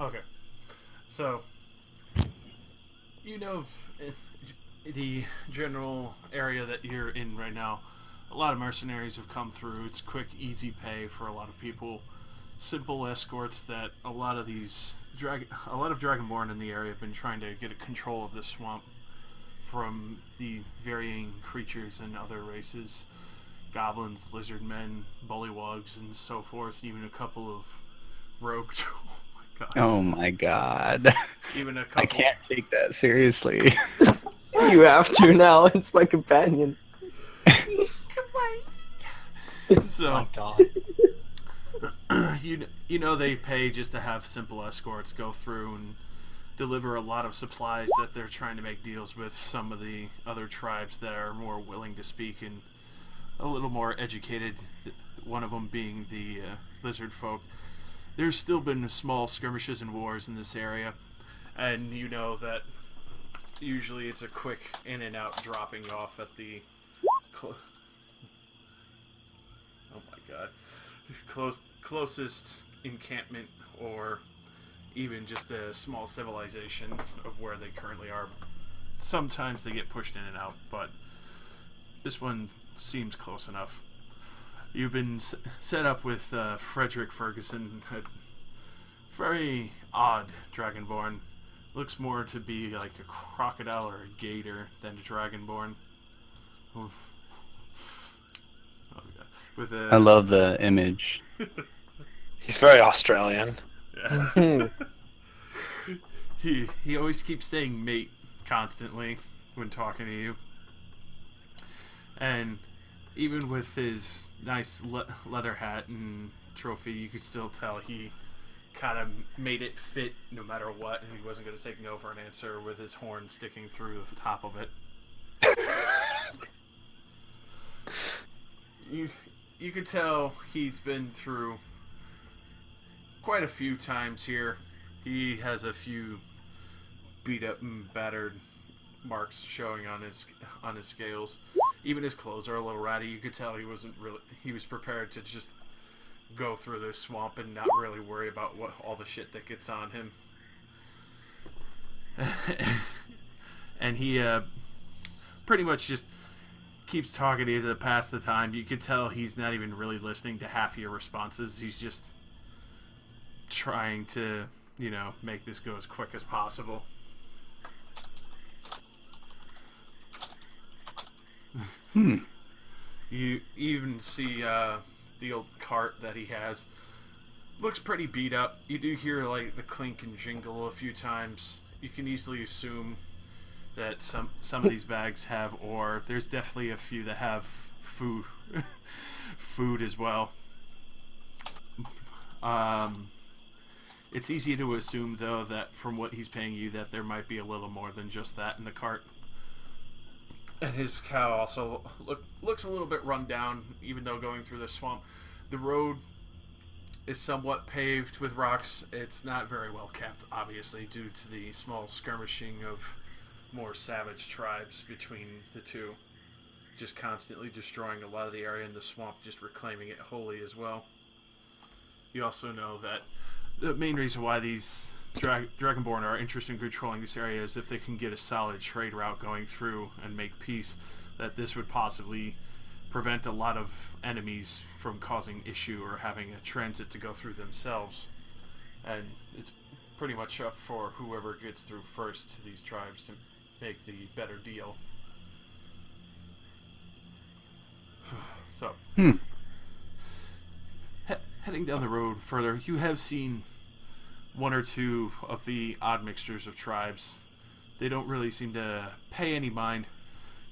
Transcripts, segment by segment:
Okay. So, you know, the general area that you're in right now, a lot of mercenaries have come through. It's quick, easy pay for a lot of people. Simple escorts that a lot of Dragonborn in the area have been trying to get a control of this swamp from the varying creatures and other races, goblins, lizard men, bullywugs, and so forth. Even a couple of rogue. Oh my god! Oh my god. Even a I couple. can't take that seriously. You have to now. It's my companion. So My God. you know they pay just to have simple escorts go through and deliver a lot of supplies that they're trying to make deals with some of the other tribes that are more willing to speak and a little more educated. One of them being the lizard folk. There's still been small skirmishes and wars in this area, and you know that usually it's a quick in and out dropping off at the oh my god closest encampment or even just a small civilization of where they currently are. Sometimes they get pushed in and out, but this one seems close enough. You've been set up with Frederick Ferguson, a very odd dragonborn. Looks more to be like a crocodile or a gator than a dragonborn. Oof. Oh, God. With I a love the image. He's very Australian. yeah. he always keeps saying mate constantly when talking to you, and even with his nice leather hat and trophy, you could still tell he kind of made it fit no matter what, and he wasn't going to take no for an answer with his horn sticking through the top of it. You could tell he's been through quite a few times here. He has a few beat up and battered marks showing on his scales. Even his clothes are a little ratty. You could tell he was prepared to just go through this swamp and not really worry about what all the shit that gets on him. And he pretty much just keeps talking to you to pass the time. You could tell he's not even really listening to half of your responses. He's just trying to, make this go as quick as possible. You even see the old cart that he has. Looks pretty beat up. You do hear like the clink and jingle a few times. You can easily assume that some of these bags have ore. There's definitely a few that have food food as well. It's easy to assume though that from what he's paying you that there might be a little more than just that in the cart. And his cow also looks a little bit run down, even though going through the swamp. The road is somewhat paved with rocks. It's not very well kept, obviously, due to the small skirmishing of more savage tribes between the two. Just constantly destroying a lot of the area in the swamp, just reclaiming it wholly as well. You also know that the main reason why these Dragonborn are interested in controlling this area is if they can get a solid trade route going through and make peace, that this would possibly prevent a lot of enemies from causing issue or having a transit to go through themselves. And it's pretty much up for whoever gets through first to these tribes to make the better deal. So, heading down the road further, you have seen one or two of the odd mixtures of tribes. They don't really seem to pay any mind.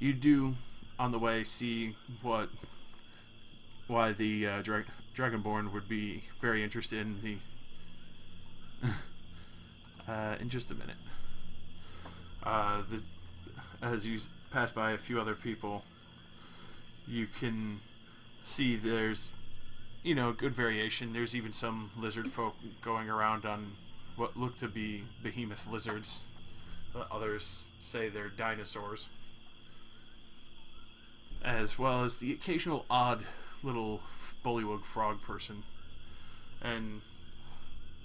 You do, on the way, see why the Dragonborn would be very interested in the. In just a minute. As you pass by a few other people, you can see there's good variation. There's even some lizard folk going around on what look to be behemoth lizards. Others say they're dinosaurs. As well as the occasional odd little bullywug frog person. And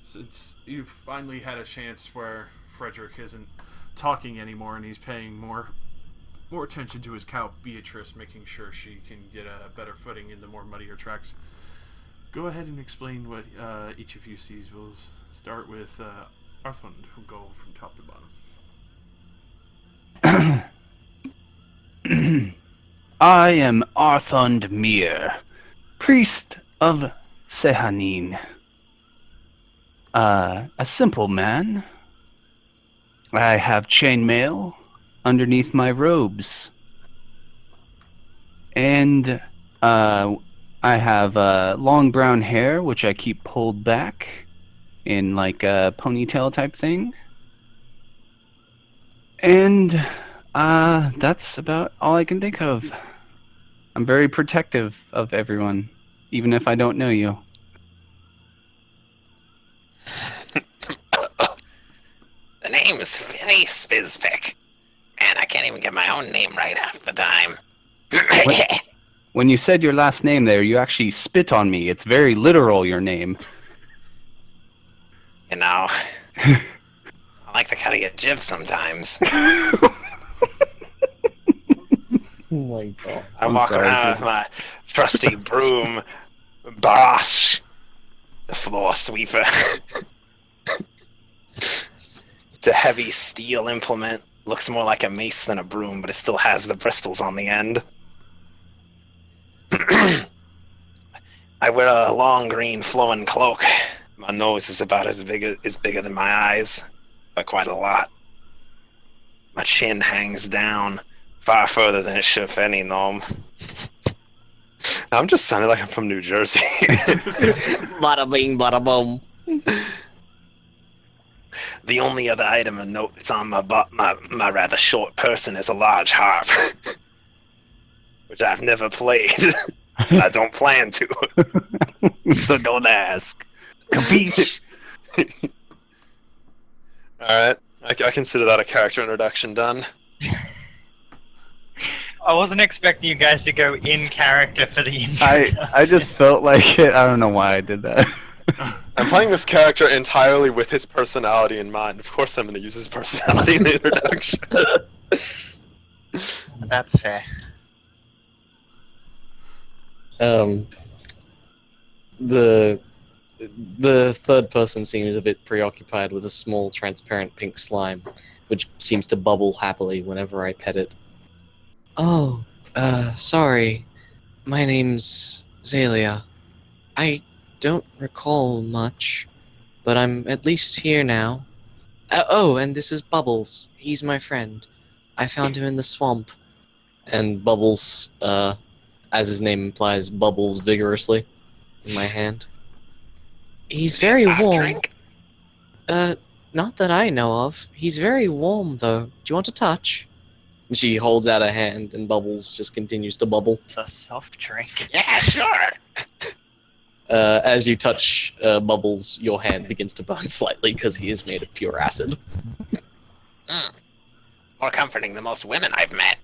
since you've finally had a chance where Frederick isn't talking anymore and he's paying more attention to his cow Beatrice, making sure she can get a better footing in the more muddier tracks, go ahead and explain what each of you sees. We'll start with Arthund, who'll go from top to bottom. I am Arthund Mir, priest of Sehanin. A simple man. I have chainmail underneath my robes. And I have long brown hair, which I keep pulled back in like a ponytail type thing. And that's about all I can think of. I'm very protective of everyone, even if I don't know you. The name is very spizpic. Man, I can't even get my own name right half the time. When you said your last name there, you actually spit on me. It's very literal, your name. You know, I like the cut of your jib sometimes. Oh my god. I I'm walk sorry, around dude. with my trusty broom, Barash, the floor sweeper. It's a heavy steel implement. Looks more like a mace than a broom, but it still has the bristles on the end. I wear a long green flowing cloak. My nose is about bigger than my eyes, by quite a lot. My chin hangs down far further than it should for any gnome. I'm just sounding like I'm from New Jersey. Bada bing, bada boom. The only other item of note that's on my rather short person is a large harp, which I've never played. I don't plan to. So don't ask. Capiche? Alright, I consider that a character introduction done. I wasn't expecting you guys to go in character for the intro. I just felt like it. I don't know why I did that. I'm playing this character entirely with his personality in mind. Of course I'm going to use his personality in the introduction. That's fair. The third person seems a bit preoccupied with a small transparent pink slime, which seems to bubble happily whenever I pet it. Oh, sorry. My name's Zalia. I don't recall much, but I'm at least here now. Oh, and this is Bubbles. He's my friend. I found him in the swamp. And Bubbles, as his name implies, bubbles vigorously in my hand. He's very Soft warm. drink? Not that I know of. He's very warm, though. Do you want to touch? And she holds out a hand, and Bubbles just continues to bubble. It's a soft drink. Yeah, sure. As you touch Bubbles, your hand begins to burn slightly because he is made of pure acid. More comforting than most women I've met.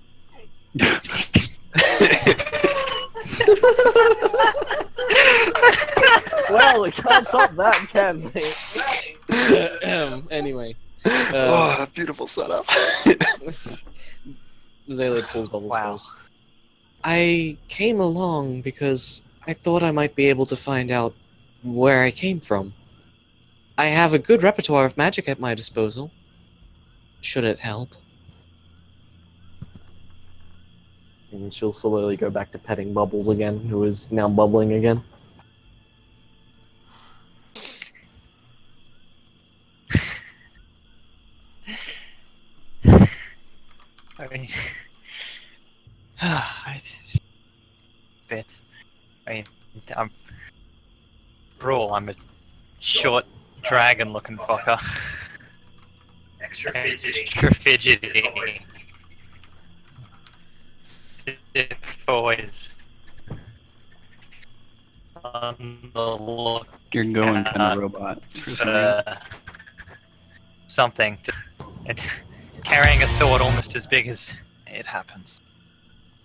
Well, we can't top that, can we? Anyway. Oh, that beautiful setup. Zalia pulls Bubbles close. I came along because I thought I might be able to find out where I came from. I have a good repertoire of magic at my disposal. Should it help? And she'll slowly go back to petting Bubbles again, who is now bubbling again. I mean, bits. I mean, Brawl, I'm a short dragon-looking fucker. Extra fidgety. Stiff boys. On the look You're going kind of robot for some reason. something. And carrying a sword almost as big as it happens.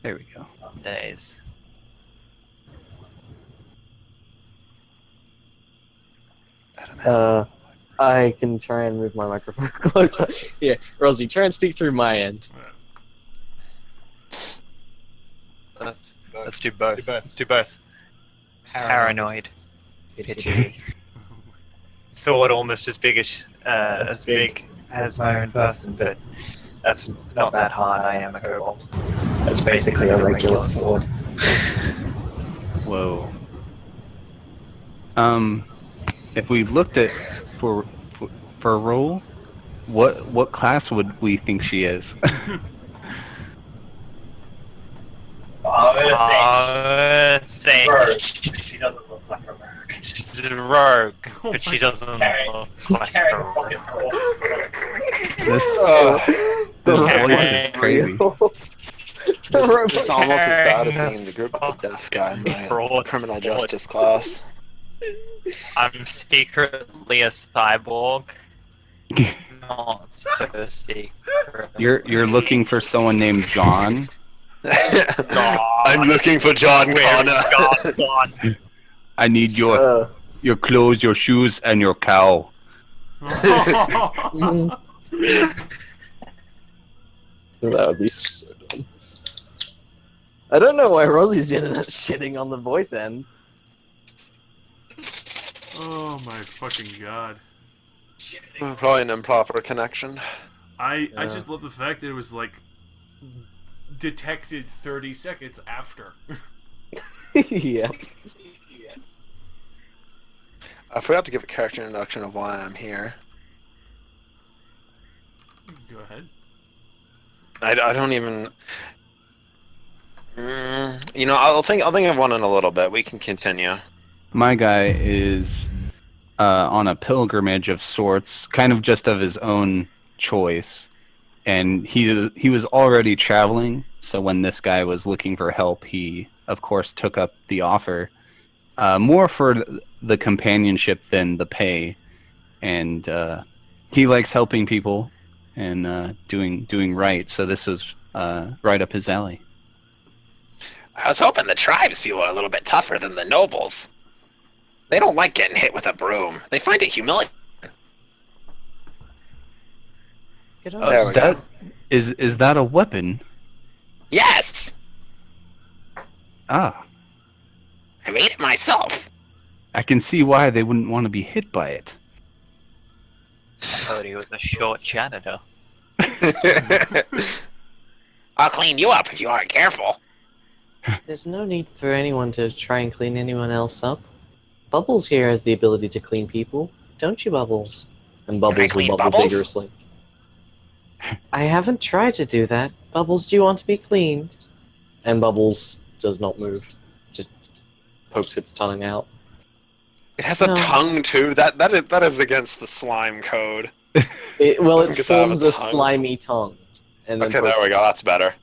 There we go. Some days. I can try and move my microphone closer. Yeah, Rosie, try and speak through my end. Let's do both. Let's do both. Paranoid. Pitchy. Sword almost as big as my own person, but that's not that hard. I am a kobold. That's basically a regular sword. Whoa. If we looked at for a role, what class would we think she is? Say she doesn't look like a rogue. She's a rogue, but she doesn't look like a rogue. This voice is crazy. This almost as bad as being in the group with the deaf guy in my criminal justice class. I'm secretly a cyborg. Not so secret. You're looking for someone named John? I'm looking for John Connor. I need your clothes, your shoes, and your cow. That would be so dumb. I don't know why Rosie's internet shitting on the voice end. Oh my fucking god. Probably an improper connection. I just love the fact that it was like detected 30 seconds after. Yeah. I forgot to give a character introduction of why I'm here. Go ahead. I don't even. You know, I'll think of one in a little bit. We can continue. My guy is on a pilgrimage of sorts, kind of just of his own choice, and he was already traveling. So when this guy was looking for help, he of course took up the offer, more for the companionship than the pay, and he likes helping people and doing right. So this was right up his alley. I was hoping the tribespeople are a little bit tougher than the nobles. They don't like getting hit with a broom. They find it humiliating. There we go. Is that a weapon? Yes! Ah, I made it myself. I can see why they wouldn't want to be hit by it. I thought he was a short janitor. I'll clean you up if you aren't careful. There's no need for anyone to try and clean anyone else up. Bubbles here has the ability to clean people, don't you, Bubbles? And Bubbles clean will bubble Bubbles? vigorously. I haven't tried to do that. Bubbles, do you want to be cleaned? And Bubbles does not move. Just pokes its tongue out. It has a No. tongue too. That is against the slime code. It Doesn't it get to have a forms a tongue. slimy tongue. And then Okay, there we go. That's better.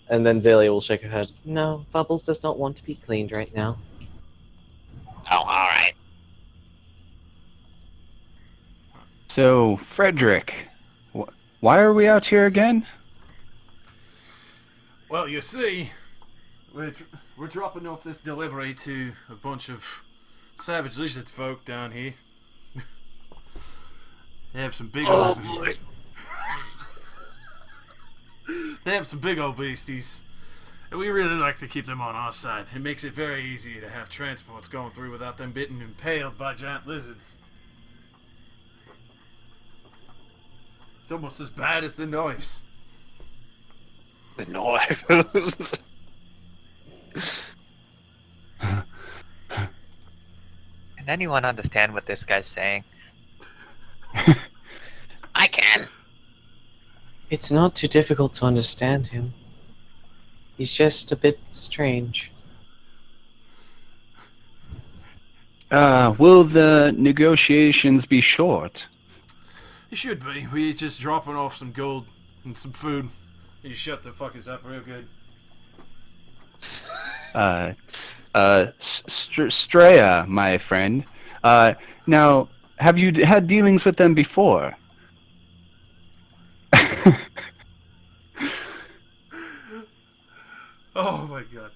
And then Zalia will shake her head. No, Bubbles does not want to be cleaned right now. Oh, all right. So, Frederick, why are we out here again? Well, you see, we're dropping off this delivery to a bunch of savage lizard folk down here. They have some big old... They have some big old beasties, and we really like to keep them on our side. It makes it very easy to have transports going through without them being impaled by giant lizards. It's almost as bad as the knives. The knife. Can anyone understand what this guy's saying? I can. It's not too difficult to understand him. He's just a bit strange. Will the negotiations be short? It should be. We just dropping off some gold and some food. You shut the fuckers up real good. Straya, my friend. Now, have you had dealings with them before? Oh my god.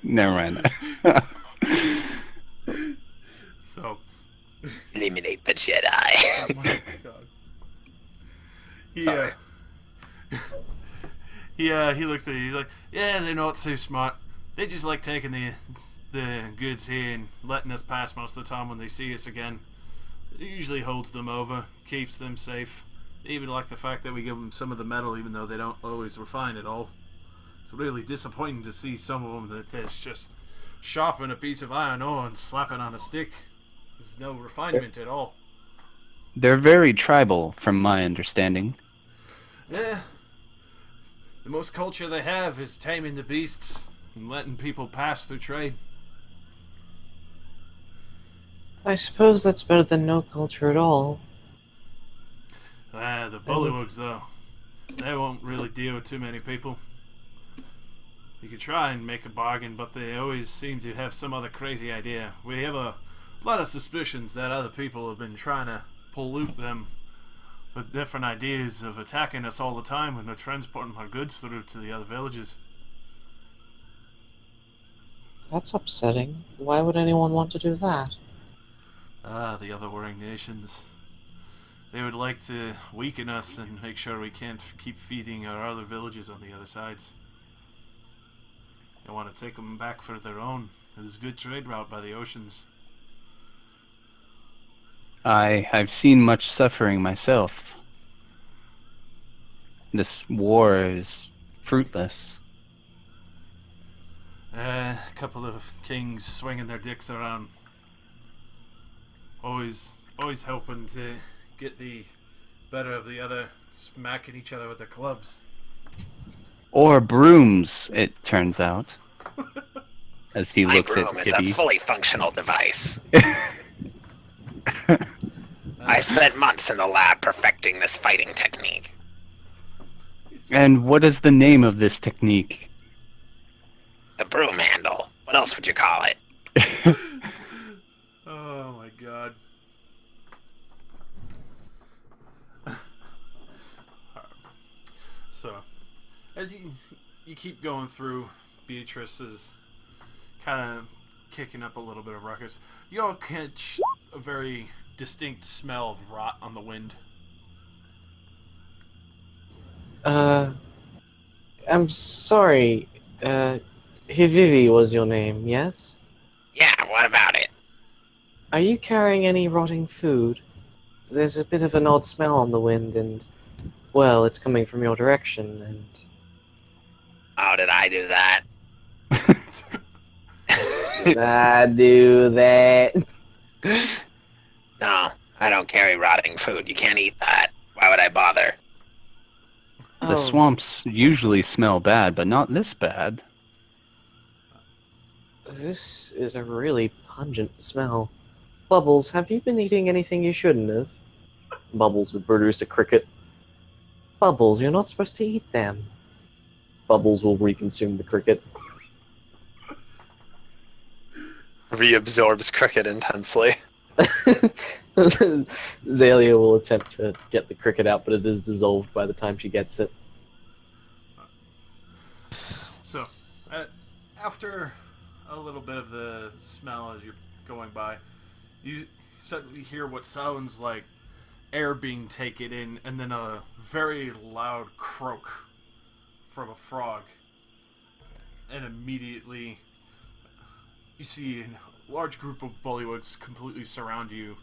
Never mind. Eliminate the Jedi. Oh my god. Sorry. He looks at you. He's like, yeah, they're not so smart. They just like taking the goods here and letting us pass most of the time when they see us again. It usually holds them over, keeps them safe. They even like the fact that we give them some of the metal, even though they don't always refine it all. It's really disappointing to see some of them that's just sharpen a piece of iron ore and slap it on a stick. There's no refinement at all. They're very tribal, from my understanding. Yeah. The most culture they have is taming the beasts and letting people pass through trade. I suppose that's better than no culture at all. The bullywugs, though, they won't really deal with too many people. You could try and make a bargain, but they always seem to have some other crazy idea. We have a lot of suspicions that other people have been trying to pollute them with different ideas of attacking us all the time when they're transporting our goods through to the other villages. That's upsetting. Why would anyone want to do that? The other warring nations. They would like to weaken us and make sure we can't keep feeding our other villages on the other sides. They want to take them back for their own. There's a good trade route by the oceans. I've seen much suffering myself. This war is fruitless. A couple of kings swinging their dicks around. Always hoping to get the better of the other, smacking each other with their clubs. Or brooms, it turns out. As he My looks at broom is a Gibby. fully functional device. I spent months in the lab perfecting this fighting technique. And what is the name of this technique? The broom handle. What else would you call it? Oh my god. So, as you keep going through, Beatrice is kind of kicking up a little bit of ruckus. You all catch a very distinct smell of rot on the wind. I'm sorry. Hivivi was your name, yes? Yeah, what about it? Are you carrying any rotting food? There's a bit of an odd smell on the wind, and, well, it's coming from your direction, and... Oh, did I do that? I do that. No, I don't carry rotting food. You can't eat that. Why would I bother? The swamps usually smell bad, but not this bad. This is a really pungent smell. Bubbles, have you been eating anything you shouldn't have? Bubbles would produce a cricket. Bubbles, you're not supposed to eat them. Bubbles will reconsume the cricket. Reabsorbs cricket intensely. Zalia will attempt to get the cricket out, but it is dissolved by the time she gets it. So, after a little bit of the smell as you're going by, you suddenly hear what sounds like air being taken in, and then a very loud croak from a frog. And immediately, you see a large group of bullywugs completely surround you,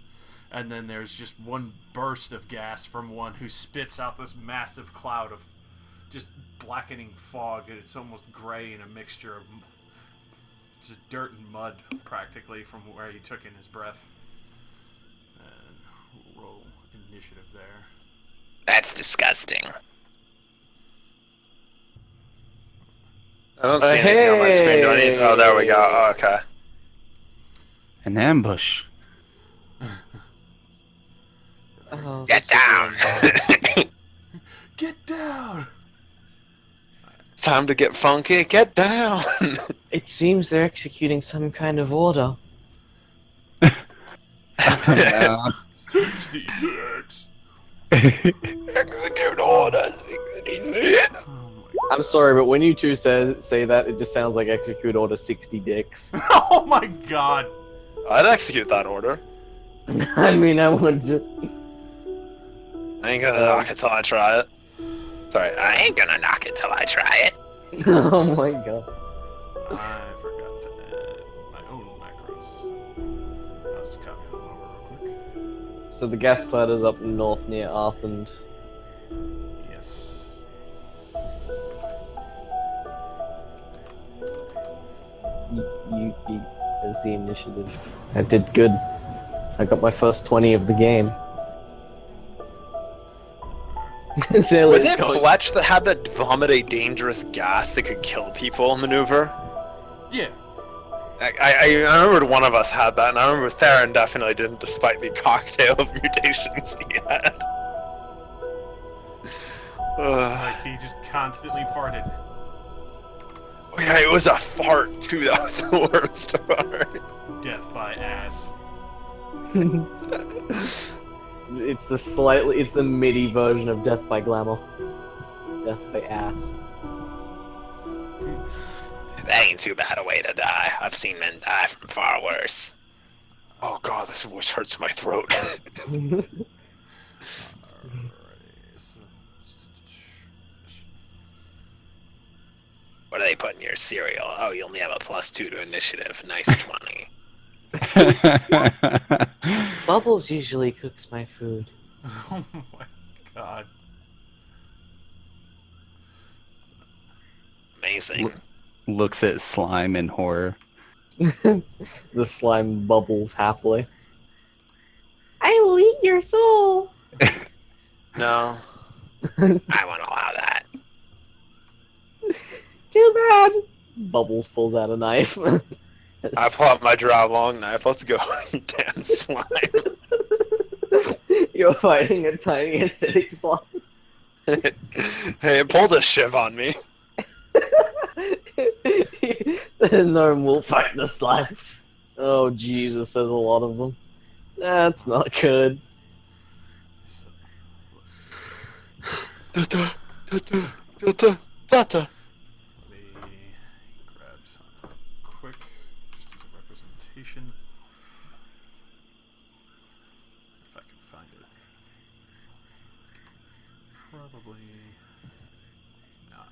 and then there's just one burst of gas from one who spits out this massive cloud of just blackening fog, and it's almost gray and a mixture of just dirt and mud, practically, from where he took in his breath. And roll initiative there. That's disgusting. I don't see anything on my screen. Do I need... Oh, there we go. Oh, okay. An ambush. Oh, Get down! Get down! Time to get funky. Get down! it seems they're executing some kind of order. Execute orders. I'm sorry, but when you two say that, it just sounds like execute order 60 dicks. Oh my god! I'd execute that order. I mean, I want to. I ain't gonna knock it till I try it. Sorry, I ain't gonna knock it till I try it. Oh my god. I forgot to add my own macros. I'll just copy them over real quick. So the gas cloud is up north near Arthand. Yes. You as the initiative. I did good. I got my first 20 of the game. Was it Fletch that had that vomit a dangerous gas that could kill people maneuver? Yeah. I remembered one of us had that, and I remember Theron definitely didn't, despite the cocktail of mutations he had. Like he just constantly farted. Oh yeah, it was a fart too. That was the worst part. Death by ass. It's the MIDI version of Death by Glamour. Death by ass. That ain't too bad a way to die. I've seen men die from far worse. Oh god, this voice hurts my throat. Alrighty, so... What do they put in your cereal? Oh, you only have a +2 to initiative. Nice 20. Bubbles usually cooks my food. Oh my god. Amazing. Looks at slime in horror. The slime bubbles happily. I will eat your soul. No. I won't allow that. Too bad. Bubbles pulls out a knife. I pull out my drow long knife. Let's go, you damn slime. You're fighting a tiny acidic slime. Hey, it pulled a shiv on me. The gnome will fight the slime. Oh Jesus, there's a lot of them. That's not good. Da-da, da-da, da-da, da-da. Let me grab some quick, just as a representation. If I can find it. Probably not.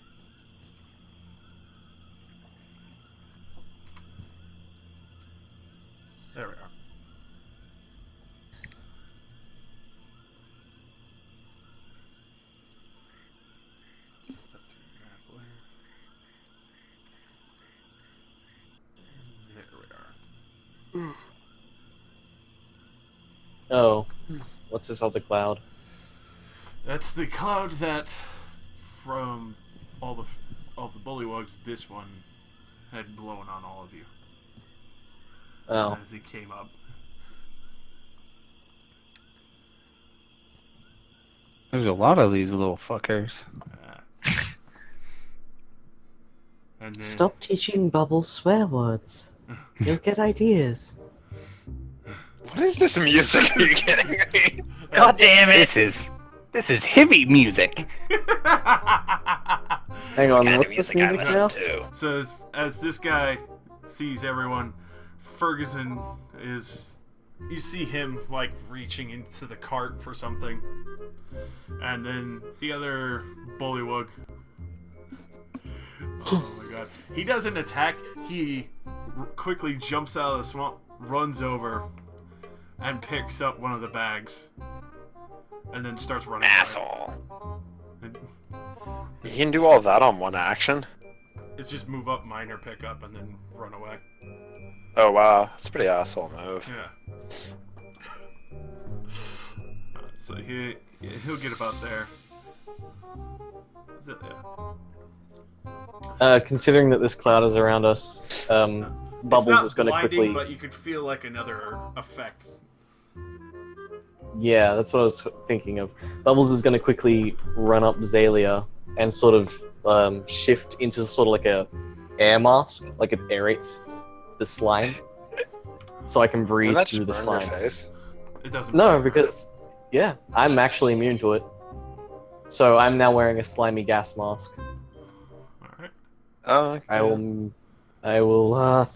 There we are. So that's your grappler. And there we are. Oh, what's this other cloud? That's the cloud that, from all the bullywugs, this one had blown on all of you Oh, as he came up. There's a lot of these little fuckers. And then, stop teaching Bubbles swear words. You'll get ideas. What is this music are you getting me? God damn it! This is heavy music. Hang on, Kind of what's this music I music listen now? to. So as this guy sees everyone, Ferguson is... You see him, like, reaching into the cart for something. And then the other bullywug... Oh my god. He doesn't attack, he quickly jumps out of the swamp, runs over, and picks up one of the bags. And then starts running away. Asshole. And You can do all that on one action? it's just move up, minor, pick up, and then run away. Oh wow, that's a pretty asshole move. Yeah. So he'll get about there. Is it, yeah. Considering that this cloud is around us, Bubbles it's not is going to blinding, quickly. but you could feel like another effect. Yeah, that's what I was thinking of. Bubbles is going to quickly run up Zalia and sort of shift into sort of like a air mask, like it aerates the slime, so I can breathe Didn't that through the just burn slime. your face? It doesn't. No, burn. because yeah, I'm actually immune to it. So I'm now wearing a slimy gas mask. All right. Oh, okay. I will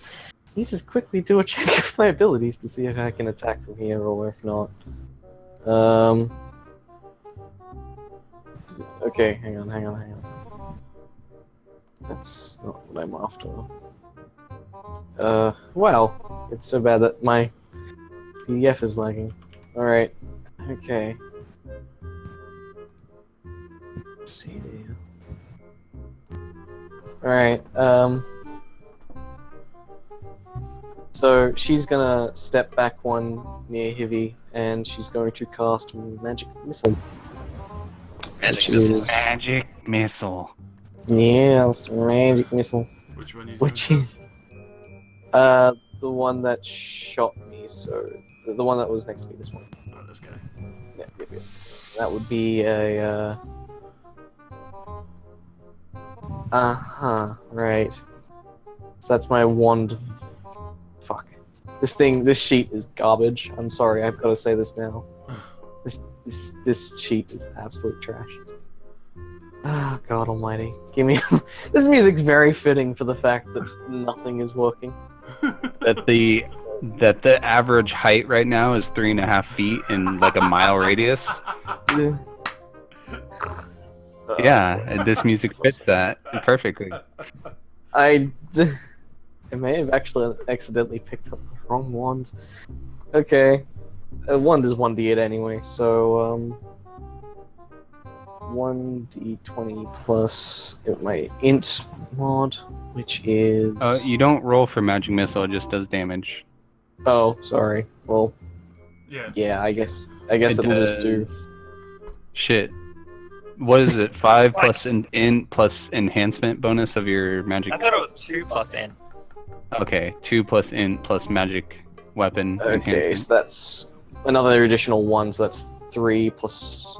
me just quickly do a check of my abilities to see if I can attack from here or if not. Okay, hang on. That's not what I'm after. Well, it's so bad that my PDF is lagging. Alright, okay. Let's see here. Alright, so she's gonna step back one near Hivy, and she's going to cast Magic Missile. Magic Which missile. is- Magic missile. Yes, Magic Missile. Which one you Which doing? is the one that shot me. So the one that was next to me. This one. Oh, this guy. Yeah. That would be a. Right. So that's my wand. Fuck. This sheet is garbage. I'm sorry. I've got to say this now. This sheet is absolute trash. Ah, God Almighty! Give me. This music's very fitting for the fact that nothing is working. That the average height right now is 3.5 feet in like a mile radius. Yeah, and this music fits that perfectly. I may have actually accidentally picked up the wrong wand. Okay, wand is 1d8 anyway, so 1d20 plus my int mod, which is. You don't roll for magic missile; it just does damage. Oh, sorry. Well, Yeah. yeah, I guess it'll just do. does- Shit. What is it? 5 plus an int plus enhancement bonus of your magic. I thought it was 2 plus N. Okay, 2 plus int plus magic weapon Okay, enhancement. so that's another additional 1, so that's 3 plus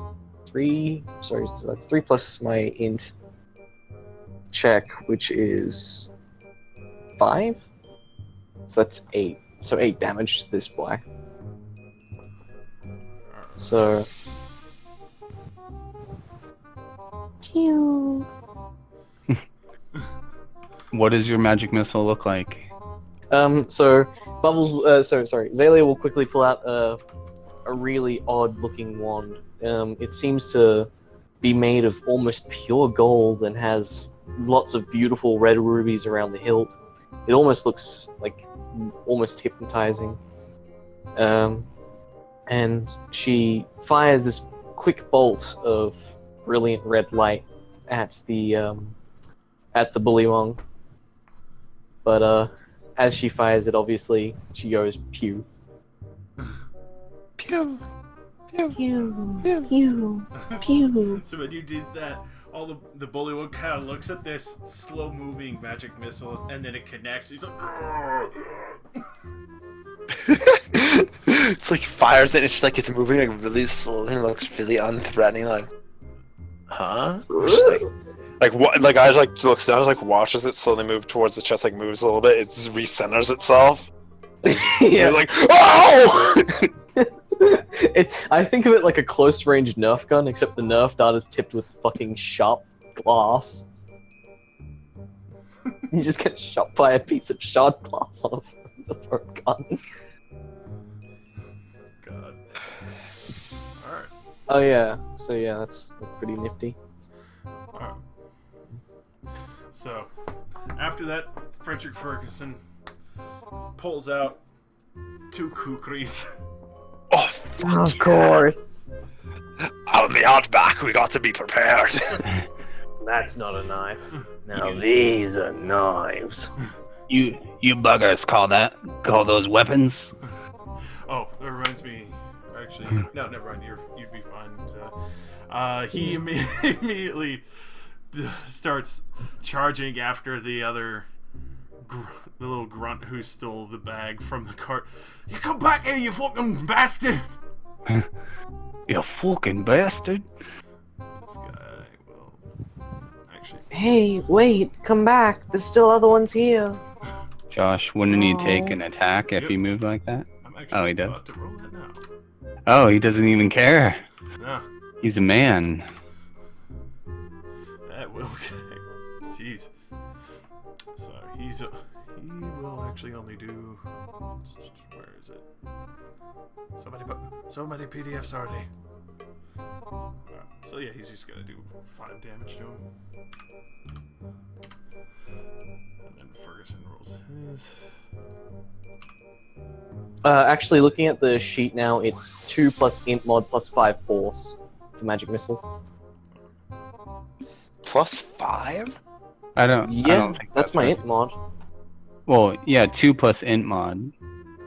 3. Sorry, so that's 3 plus my int check, which is 5. So that's 8. So 8 damage to this boy. So. Pew. What does your magic missile look like? So Bubbles. Sorry. Zalia will quickly pull out a really odd-looking wand. It seems to be made of almost pure gold and has lots of beautiful red rubies around the hilt. It almost looks like almost hypnotizing. And she fires this quick bolt of brilliant red light at the bullywong. But as she fires it, obviously she goes pew. Pew. Pew, pew, pew. So when you did that, all the bullywug kind of looks at this slow-moving magic missile, and then it connects. He's like, "Argh!" It's like fires it, and it's just like it's moving like really slowly and looks really unthreatening. Like, huh? Just like what? Like I like looks down, like watches it slowly move towards the chest, like moves a little bit. It just recenters itself. Yeah. Like, oh! I think of it like a close-range Nerf gun, except the Nerf dart is tipped with fucking sharp glass. You just get shot by a piece of shard glass on the front gun. God. Alright. Oh yeah, so yeah, that's pretty nifty. Alright. So, after that, Frederick Ferguson pulls out 2 kukris. Oh, fuck Of course. Out in the outback, we got to be prepared. That's not a knife. Now these are knives. You buggers call those weapons? Oh, that reminds me. Actually, no, never mind. You'd be fine. He immediately starts charging after the other, the little grunt who stole the bag from the cart. You come back here, you fucking bastard! You fucking bastard. This guy will actually. Hey, wait, come back. There's still other ones here. Josh, wouldn't he take Oh. an attack if he moved like that? I'm actually Oh, he does. about to roll that now. Oh, he doesn't even care. No, He's a man. that will. Jeez. So he will actually only do. Where is it? So many PDFs already. So yeah, he's just gonna do 5 damage to him. And then Ferguson rolls his. Actually, looking at the sheet now, it's 2 plus int mod plus 5 force for magic missile. +5? I don't Yeah, think that's my right. int mod. Well, yeah, 2 plus int mod.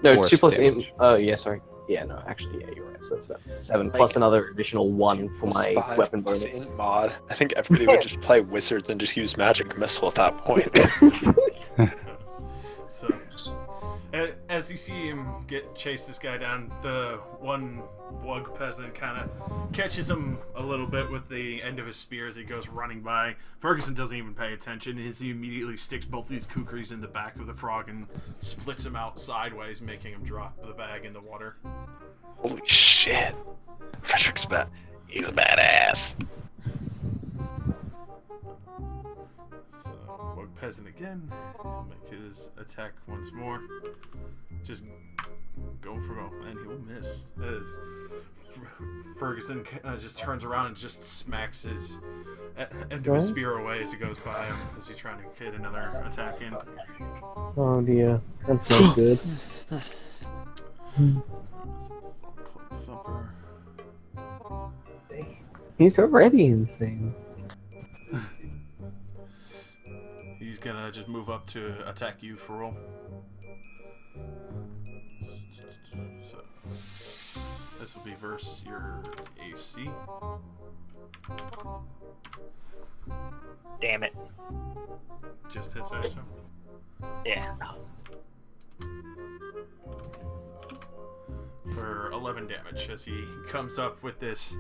No, Force 2 plus int. damage. Oh, yeah, sorry. Yeah, no, actually, yeah, you're right. So that's about 7 Like, plus another additional 1 for my +5 weapon plus bonus. int mod. I think everybody would just play wizards and just use magic missile at that point. So, as you see him chase this guy down, the one Wug peasant kind of catches him a little bit with the end of his spear as he goes running by. Ferguson doesn't even pay attention as he immediately sticks both these kukris in the back of the frog and splits him out sideways, making him drop the bag in the water. Holy shit. Frederick's he's a badass. So, Wug peasant again. He'll make his attack once more. Just go for goal, and he will miss. As Ferguson just turns around and just smacks his end of his spear away as he goes by him, as he's trying to get another attack in. Oh dear, that's not good. Thumper. He's already insane. He's gonna just move up to attack you for roll. So this will be versus your AC. Damn it. Just hits I assume. Yeah. For 11 damage as he comes up with this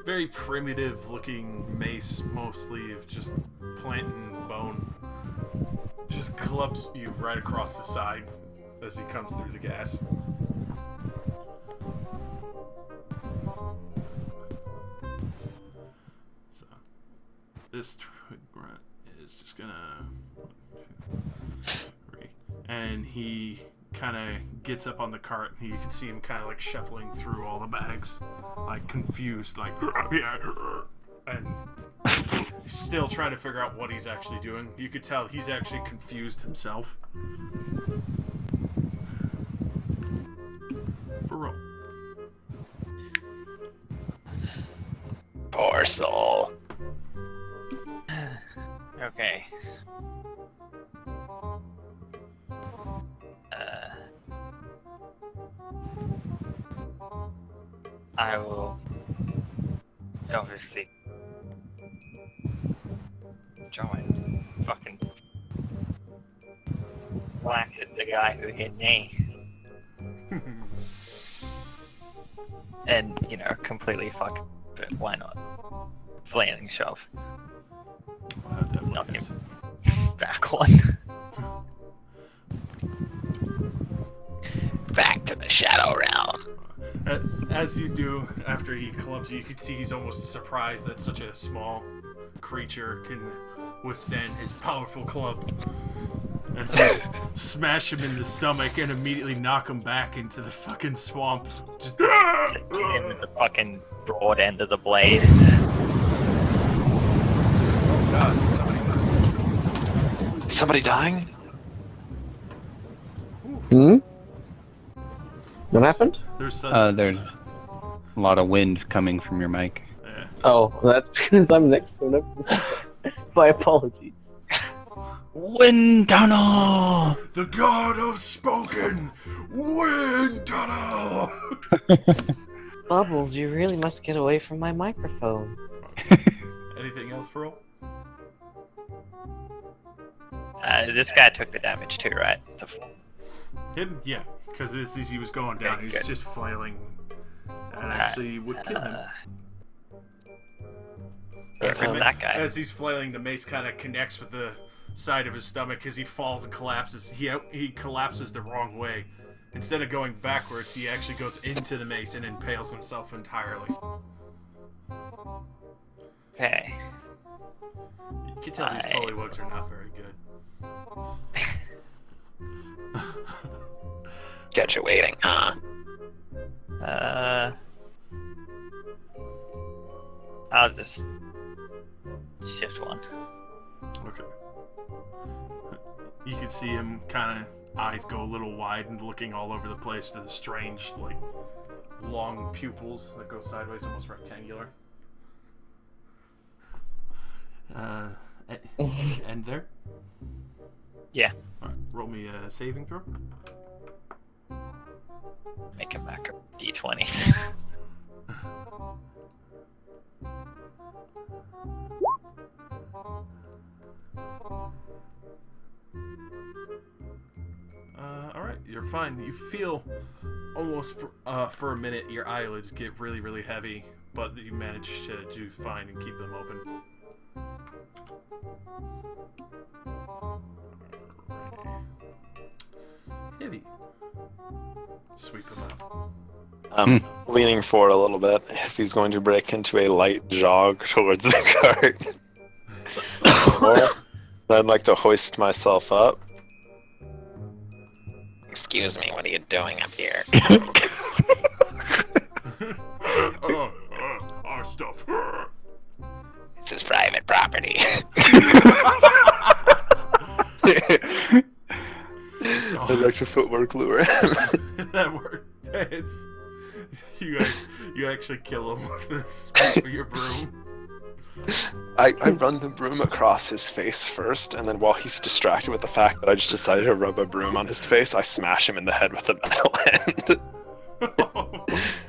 very primitive looking mace, mostly of just plant and bone. Just clubs you right across the side as he comes through the gas. So this twig grunt is just gonna 1, 2, 3, and he kind of gets up on the cart and you can see him kind of like shuffling through all the bags, like confused, like and he's still trying to figure out what he's actually doing. You could tell he's actually confused himself. For roll. Poor soul. Okay. I will obviously try and fucking whack at the guy who hit me. And, you know, completely fuck, but why not? Flailing shove. Definitely Knock is. him back one. Back to the Shadow Realm. As you do, after he clubs you, you can see he's almost surprised that such a small creature can withstand his powerful club. As you smash him in the stomach and immediately knock him back into the fucking swamp. Just Just hit him with the fucking broad end of the blade. God, Somebody dying? Hmm? What happened? there's There's a lot of wind coming from your mic. yeah. Oh, well, that's because I'm next to him. My apologies. Wind tunnel! The god of spoken wind tunnel. Bubbles, you really must get away from my microphone. Anything else for roll? This guy took the damage too, right? Hidden? Yeah, because as he was going down, Okay, he was good. just flailing. And actually would kill him. That guy. As he's flailing, the mace kind of connects with the side of his stomach as he falls and collapses. He collapses the wrong way. Instead of going backwards, he actually goes into the mace and impales himself entirely. Okay. You can tell these polywugs are not very good. Get you waiting, huh? I'll just shift one. Okay. You can see him kind of eyes go a little wide and looking all over the place to the strange, like, long pupils that go sideways, almost rectangular. And there? Yeah. Alright, roll me a saving throw. Make a macro d20s. Alright, you're fine. You feel almost for a minute your eyelids get really, really heavy, but you manage to do fine and keep them open. Heavy. Sweep him out. I'm leaning forward a little bit if he's going to break into a light jog towards the cart. Or I'd like to hoist myself up. Excuse me, what are you doing up here? Our stuff. This is private property. I'd like to footwork lure him. That worked. It's, you actually kill him with this sweep of your broom. I run the broom across his face first, and then while he's distracted with the fact that I just decided to rub a broom on his face, I smash him in the head with the metal end. Oh my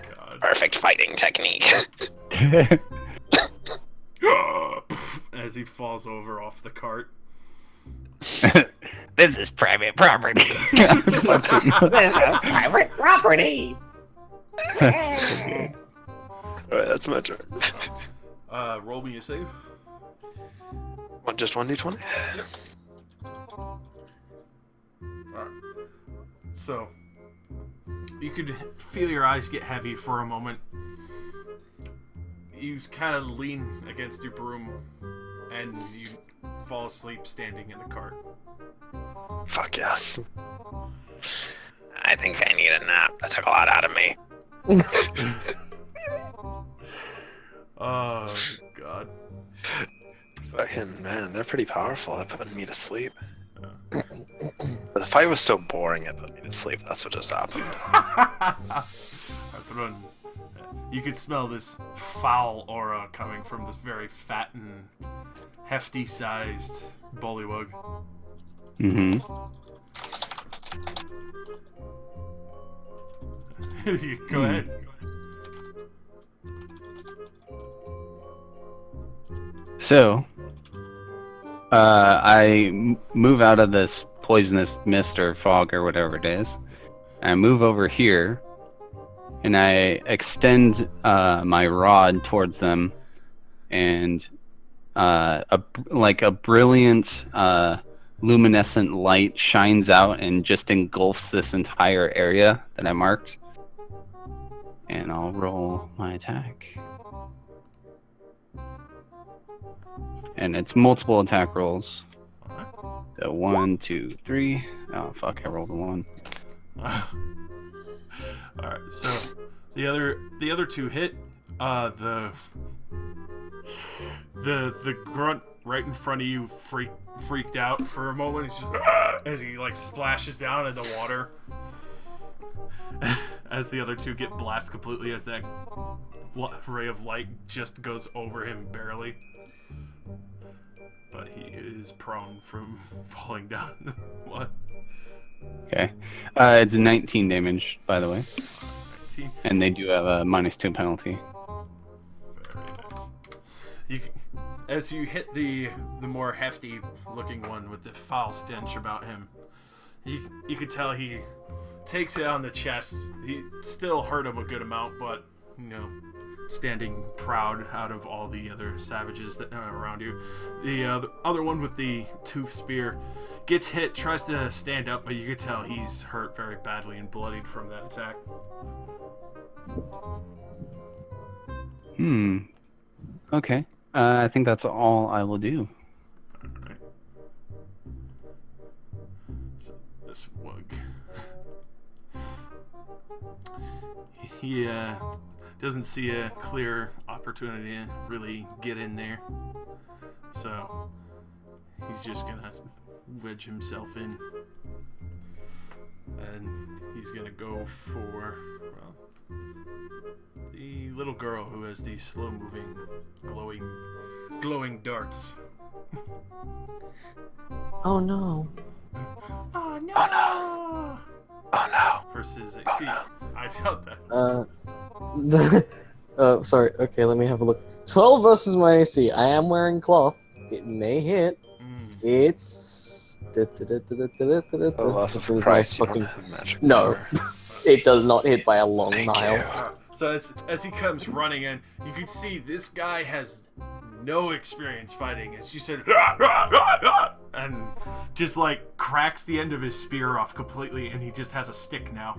god. Perfect fighting technique. As he falls over off the cart. This is private property. This is private property. That's- Alright, that's my turn. Roll me a save. Just 1d20? Alright. So, you could feel your eyes get heavy for a moment. You kind of lean against your broom, and you fall asleep standing in the cart. Fuck yes. I think I need a nap. That took a lot out of me. Oh, God. Fucking man, they're pretty powerful. That put me to sleep. The fight was so boring it put me to sleep. That's what just happened. Arthurun, you could smell this foul aura coming from this very fat and hefty-sized bullywug. Mhm. You go ahead. So, I move out of this poisonous mist or fog or whatever it is. I move over here, and I extend my rod towards them, and a brilliant luminescent light shines out and just engulfs this entire area that I marked. And I'll roll my attack. And it's multiple attack rolls. So 1, 2, 3. Oh fuck! I rolled a 1. Alright, so the other two hit. The grunt right in front of you freaked out for a moment. He's just as he like splashes down in the water. As the other two get blasted completely, as that ray of light just goes over him barely. But he is prone from falling down. What? Okay. It's 19 damage, by the way. 19. And they do have a -2 penalty. Very nice. As you hit the more hefty looking one with the foul stench about him, you could tell he takes it on the chest. He still hurt him a good amount, but standing proud out of all the other savages that are around you. The other one with the tooth spear gets hit, tries to stand up, but you could tell he's hurt very badly and bloodied from that attack. Okay. I think that's all I will do. Alright. So this he doesn't see a clear opportunity to really get in there. So he's just gonna wedge himself in. And he's gonna go for, well, the little girl who has these slow-moving, glowing darts. Oh no. Oh no! Oh no. Versus, Oh, see, no. I felt that. Sorry. Okay, let me have a look. 12 versus my AC. I am wearing cloth. It may hit. It's. This is my Christ, you don't fucking. have magic No. power. It does not hit by a long Thank mile. you. So as he comes running in, you can see this guy has no experience fighting. As you said, and just like cracks the end of his spear off completely, and he just has a stick now.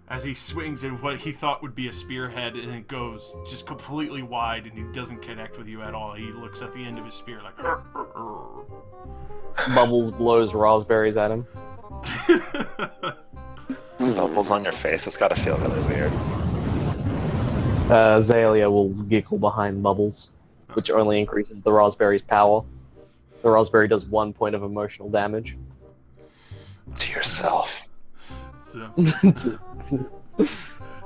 As he swings in what he thought would be a spearhead, and it goes just completely wide, and he doesn't connect with you at all. He looks at the end of his spear like. Bubbles blows raspberries at him. Bubbles on your face. It's gotta feel really weird. Azalea will giggle behind Bubbles, which only increases the raspberry's power. The raspberry does 1 point of emotional damage. To yourself. So,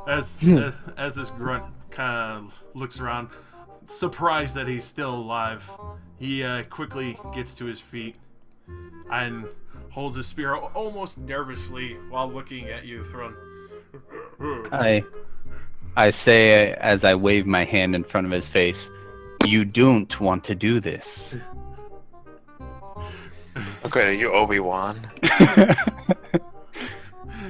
as this grunt kind of looks around, surprised that he's still alive, he quickly gets to his feet and holds his spear almost nervously while looking at you, Thrun. I say as I wave my hand in front of his face, "You don't want to do this." Okay, are you Obi-Wan?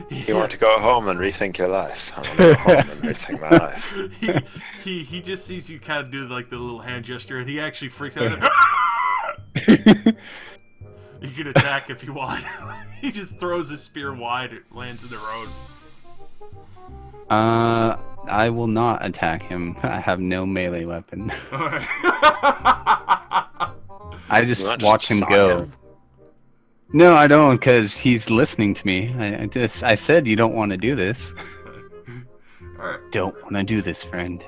You want to go home and rethink your life. I want to go home and rethink my life. he just sees you kind of do like the little hand gesture, and he actually freaks out. You can attack if you want. He just throws his spear wide. It lands in the road. I will not attack him. I have no melee weapon. Alright. I You just want to watch him sock go. him? No, I don't, because he's listening to me. I said you don't want to do this. Alright. Don't want to do this, friend.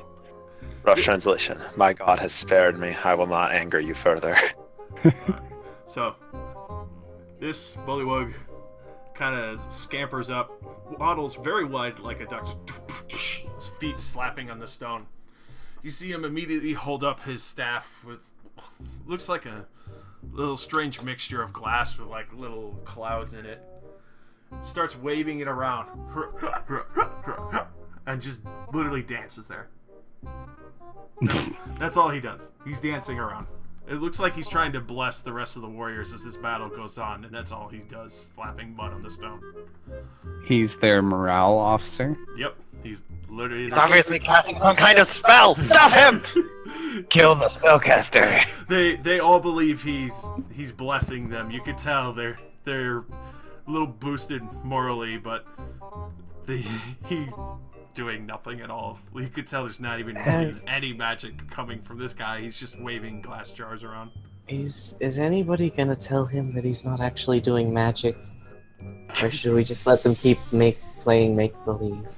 Rough translation. My God has spared me. I will not anger you further. So, this bullywug kind of scampers up, waddles very wide like a duck's, his feet slapping on the stone. You see him immediately hold up his staff with, looks like a little strange mixture of glass with like little clouds in it. Starts waving it around and just literally dances there. That's all he does. He's dancing around. It looks like he's trying to bless the rest of the warriors as this battle goes on, and that's all he does, slapping mud on the stone. He's their morale officer. Yep, he's literally. He's obviously casting some kind of spell. Stop him! Kill the spellcaster. They all believe he's blessing them. You could tell they're a little boosted morally, but he's doing nothing at all. You could tell there's not even any magic coming from this guy. He's just waving glass jars around. Is anybody gonna tell him that he's not actually doing magic? Or should we just let them keep playing make believe?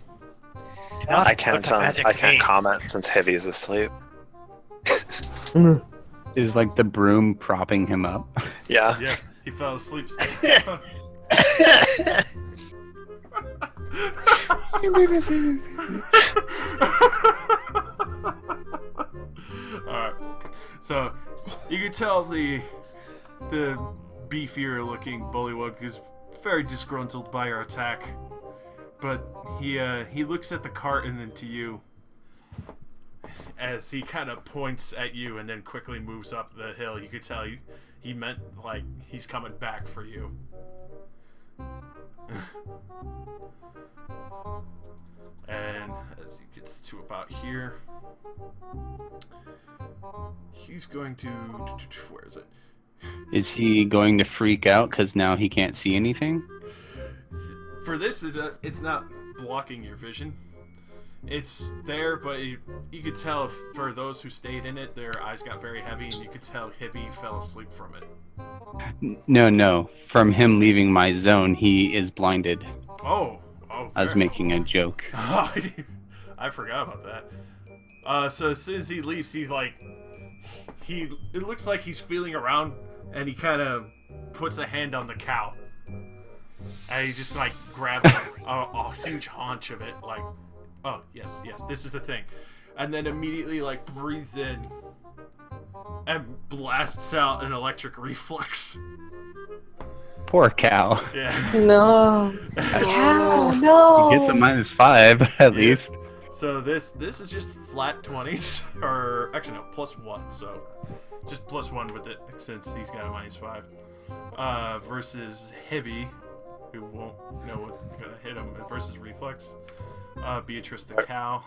I can't comment since Heavy is asleep. Is like the broom propping him up. Yeah. Yeah, he fell asleep. Alright, so you can tell the beefier looking bullywug is very disgruntled by your attack, but he looks at the cart and then to you as he kind of points at you and then quickly moves up the hill. You could tell he meant like he's coming back for you. And as he gets to about here, he's going to, where is it? Is he going to freak out because now he can't see anything? For this, it's not blocking your vision. It's there, but you could tell for those who stayed in it, their eyes got very heavy, and you could tell Hippie fell asleep from it. No. From him leaving my zone, he is blinded. Oh. I was making a joke. I forgot about that. So as soon as he leaves, it looks like he's feeling around, and he kind of puts a hand on the cow, and he just like grabs a huge haunch of it, like, oh yes, this is the thing, and then immediately like breathes in and blasts out an electric reflex. Poor cow. Yeah. No. Cow, no. He gets a -5 at least. So this is just flat 20s, or actually no, +1. So just +1 with it since he's got a -5. Versus heavy, who won't know what's gonna hit him. Versus reflex. Beatrice the cow.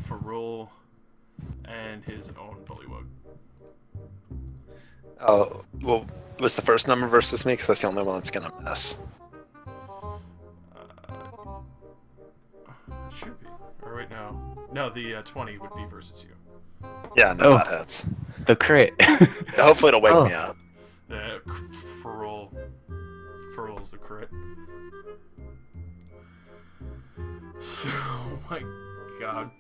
Ferrul, and his own bullywug. Oh, well, was the first number versus me? Because that's the only one that's gonna miss. Should be. Or wait, no, the 20 would be versus you. Yeah, no, Oh. that hits. The crit. Hopefully it'll wake Oh. me up. Ferrul's the crit. So, oh my god.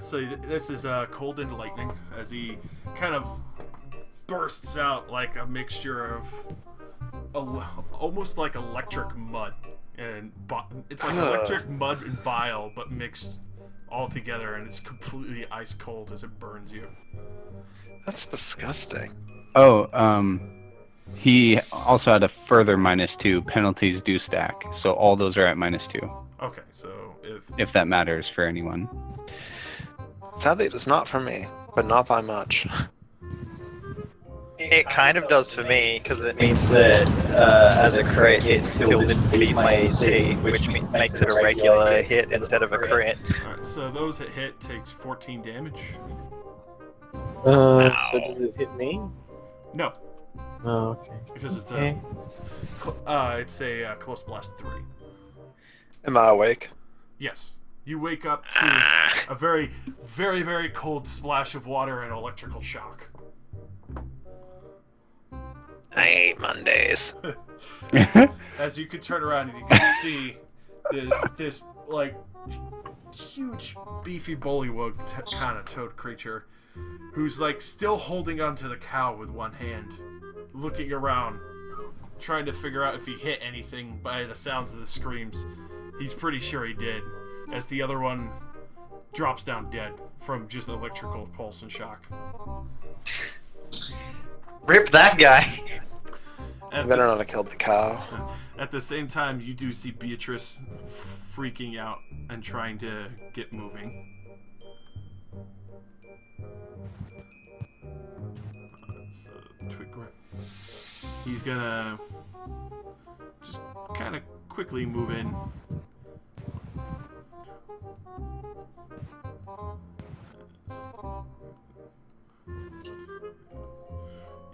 So this is Cold and Lightning, as he kind of bursts out like a mixture of almost like electric mud, and it's like electric mud and bile, but mixed all together, and it's completely ice cold as it burns you. That's disgusting. Oh, he also had a further -2. Penalties do stack, so all those are at -2. Okay, so If that matters for anyone. Sadly, it is not for me, but not by much. It kind of does for me, because it means that as a crit, it still didn't beat my AC, which makes it a regular hit instead of a crit. alright, so those that hit takes 14 damage. So does it hit me? No, Oh, okay. because it's Okay. a close blast 3. Am I awake? Yes. You wake up to a very, very, very cold splash of water and electrical shock. I hate Mondays. As you can turn around and you can see this like huge, beefy bullywug kind of toad creature, who's like still holding onto the cow with one hand, looking around, trying to figure out if he hit anything by the sounds of the screams. He's pretty sure he did, as the other one drops down dead from just electrical pulse and shock. Rip that guy! I At better the, not have killed the cow. at the same time, you do see Beatrice freaking out and trying to get moving. He's gonna just kind of quickly move in.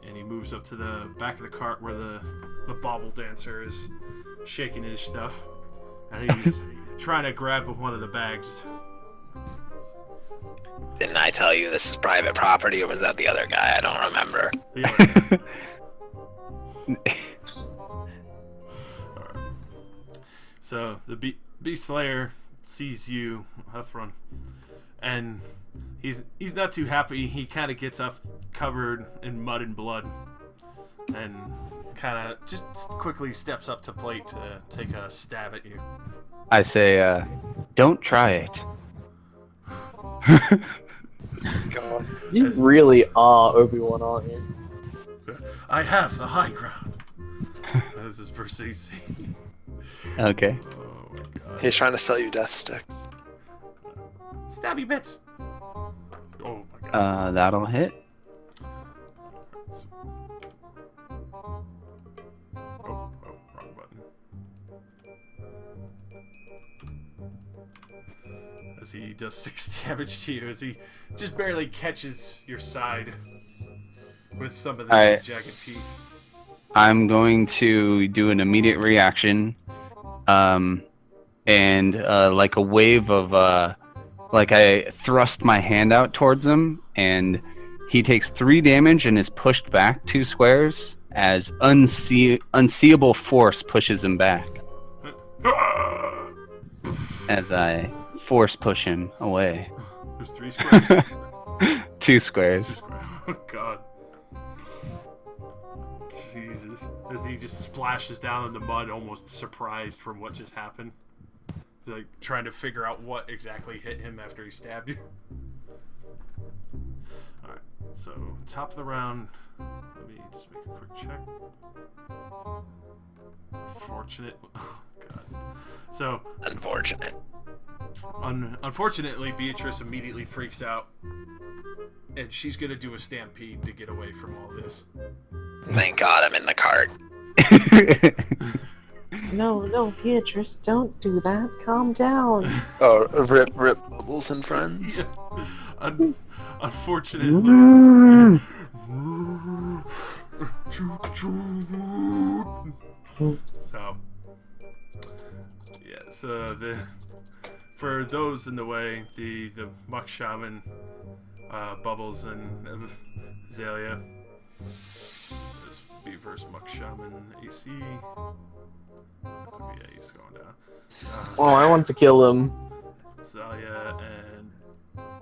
And he moves up to the back of the cart where the bobble dancer is shaking his stuff. And he's trying to grab one of the bags. Didn't I tell you this is private property, or was that the other guy? I don't remember. The other guy. So the Beast Slayer sees you, Huthron, and he's not too happy. He kind of gets up, covered in mud and blood, and kind of just quickly steps up to plate to take a stab at you. I say, don't try it. God. You really are Obi-Wan, aren't you? I have the high ground. This is for CC. Okay. Oh my god. He's trying to sell you death sticks. Stabby bits. Oh my god. That'll hit. Oh, wrong button. As he does 6 damage to you, as he just barely catches your side with some of the Alright. jagged teeth. I'm going to do an immediate reaction, and like a wave of, like I thrust my hand out towards him, and he takes 3 damage and is pushed back 2 squares as unseeable force pushes him back. as I force push him away. There's 3 squares. 2 squares. Oh god. Jesus. As he just splashes down in the mud, almost surprised from what just happened. He's like trying to figure out what exactly hit him after he stabbed you. Alright, so top of the round. Let me just make a quick check. Fortunate. Oh, god. So, Unfortunate. unfortunately, Beatrice immediately freaks out. And she's gonna do a stampede to get away from all this. Thank God I'm in the cart. No, Beatrice, don't do that. Calm down. Oh, rip Bubbles and friends. Unfortunately. So, yeah. So for those in the way, the Muck Shaman, Bubbles and Azalea. This would be versus Muck Shaman AC. Yeah, he's going down. Oh, I want to kill him. Azalea and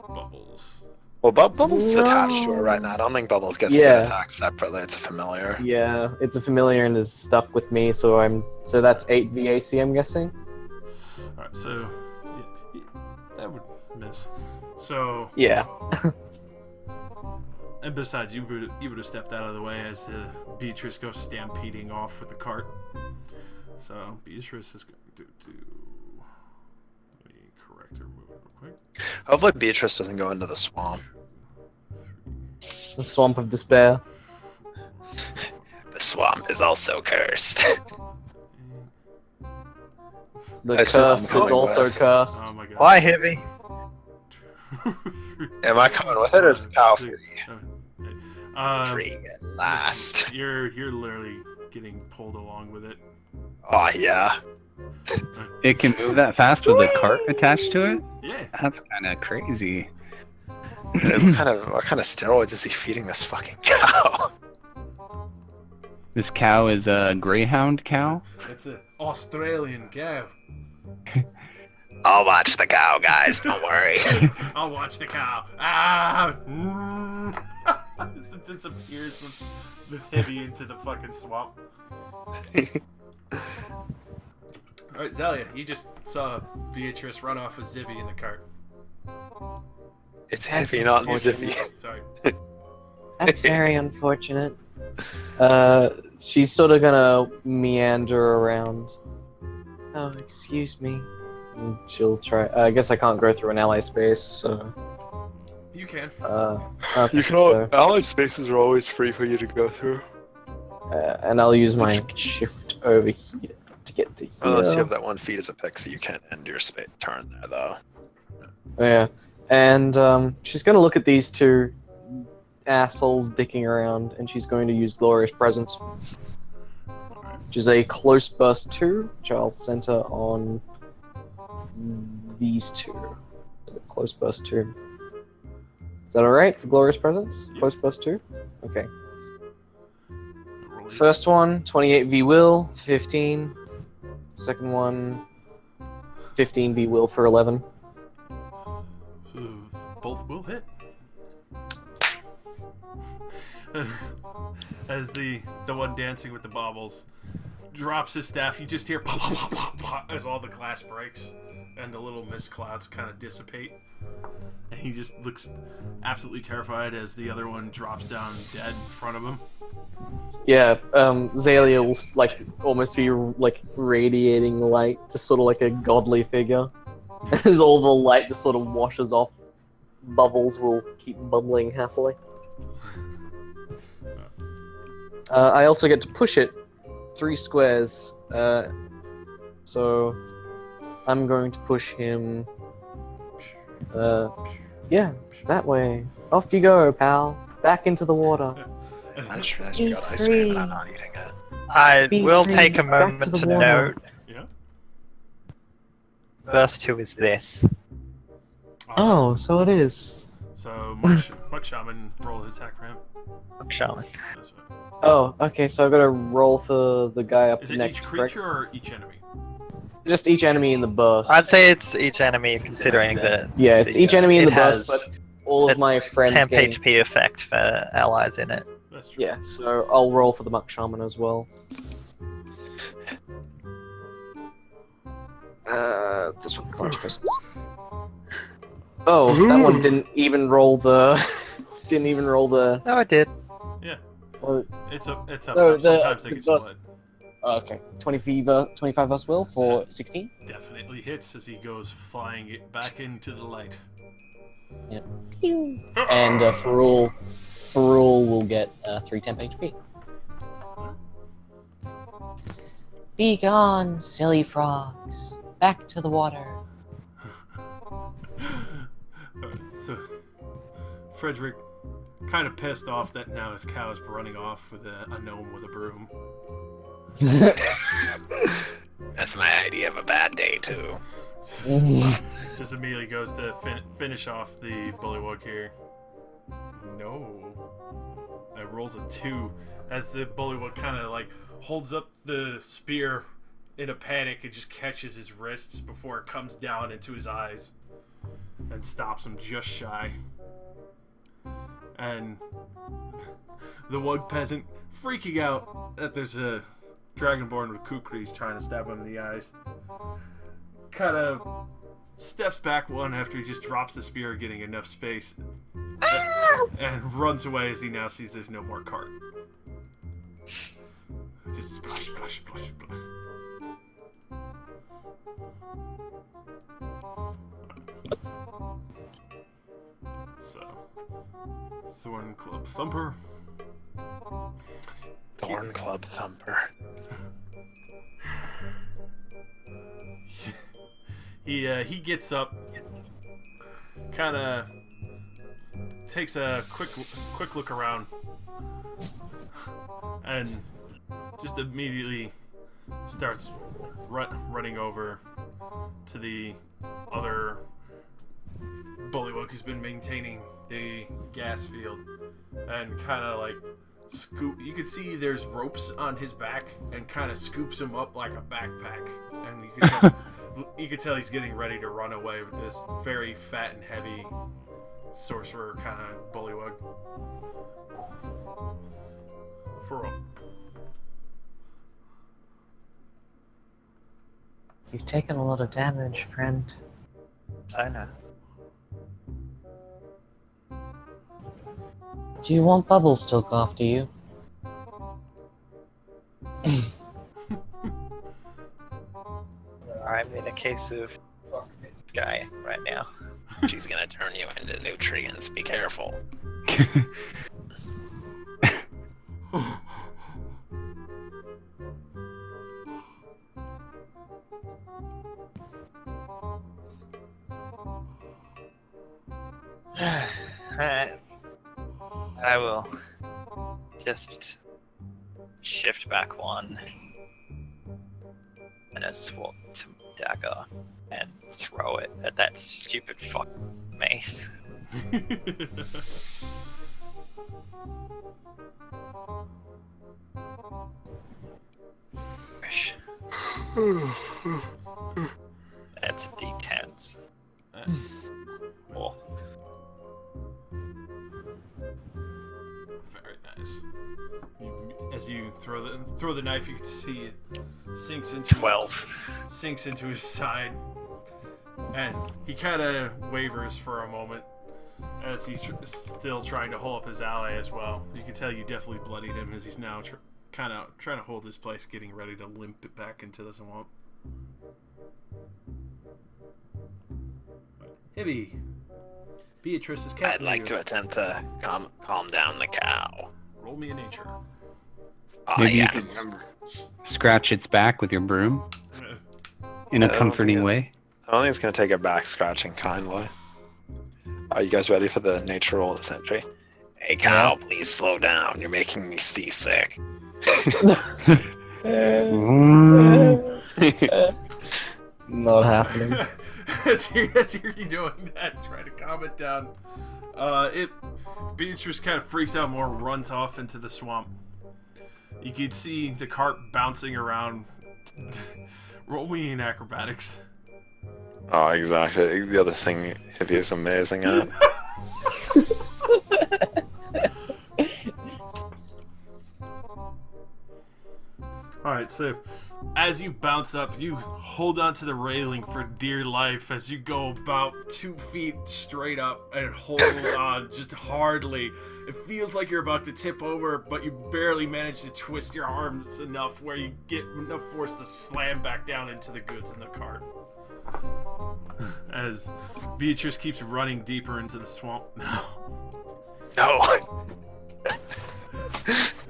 Bubbles. Well, Bubbles is No. attached to her right now. I don't think Bubbles gets to Yeah. get attacked separately. It's a familiar. Yeah, it's a familiar and is stuck with me, so that's 8 VAC, I'm guessing. Alright, so yeah, that would miss. So, Yeah. and besides, you would have stepped out of the way as Beatrice goes stampeding off with the cart. So Beatrice is going to do. Let me correct her movement real quick. Hopefully Beatrice doesn't go into the swamp. The Swamp of Despair. The swamp is also cursed. The I said I'm curse is going also with. cursed. Oh my god. Why heavy? Am I coming with it or is the cow free? Free. Freaking last. You're literally getting pulled along with it. Oh yeah. It can move that fast with a cart attached to it? Yeah. That's kind of crazy. what kind of steroids is he feeding this fucking cow? This cow is a greyhound cow? It's an Australian cow. I'll watch the cow, guys. Don't worry. I'll watch the cow. Ah! It disappears with Heavy into the fucking swamp. Alright, Zalia, you just saw Beatrice run off with Zivy in the cart. It's heavy, not zippy. Sorry. That's very unfortunate. She's sort of gonna meander around. Oh, excuse me. And she'll try. I guess I can't go through an ally space, so. You can. Okay, You can ally spaces are always free for you to go through. and I'll use my shift over here to get to here. Unless you have that 1 feet as a pick, so you can't end your turn there, though. Yeah, and she's gonna look at these 2 assholes dicking around, and she's going to use Glorious Presence, which is a close burst 2, which I'll center on these 2. So close burst 2. Is that alright for Glorious Presence? Yep. Close burst 2? Okay. Roll your- First one, 28 V Will, 15. Second one, 15 V Will for 11. Both will hit. As the one dancing with the baubles drops his staff, you just hear pop, pop, pop, pop, pop, as all the glass breaks and the little mist clouds kind of dissipate. And he just looks absolutely terrified as the other one drops down dead in front of him. Yeah, Zalia will like almost be like radiating light, just sort of like a godly figure. As all the light just sort of washes off, bubbles will keep bubbling happily. I also get to push it 3 squares, so I'm going to push him. Yeah, that way. Off you go, pal. Back into the water. I just realized we got ice cream and I'm not eating it. I Be will free, take a back to moment the to water. note. Yeah. Burst 2 is this. Oh, so it is. So Muck Shaman roll his attack for him. Shaman. This way. Oh, okay, so I've got to roll for the guy up Is it next. each creature or each enemy? Just each enemy in the burst. I'd say it's each enemy, considering that Yeah, it's each enemy in the burst, has but all of my friends temp gain... HP effect for allies in it. That's true. Yeah, so I'll roll for the Muck Shaman as well. This one, Clutch Crystals. Oh, that one didn't even roll the... didn't even roll the... No, I did. Oh, It's up. No, Top. Sometimes they the can boss- split. okay. 25 versus will for 16. Definitely hits as he goes flying it back into the light. And Ferrul will get 3 temp HP. Be gone, silly frogs. Back to the water. So, Frederick, kind of pissed off that now his cow is running off with a gnome with a broom. That's my idea of a bad day too. Just immediately goes to finish off the bullywug here. No. It rolls a 2 as the bullywug kind of like holds up the spear in a panic and just catches his wrists before it comes down into his eyes and stops him just shy. And the Wug peasant, freaking out that there's a dragonborn with kukris trying to stab him in the eyes, kind of steps back one after he just drops the spear, getting enough space, and runs away as he now sees there's no more cart. Just splash, splash, splash, splash. So, Thorn Club Thumper. Thorn Club Thumper. He gets up, kind of takes a quick look around, and just immediately starts running over to the other bullywug who's been maintaining the gas field, and kind of like scoop. You can see there's ropes on his back, and kind of scoops him up like a backpack, and you can tell he's getting ready to run away with this very fat and heavy sorcerer kind of bullywug. For all. You've taken a lot of damage, friend. I know. Do you want Bubbles to look after you? I'm in a case of this guy right now. She's gonna turn you into nutrients. Be careful. I will just shift back one and a swap to dagger and throw it at that stupid fucking mace. That's a D10. Oh. Very nice. As you throw the knife, you can see it sinks into 12. Sinks into his side, and he kind of wavers for a moment as he's still trying to hold up his ally as well. You can tell you definitely bloodied him as he's now kind of trying to hold his place, getting ready to limp it back into the swamp. Hibby, Beatrice is I'd like to attempt to calm down the cow. roll me a nature. Oh, Maybe you yeah. could scratch its back with your broom in I a don't comforting think it- way. I don't think it's gonna take a back scratching kindly. Are you guys ready for the nature roll of the century? Hey cow, please slow down. You're making me seasick. Not happening. as you're doing that, trying to calm it down, Beatrice kind of freaks out more, runs off into the swamp. You can see the cart bouncing around, Roll me in acrobatics. Oh, exactly. The other thing Hibby is amazing at. Alright, so as you bounce up, you hold onto the railing for dear life as you go about 2 feet straight up and hold on just hardly. It feels like you're about to tip over, but you barely manage to twist your arms enough where you get enough force to slam back down into the goods in the cart. As Beatrice keeps running deeper into the swamp now. No.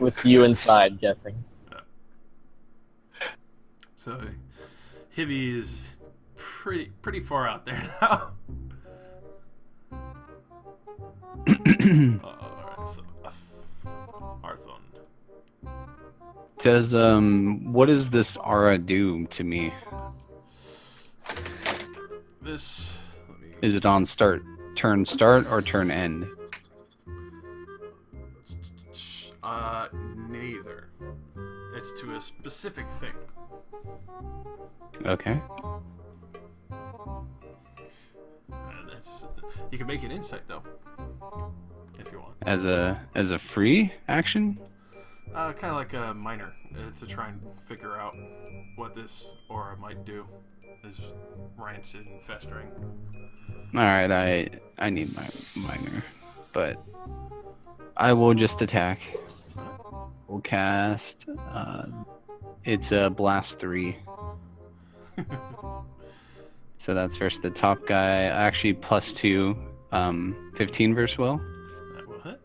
With you inside, guessing. So, Hibby is pretty far out there now. Alright, so Arthon. Does what does this aura do to me? This. Let me, Is it on turn start or turn end? Neither. It's to a specific thing. Okay. You can make an insight though, if you want. As a free action? Kind of like a minor to try and figure out what this aura might do. Is rancid and festering. All right, I need my minor, but I will just attack. We'll cast. It's a blast 3. So that's versus the top guy. Actually, +2, 15 versus Will. That will hit.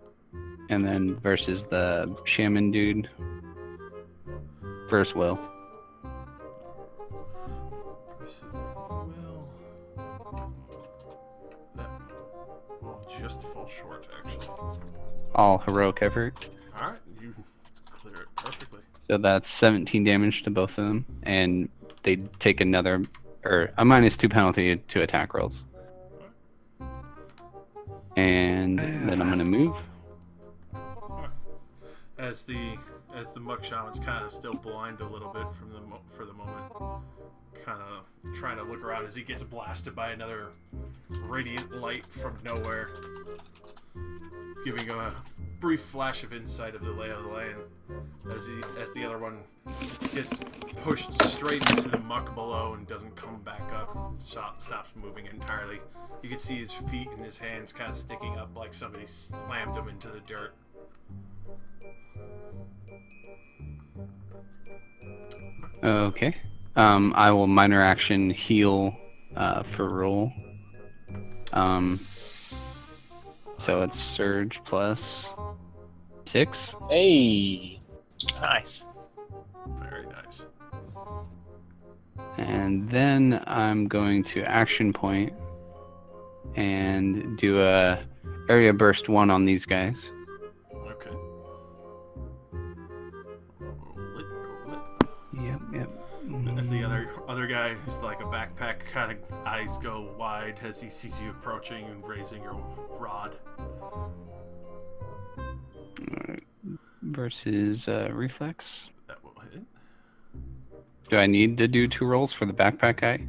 And then versus the shaman dude. Versus Will. That will just fall short, actually. All heroic effort. Alright, you clear it perfectly. So that's 17 damage to both of them. And they take another, or a -2 penalty to attack rolls. And then I'm going to move. As the Muck Shaman's kind of still blind a little bit for the moment, kind of trying to look around as he gets blasted by another radiant light from nowhere, giving a brief flash of insight of the lay of the land as the other one gets pushed straight into the muck below and doesn't come back up, stops moving entirely. You can see his feet and his hands kind of sticking up like somebody slammed him into the dirt. Okay. I will minor action heal for roll. So it's surge plus 6. Hey! Nice. Very nice. And then I'm going to action point and do a area burst 1 on these guys. Okay. Roll it. Yep. As the other guy who's like a backpack kind of eyes go wide as he sees you approaching and raising your rod. Versus reflex. That will hit. Do I need to do 2 rolls for the backpack guy?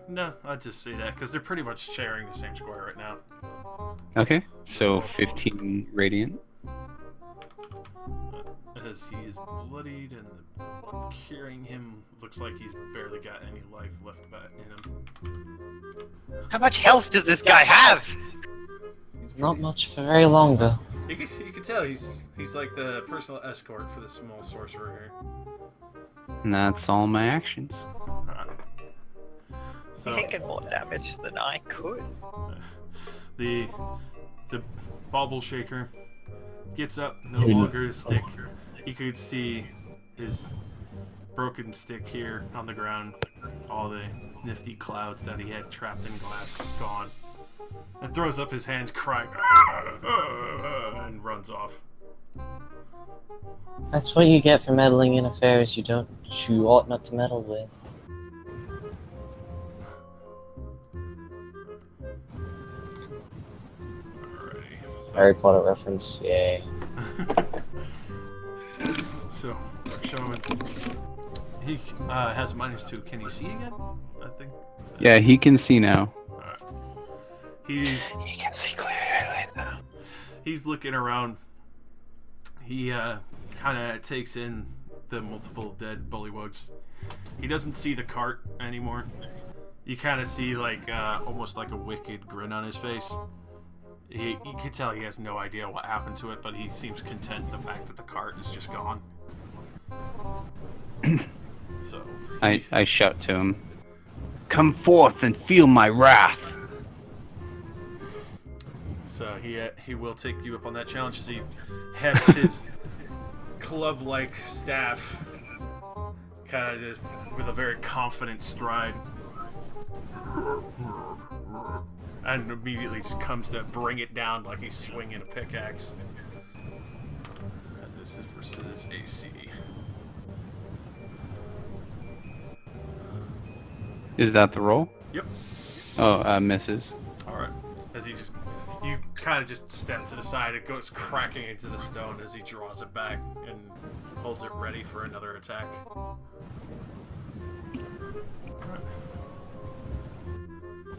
No, I'd just say that because they're pretty much sharing the same square right now. Okay, so 15 radiant. As he is bloodied and the one carrying him looks like he's barely got any life left back in him. How much health does this guy have? Not much for very longer. You can tell he's like the personal escort for the small sorcerer here. And that's all my actions. So Taking more damage than I could. the bauble shaker gets up, no longer a stick. You could see his broken stick here on the ground. All the nifty clouds that he had trapped in glass gone. And throws up his hands crying and runs off. That's what you get for meddling in affairs you ought not to meddle with. Alrighty, so, Harry Potter reference, yay. so Shaman He has -2. Can he see again? I think. Yeah, he can see now. Alright. He He can see clearly now. he's looking around. He kind of takes in the multiple dead bullywugs. He doesn't see the cart anymore. You kind of see like almost like a wicked grin on his face. You can tell he has no idea what happened to it, but he seems content in the fact that the cart is just gone. So I shout to him, "Come forth and feel my wrath." So he will take you up on that challenge as he hefts his club-like staff, kind of just with a very confident stride, and immediately just comes to bring it down like he's swinging a pickaxe. And this is versus AC. Is that the roll? Yep. Oh, misses. All right. As you kind of just step to the side, it goes cracking into the stone as he draws it back and holds it ready for another attack. Alright.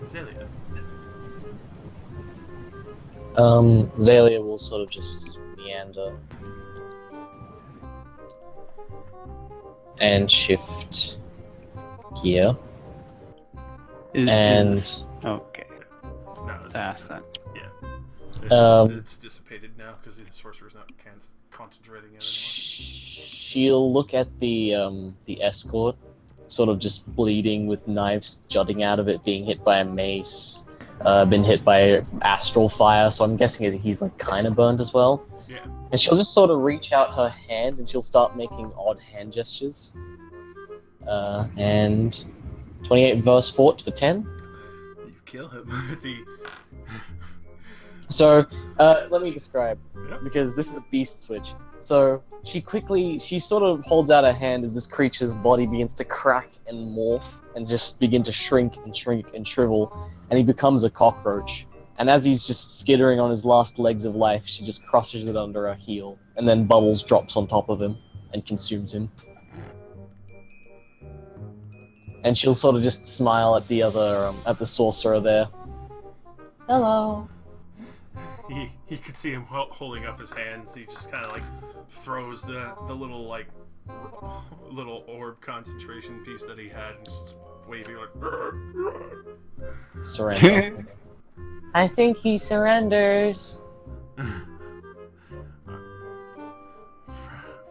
Zelia. Zalia will sort of just meander and shift here. And- okay. No, it's Ask that. it's dissipated now because the sorcerer's not concentrating it anymore. She'll look at the escort, sort of just bleeding with knives jutting out of it, being hit by a mace, been hit by astral fire, so I'm guessing he's like kind of burned as well. Yeah. And she'll just sort of reach out her hand and she'll start making odd hand gestures. And 28 verse fort for 10. You kill him. It's he. So, let me describe, Yep. because this is a beast switch. So, she sort of holds out her hand as this creature's body begins to crack and morph and just begin to shrink and shrivel, and he becomes a cockroach. And as he's just skittering on his last legs of life, she just crushes it under her heel, and then Bubbles drops on top of him and consumes him. And she'll sort of just smile at at the sorcerer there. Hello. You could see him holding up his hands. He just kind of like throws the little like little orb concentration piece that he had and just waving like. Surrender. I think he surrenders.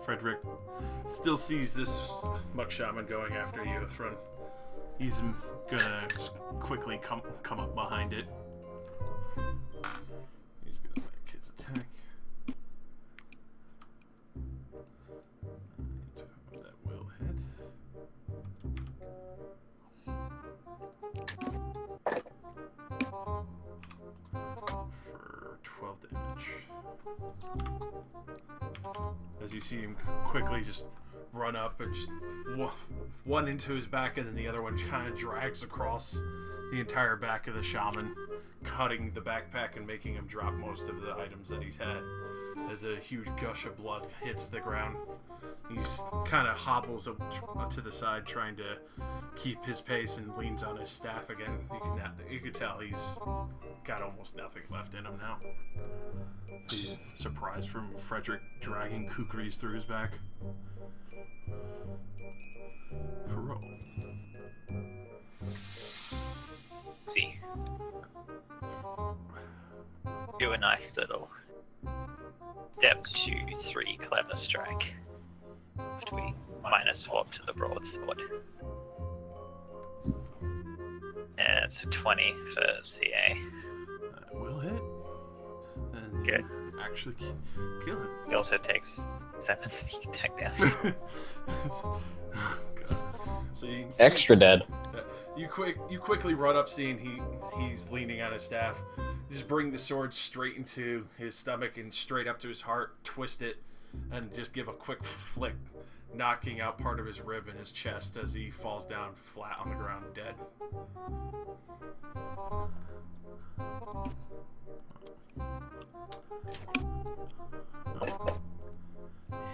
Frederick still sees this muck shaman going after you, Thrun. He's gonna just quickly come up behind it. He's gonna make his attack. That will hit. For 12 damage. As you see him quickly just run up and just one into his back, and then the other one kind of drags across the entire back of the shaman, cutting the backpack and making him drop most of the items that he's had. As a huge gush of blood hits the ground, he's kind of hobbles up to the side, trying to keep his pace, and leans on his staff again. You can tell he's got almost nothing left in him now. The surprise from Frederick dragging kukris through his back. Roll. See. Do a nice little step 2-3 clever strike. After we minus swap to the broadsword. And it's a 20 for CA. That will hit. And Good. Actually kill him. He also takes 7 sneak attack damage. God. So Extra dead. you quickly run up, seeing he's leaning on his staff. You just bring the sword straight into his stomach and straight up to his heart, twist it, and just give a quick flick, knocking out part of his rib in his chest as he falls down flat on the ground dead.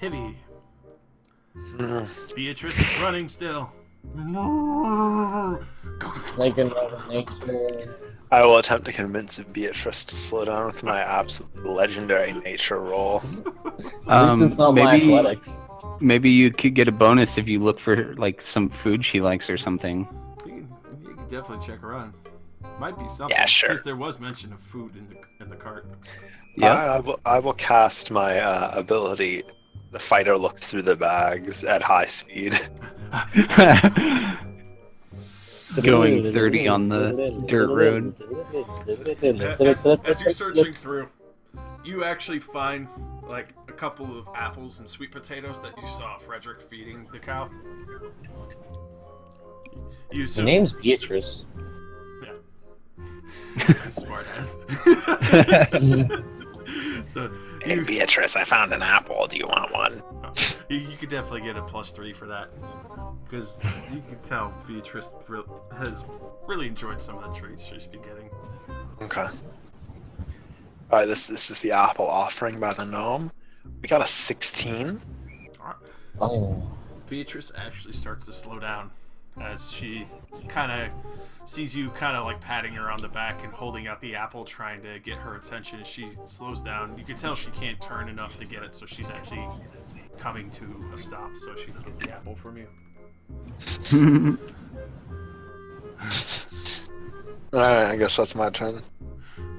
Hibby. Beatrice is running still. Make another nature. I will attempt to convince Beatrice to slow down with my absolutely legendary nature roll. At least it's not my athletics. Maybe you could get a bonus if you look for like some food she likes or something. You can definitely check her on. Might be something. Yeah, sure. Because there was mention of food in the cart. Yeah. I will cast my ability. The fighter looks through the bags at high speed. Going 30 on the dirt road. As you're searching through, you actually find like a couple of apples and sweet potatoes that you saw Frederick feeding the cow. Her name's Beatrice. Smart ass. So Hey, Beatrice, I found an apple. Do you want one? you could definitely get a +3 for that, because you can tell Beatrice has really enjoyed some of the treats she's been getting. Okay. All right, this is the apple offering by the gnome. We got a 16. Oh. Beatrice actually starts to slow down as she kind of sees you kind of like patting her on the back and holding out the apple, trying to get her attention. As she slows down, you can tell she can't turn enough to get it, so she's actually coming to a stop so she can get the apple from you. Alright, I guess that's my turn.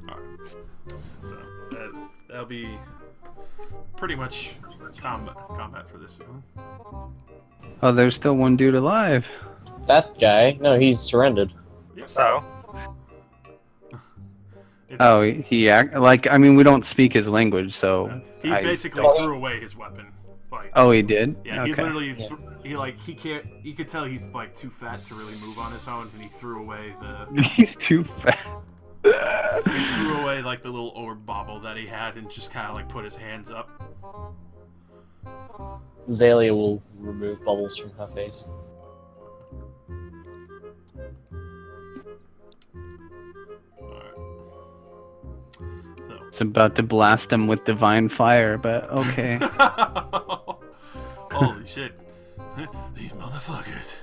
Alright. So that'll be pretty much combat for this one. Oh, there's still one dude alive. That guy? No, he's surrendered. So, Oh, he act like, I mean, we don't speak his language, so he I- basically threw away his weapon. Like, Oh, he did? yeah, he Okay. literally he can't. You could tell he's like too fat to really move on his own, and he threw away the. He's too fat. He threw away like the little orb bauble that he had, and just kind of like put his hands up. Zalia will remove bubbles from her face. It's about to blast him with divine fire, but okay. Holy shit! These motherfuckers.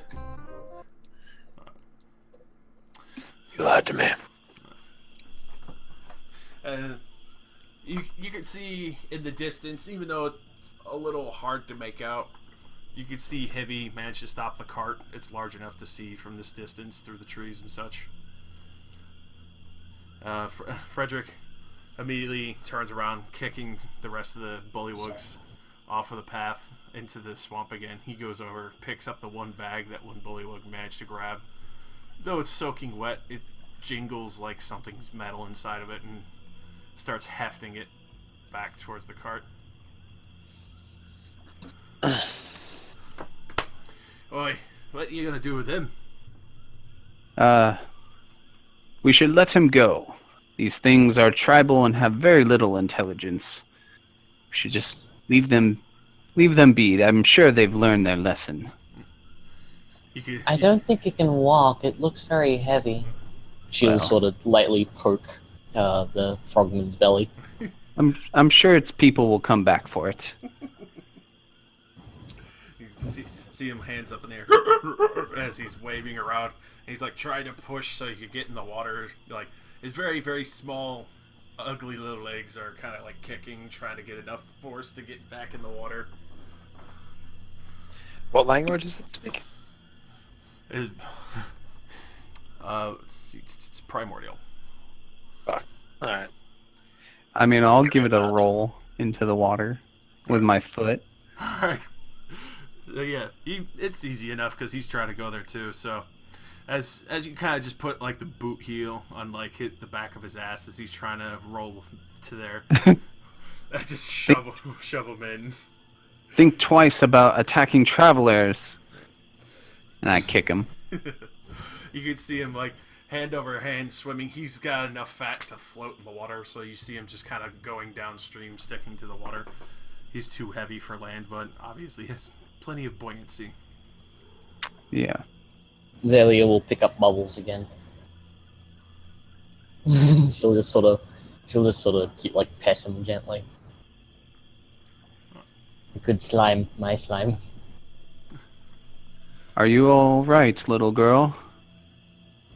You lied to me. You can see in the distance, even though it's a little hard to make out, you can see Heavy manage to stop the cart. It's large enough to see from this distance through the trees and such. Frederick immediately turns around, kicking the rest of the bullywugs off of the path into the swamp again. He goes over, picks up the one bag that one bullywug managed to grab. Though it's soaking wet, it jingles like something's metal inside of it and starts hefting it back towards the cart. Oi, what are you gonna do with him? We should let him go. These things are tribal and have very little intelligence. We should just leave them be. I'm sure they've learned their lesson. I don't think it can walk. It looks very heavy. She'll Well. sort of lightly poke the frogman's belly. I'm sure its people will come back for it. You see him hands up in the air as he's waving around. He's like trying to push so he could get in the water. Like his very, very small, ugly little legs are kind of like kicking, trying to get enough force to get back in the water. What language is it speaking? It's primordial. Fuck. Alright. I mean, I'll give it a roll into the water with my foot. Alright. So yeah, it's easy enough because he's trying to go there too. So as you kind of just put like the boot heel on like hit the back of his ass as he's trying to roll to there, I just shove him in. Think twice about attacking travelers. And I kick him. You can see him like hand over hand swimming. He's got enough fat to float in the water, so you see him just kind of going downstream, sticking to the water. He's too heavy for land, but obviously has plenty of buoyancy. Yeah. Zalia will pick up bubbles again. she'll just sort of keep like pet him gently. Good slime, my slime. Are you all right, little girl?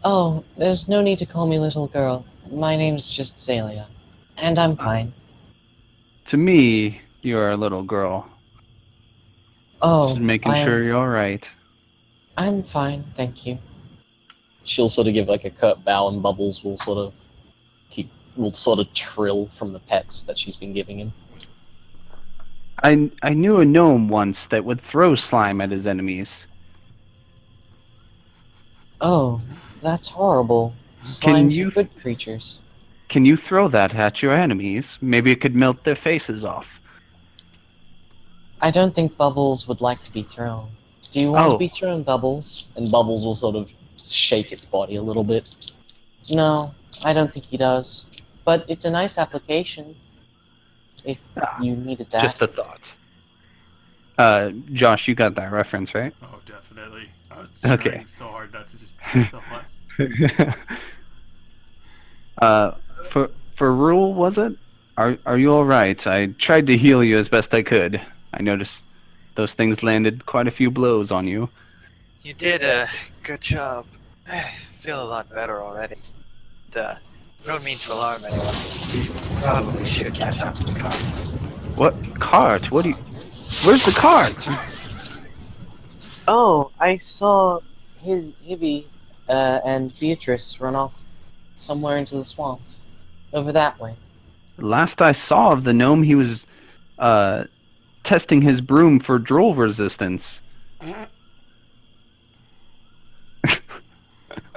Oh, there's no need to call me little girl. My name's just Zalia. And I'm fine. To me, you're a little girl. Oh, Just making sure you're all right. I'm fine, thank you. She'll sort of give like a curt bow, and Bubbles will sort of trill from the pets that she's been giving him. I knew a gnome once that would throw slime at his enemies. Oh, that's horrible. Can Slimes you are good creatures. Can you throw that at your enemies? Maybe it could melt their faces off. I don't think Bubbles would like to be thrown. Do you want Oh. to be thrown, Bubbles? And Bubbles will sort of shake its body a little bit. No, I don't think he does. But it's a nice application. If you needed that. Just a thought. Josh, you got that reference, right? Oh, definitely. I was Okay. trying so hard not to just push the line. For Rule, was it? Are you all right? I tried to heal you as best I could. I noticed those things landed quite a few blows on you. You did a good job. I feel a lot better already. I don't mean to alarm anyone. You probably should catch up to the cards. What cart? What do you? Where's the cart? Oh, I saw his Hibby and Beatrice run off somewhere into the swamp. Over that way. Last I saw of the gnome, he was testing his broom for drool resistance. I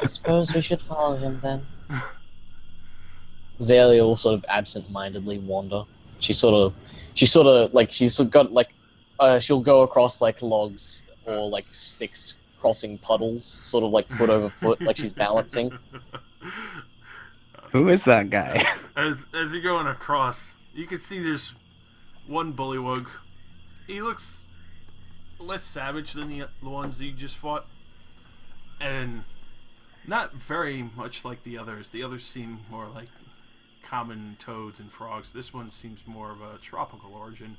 suppose we should follow him then. Zalia will sort of absent-mindedly wander. She's got like, she'll go across like logs or like sticks crossing puddles, sort of like foot over foot, like she's balancing. Who is that guy? As you're going across, you can see there's one bullywug. He looks less savage than the ones that you just fought, and not very much like the others. The others seem more like common toads and frogs. This one seems more of a tropical origin.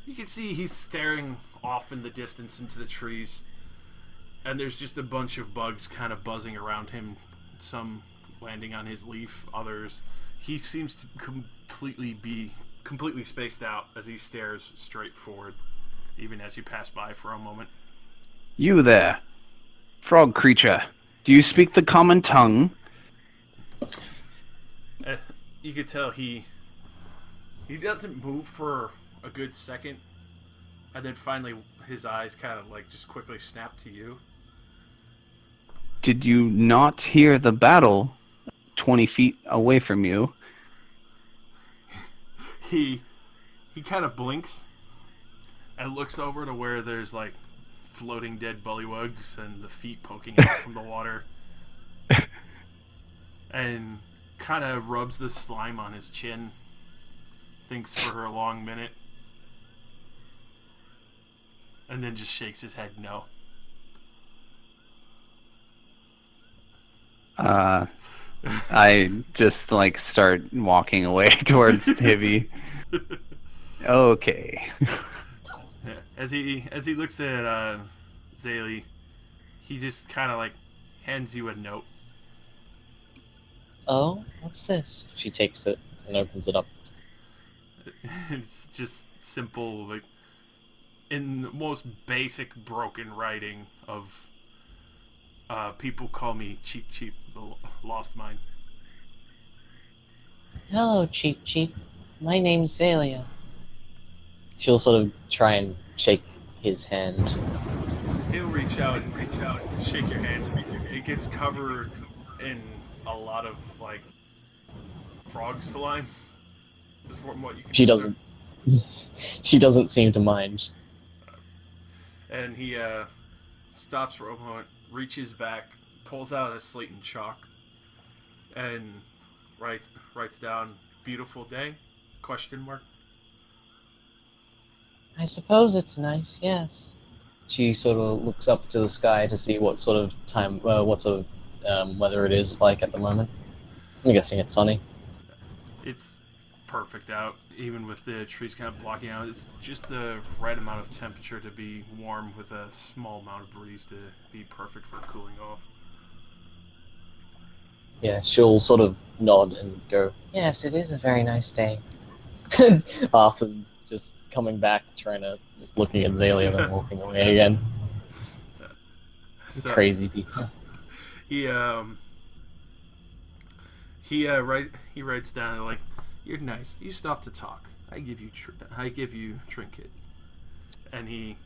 You can see he's staring off in the distance into the trees, and there's just a bunch of bugs kind of buzzing around him, some landing on his leaf, others. He seems to completely spaced out as he stares straight forward, even as you pass by for a moment. You there, frog creature. Do you speak the common tongue? You could tell he doesn't move for a good second, and then finally his eyes kind of like just quickly snap to you. Did you not hear the battle 20 feet away from you? He kind of blinks and looks over to where there's like floating dead bullywugs and the feet poking out from the water, and kind of rubs the slime on his chin, thinks for a long minute, and then just shakes his head no. I just like start walking away towards Hibby. Okay. Yeah. As he looks at Zaylee, he just kind of like hands you a note. Oh, what's this? She takes it and opens it up. It's just simple, like in the most basic broken writing of people call me Cheap Cheap, the lost mine. Hello, Cheap Cheap. My name's Zalia. She'll sort of try and shake his hand. He'll reach out and shake your hand. It gets covered in a lot of like frog slime. From what you can She discern. doesn't. She doesn't seem to mind. And he stops for a moment, reaches back, pulls out a slate and chalk, and writes down "beautiful day?" ? I suppose it's nice, yes. She sort of looks up to the sky to see what sort of weather it is like at the moment. I'm guessing it's sunny. It's perfect out, even with the trees kind of blocking out. It's just the right amount of temperature to be warm with a small amount of breeze to be perfect for cooling off. Yeah, she'll sort of nod and go, Yes, it is a very nice day. Arthur's just coming back, trying to just looking at Zalia, then walking away again. So, Crazy people. He writes down like, "You're nice. You stop to talk. I give you trinket," and he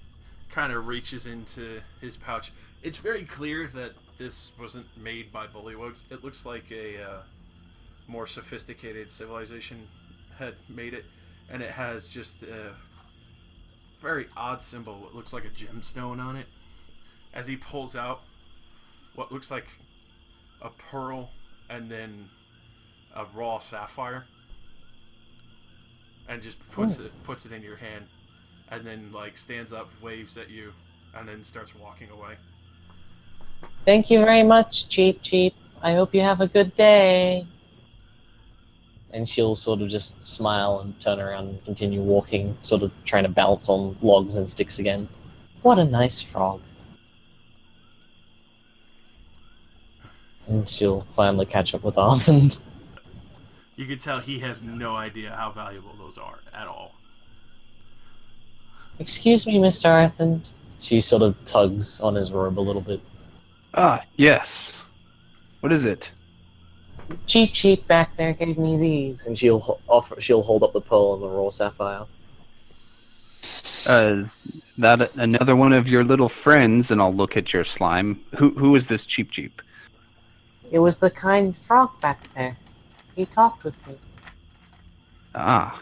kind of reaches into his pouch. It's very clear that this wasn't made by bullywugs. It looks like a more sophisticated civilization had made it, and it has just a very odd symbol. It looks like a gemstone on it. As he pulls out what looks like a pearl and then a raw sapphire, and just puts it in your hand, and then like stands up, waves at you, and then starts walking away. Thank you very much, Cheap Cheap. I hope you have a good day. And she'll sort of just smile and turn around and continue walking, sort of trying to balance on logs and sticks again. What a nice frog. And she'll finally catch up with Arthur. You can tell he has no idea how valuable those are at all. Excuse me, Mr. Arthur. She sort of tugs on his robe a little bit. Ah, yes. What is it? Cheap Cheap back there gave me these. And she'll hold up the pearl and the raw sapphire. Is that another one of your little friends? And I'll look at your slime. Who is this Cheap Cheap? It was the kind frog back there. He talked with me. Ah.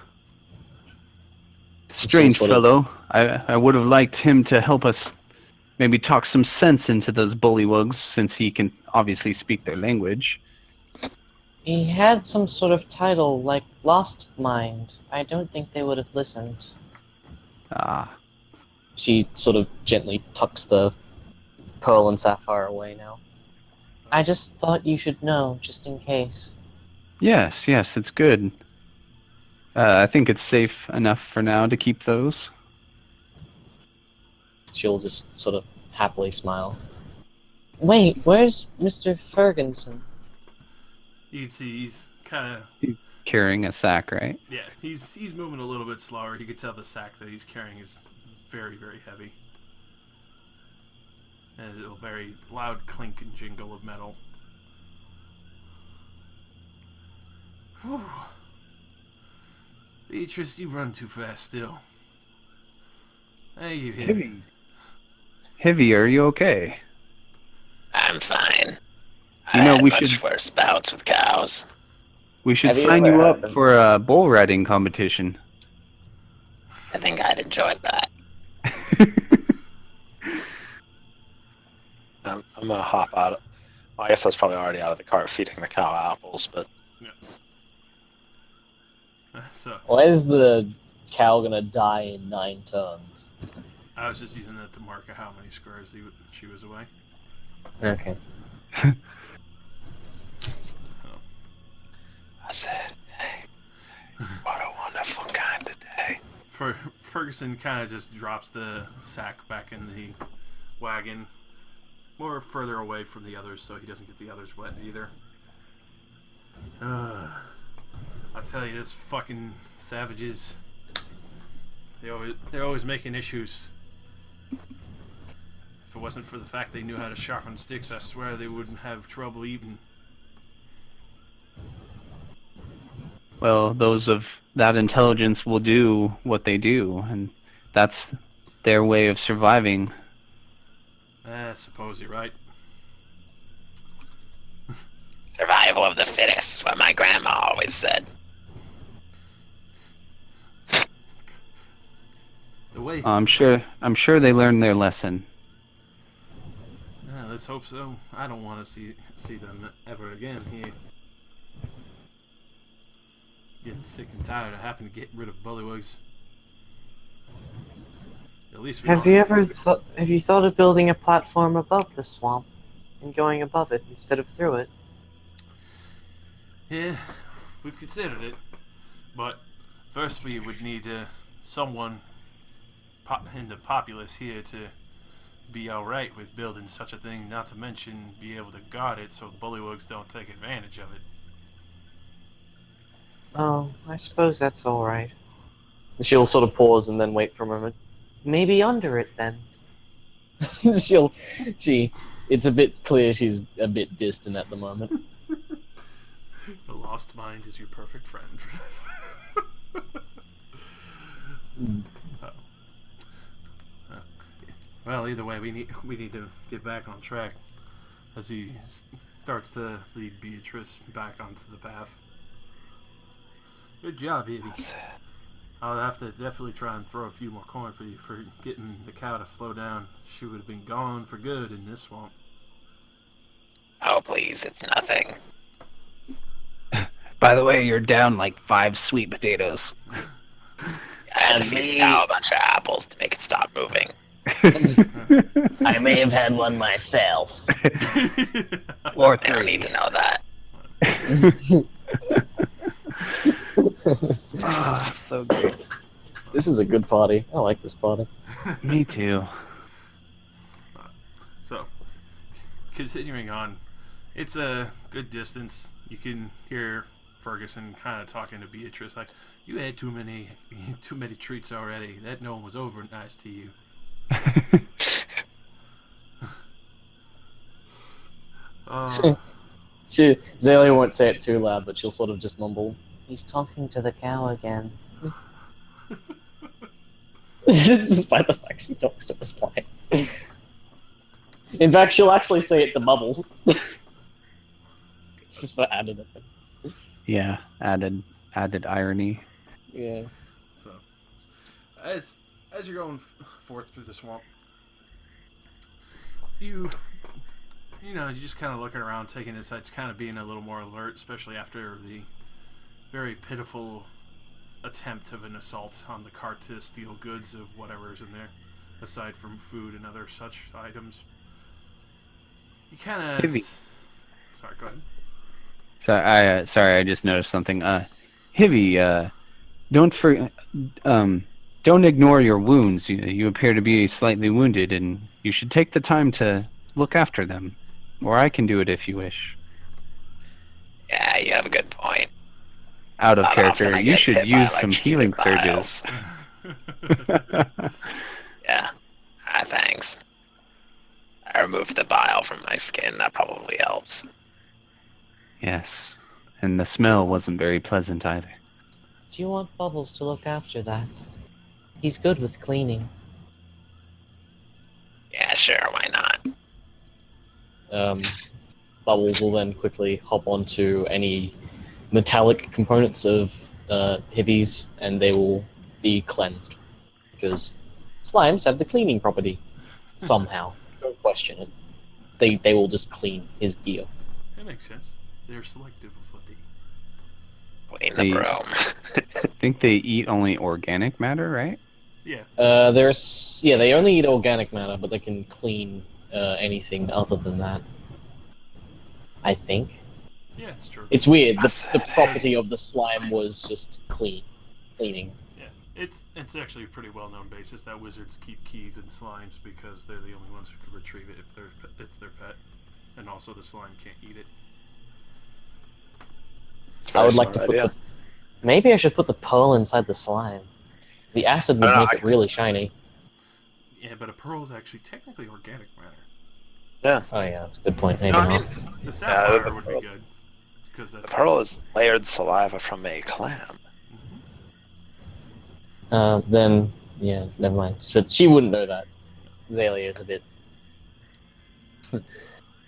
Strange fellow. I would have liked him to help us maybe talk some sense into those bullywugs, since he can obviously speak their language. He had some sort of title, like Lost Mind. I don't think they would have listened. Ah. She sort of gently tucks the pearl and sapphire away now. I just thought you should know, just in case. Yes, it's good. I think it's safe enough for now to keep those. She'll just sort of happily smile. Wait, where's Mr. Ferguson? You can see he's kind of Carrying a sack, right? yeah. He's moving a little bit slower. You can tell the sack that he's carrying is very, very heavy. And a very loud clink and jingle of metal. Whew. Beatrice, you run too fast still. Hey, you hit me. Heavy, are you okay? I'm fine. You know, I had we much should- worse bouts with cows. We should Have you sign ever you had up them? for a bull riding competition. I think I'd enjoy that. I'm gonna hop out. Well, I guess I was probably already out of the car feeding the cow apples, but So, Why is the cow gonna die in 9 turns? I was just using that to mark how many squares she was away. Okay. I said, hey, what a wonderful kind of day. Ferguson kind of just drops the sack back in the wagon, more further away from the others, so he doesn't get the others wet either. I tell you, those fucking savages. They're always making issues. If it wasn't for the fact they knew how to sharpen sticks, I swear they wouldn't have trouble eating. Well, those of that intelligence will do what they do, and that's their way of surviving. I suppose you're right. Survival of the fittest, is what my grandma always said. The way. I'm sure they learned their lesson. Yeah, let's hope so. I don't want to see them ever again. Getting sick and tired of having to get rid of bullywugs. At least we Have don't- you ever have you thought of building a platform above the swamp and going above it instead of through it? Yeah, we've considered it, But first we would need someone in the populace here to be alright with building such a thing, not to mention be able to guard it so bullywugs don't take advantage of it. Oh, I suppose that's all right. She'll sort of pause and then wait for a moment. Maybe under it then. It's a bit clear she's a bit distant at the moment. The lost mind is your perfect friend for this. Well, either way, we need to get back on track as he starts to lead Beatrice back onto the path. Good job, Evie. I'll have to definitely try and throw a few more coin for you for getting the cow to slow down. She would have been gone for good in this swamp. Oh, please, it's nothing. By the way, you're down like 5 sweet potatoes. I had to feed the cow a bunch of apples to make it stop moving. I may have had one myself. Or I don't need 3. to know that. Ah, so good. This is a good party. I like this party. Me too. So, continuing on, it's a good distance. You can hear Ferguson kind of talking to Beatrice like, "You had too many treats already. That no one was over nice to you." Zalia won't say it too loud, but she'll sort of just mumble, "He's talking to the cow again." Despite the fact she talks to a slime. In fact, she'll actually say it to Bubbles. It's just for added effect. Yeah, added irony. Yeah. So, as you're going forth through the swamp, you just kind of looking around, taking insights, kind of being a little more alert, especially after the very pitiful attempt of an assault on the cart to steal goods of whatever's in there, aside from food and other such items. You kind of... Sorry, go ahead. Sorry, I just noticed something. Hivy, don't ignore your wounds. You appear to be slightly wounded, and you should take the time to look after them. Or I can do it if you wish. Yeah, you have a good point. Out of Not character, often I you get should hit by use some electrocuted healing vials. surges. Yeah. Thanks. I removed the bile from my skin. That probably helps. Yes, and the smell wasn't very pleasant either. Do you want Bubbles to look after that? He's good with cleaning. Yeah, sure. Why not? Bubbles will then quickly hop onto any metallic components of Hivies, and they will be cleansed. Because slimes have the cleaning property. Somehow. Don't question it. They will just clean his gear. That makes sense. They're selective of what they eat. Clean the broom. I think they eat only organic matter, right? Yeah. They only eat organic matter, but they can clean anything other than that. I think. Yeah, it's true. It's weird. The Fascinating. property of the slime was just cleaning. It's actually a pretty well-known basis that wizards keep keys in slimes because they're the only ones who can retrieve it if it's their pet, and also the slime can't eat it. It's a I very would like to smart put idea. maybe I should put the pearl inside the slime. The acid would I don't know, make I it can really see- shiny. Yeah, but a pearl is actually technically organic matter. Oh yeah, that's a good point. Maybe No, I not. mean, The sapphire the would be pearl- good because the that's pearl is layered saliva from a clam. Then yeah, never mind. She wouldn't know that. Zalia is a bit.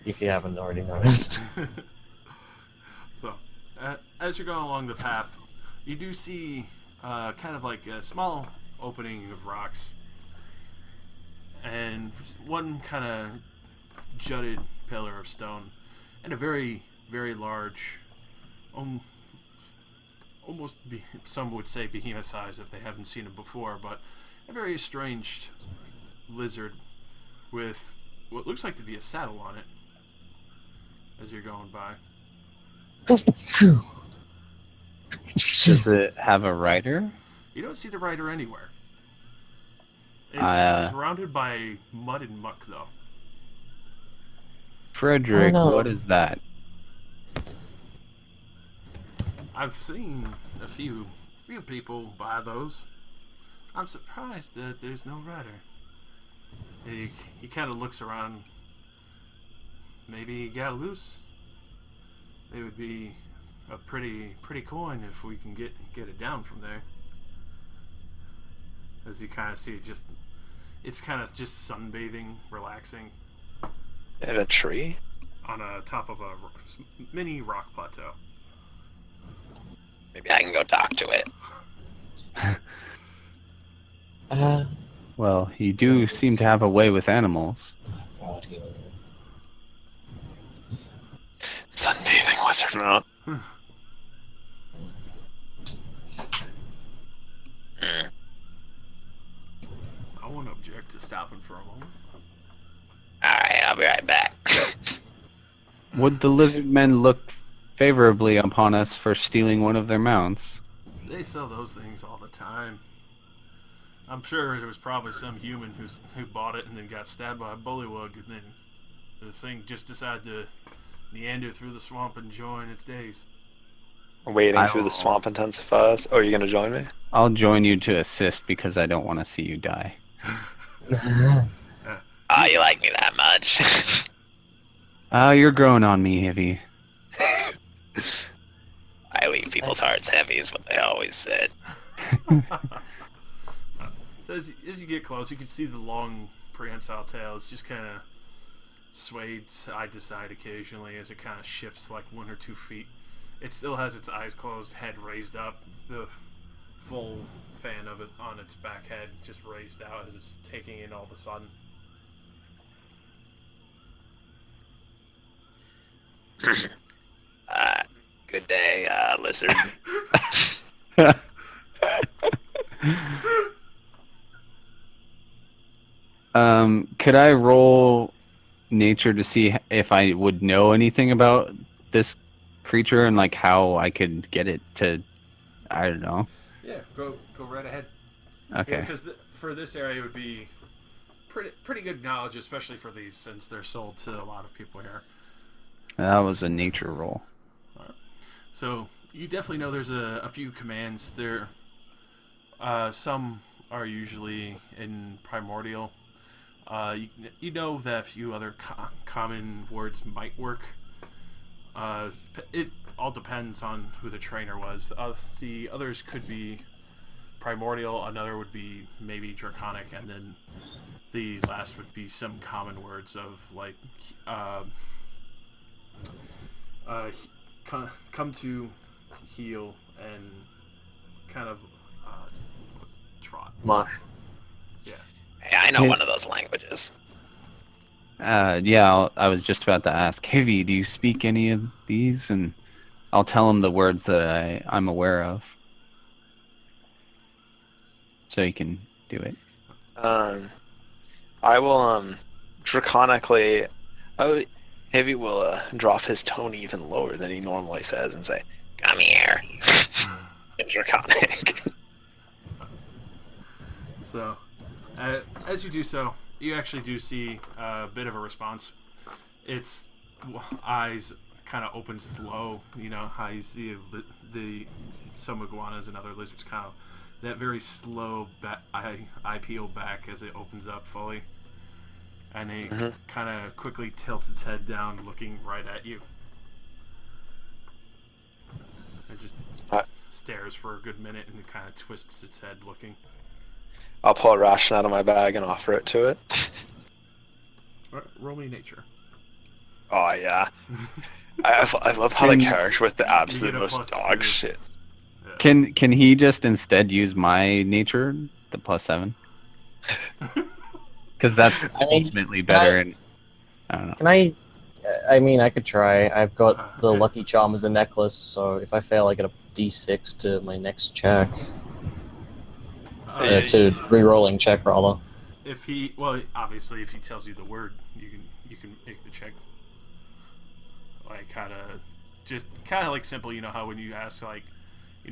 If you haven't already noticed. So, as you're going along the path, you do see kind of like a small opening of rocks, and one kind of jutted pillar of stone, and a very, very large, some would say behemoth size if they haven't seen it before, but a very strange lizard with what looks like to be a saddle on it as you're going by. Does it have a rider? You don't see the rider anywhere. It's Uh, surrounded by mud and muck, though. Frederick, Oh, no. what is that? I've seen a few people buy those. I'm surprised that there's no rider. He kind of looks around. Maybe he got loose. It would be a pretty coin if we can get it down from there. As you kind of see, it's kind of just sunbathing, relaxing In a tree? on a top of a mini rock plateau. Maybe I can go talk to it. Well, you do seem to have a way with animals. Sunbathing wizard mount. I won't object to stopping for a moment. Alright, I'll be right back. Would the lizard men look favorably upon us for stealing one of their mounts? They sell those things all the time. I'm sure there was probably some human who bought it and then got stabbed by a bullywug, and then the thing just decided to meander through the swamp and join its days. Waiting I through the will- swamp intensifies. Oh, are you gonna join me? I'll join you to assist because I don't want to see you die. Oh, you like me that much? You're growing on me, Heavy. I leave people's hearts heavy is what they always said. So as you get close, you can see the long prehensile tail. It's just kind of swayed side to side occasionally as it kind of shifts like 1 or 2 feet. It still has its eyes closed, head raised up, the full fan of it on its back head just raised out as it's taking in all the sun. Good day, lizard. Could I roll nature to see if I would know anything about this creature and like how I could get it to, I don't know. Yeah, go right ahead. Okay. Because for this area, it would be pretty good knowledge, especially for these, since they're sold to a lot of people here. That was a nature roll. So you definitely know there's a few commands there. Some are usually in primordial. You know that a few other common words might work. It all depends on who the trainer was. The others could be primordial, another would be maybe draconic, and then the last would be some common words of like come to, heal, and kind of trot. Mush. Hey, I know one of those languages. Yeah, I was just about to ask, Heavy, do you speak any of these? And I'll tell him the words that I'm aware of. So he can do it. I will, draconically... Heavy will, drop his tone even lower than he normally says and say, "Come here." In draconic. So, as you do so, you actually do see a bit of a response. Its eyes kind of open slow. You know how you see some iguanas and other lizards kind of that very slow eye peel back as it opens up fully, and it kind of quickly tilts its head down, looking right at you. It just stares for a good minute and it kind of twists its head, looking. I'll pull a ration out of my bag and offer it to it. Roll me nature. Oh, yeah. I love how the character with the absolute get a most plus dog 2. shit. Yeah. Can he just instead use my nature, the +7? Because that's I mean, ultimately better. And I don't know. Can I mean, I could try. I've got the Okay. Lucky Charm as a necklace, so if I fail, I get a D6 to my next check. To re-rolling check, rather. Obviously, if he tells you the word, you can make the check. Like kind of like simple. You know how when you ask like,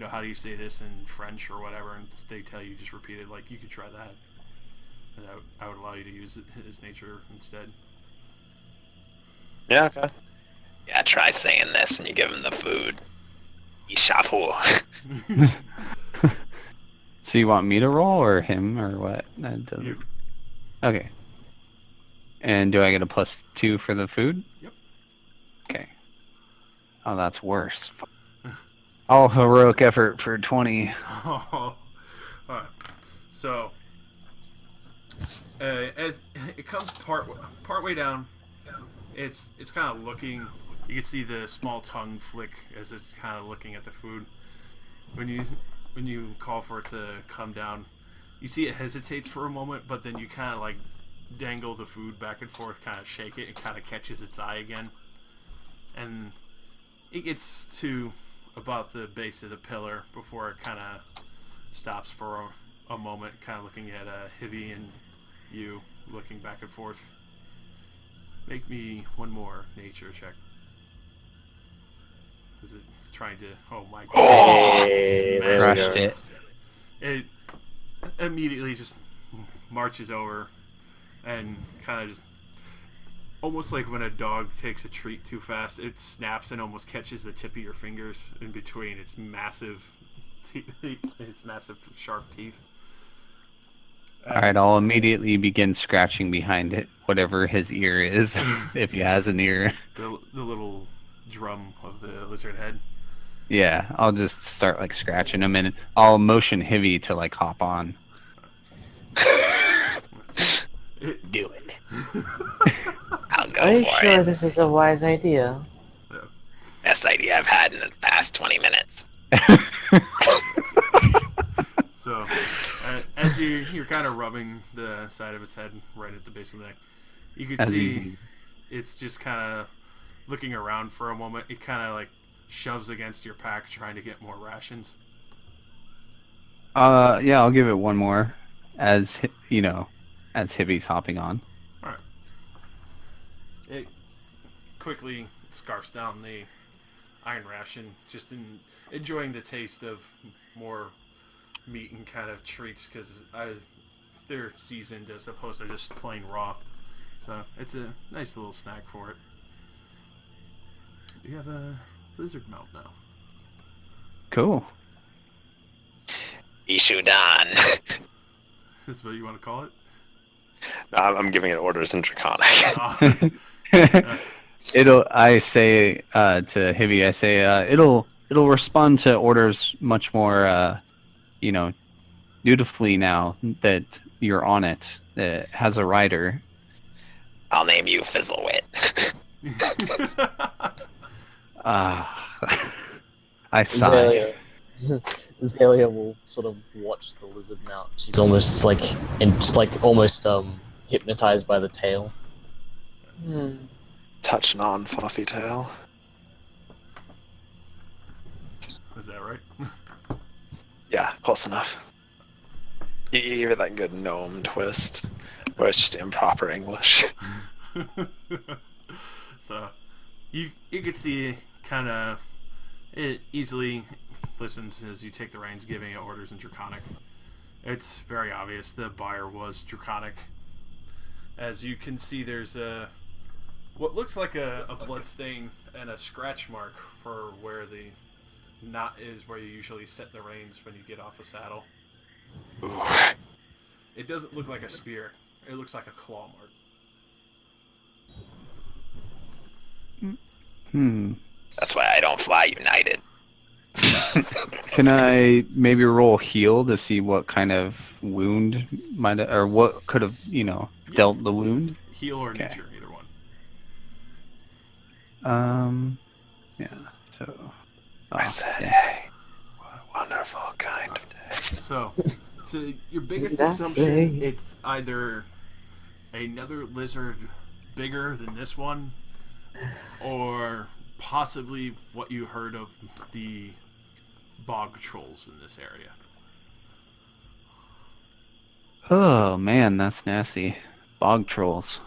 how do you say this in French or whatever, and they tell you, just repeat it, like, you could try that. And I would allow you to use his nature instead. Yeah, okay. Yeah, try saying this and you give him the food. Ishafu. So you want me to roll or him or what? That doesn't. You. Okay. And do I get a +2 for the food? Yep. Okay. Oh, that's worse. All heroic effort for 20. Alright. So, as it comes part way down, it's kind of looking. You can see the small tongue flick as it's kind of looking at the food. When you call for it to come down, you see it hesitates for a moment, but then you kind of like dangle the food back and forth, kind of shake it, and kind of catches its eye again. And it gets to about the base of the pillar before it kind of stops for a moment, kind of looking at Hivy and you, looking back and forth. Make me one more nature check. Because it's trying to... Oh my god. Hey, there we Crushed go. it. It immediately just marches over and kind of just... Almost like when a dog takes a treat too fast, it snaps and almost catches the tip of your fingers in between its massive sharp teeth. All right, I'll immediately begin scratching behind it, whatever his ear is, if he has an ear. The little drum of the lizard head. Yeah, I'll just start like scratching him, and I'll motion Hivy to like hop on. Do it. I'll go Are you for sure it. this is a wise idea? Best idea I've had in the past 20 minutes. So, as you're kind of rubbing the side of its head right at the base of the neck, you can As see easy. it's just kind of looking around for a moment. It kind of like shoves against your pack, trying to get more rations. Yeah, I'll give it one more, as as Hivy's hopping on. All right. It quickly scarfs down the iron ration, just enjoying the taste of more meat and kind of treats, because they're seasoned as opposed to just plain raw. So it's a nice little snack for it. You have a lizard mount now. Cool. Ishudan. Is what you want to call it? I'm giving it orders in Draconic. I say to Hivy, I say it'll respond to orders much more dutifully now that you're on it. It has a rider. I'll name you Fizzlewit. I sigh. Zalia will sort of watch the lizard mount. She's almost almost hypnotized by the tail. Touch non-fluffy tail. Is that right? Yeah, close enough. You give it that good gnome twist, where it's just improper English. So you could see kind of it easily listens as you take the reins, giving it orders in Draconic. It's very obvious the buyer was Draconic. As you can see, there's what looks like a blood stain and a scratch mark for where the knot is, where you usually set the reins when you get off a saddle. Ooh. It doesn't look like a spear. It looks like a claw mark. That's why I don't fly United. Can I maybe roll heal to see what kind of wound or what could have, dealt the wound? Heal or Okay. nature, either one. Yeah. So. I said, hey, what a wonderful kind of day. So your biggest That's assumption, it. it's either another lizard bigger than this one, or possibly what you heard of the bog trolls in this area. Oh man, that's nasty. Bog trolls.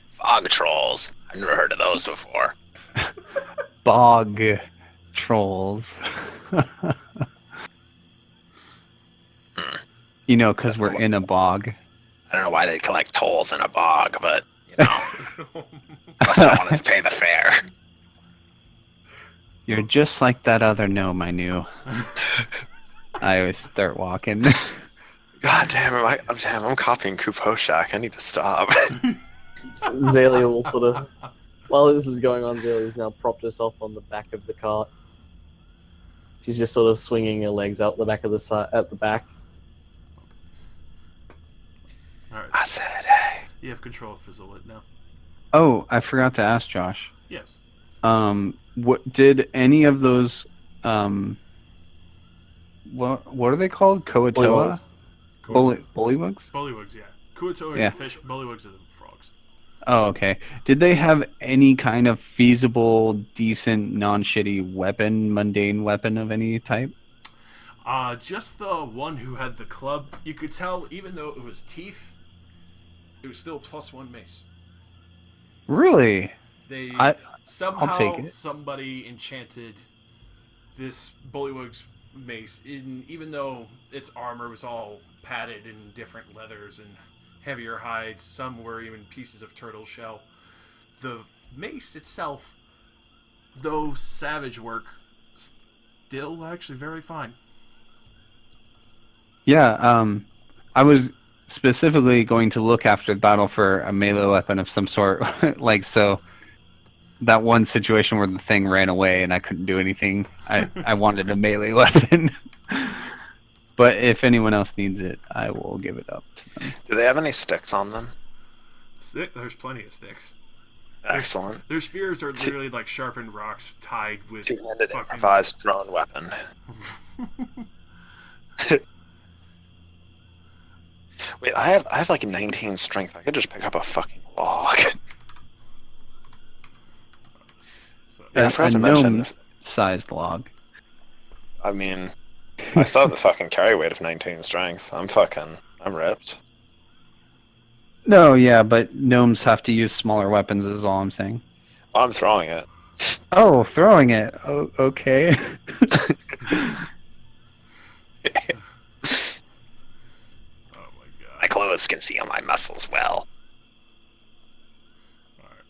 Fog trolls. I've never heard of those before. Bog trolls. You know, because we're in a bog. I don't know why they collect tolls in a bog, but you know, must not wanted to pay the fare. You're just like that other gnome I knew. I always start walking. God damn, I'm copying Kuposhak. I need to stop. Zalia will sort of, while this is going on, Zalia's now propped herself on the back of the cart. She's just sort of swinging her legs out the back of the side, at the back. All right. I said, hey. You have control of Fizzlelit now. Oh, I forgot to ask Josh. Yes. What did any of those what are they called? Koatoa? Bullywugs? Bullywugs, yeah. Kuatoa Yeah. are the fish. Bullywugs are the frogs. Oh, okay. Did they have any kind of feasible, decent, non-shitty weapon, mundane weapon of any type? Just the one who had the club. You could tell, even though it was teeth, it was still +1 mace. Really? They I'll somehow take it. somebody enchanted this Bullywug's mace. Even though its armor was all padded in different leathers and heavier hides, some were even pieces of turtle shell. The mace itself, though savage work, still actually very fine. Yeah, I was specifically going to look after the battle for a melee weapon of some sort. Like, so that one situation where the thing ran away and I couldn't do anything, I wanted a melee weapon. But if anyone else needs it, I will give it up to them. Do they have any sticks on them? There's plenty of sticks. Excellent. Their spears are literally like sharpened rocks tied with Two-handed fucking- improvised thrown weapon. Wait, I have like 19 strength. I could just pick up a fucking log. So, Yeah, I forgot to mention. Gnome-sized log. I mean, I still have the fucking carry weight of 19 strength. I'm ripped. No, yeah, but gnomes have to use smaller weapons is all I'm saying. I'm throwing it. Oh, throwing it. Oh, okay. oh my god. My clothes conceal my muscles well. Alright.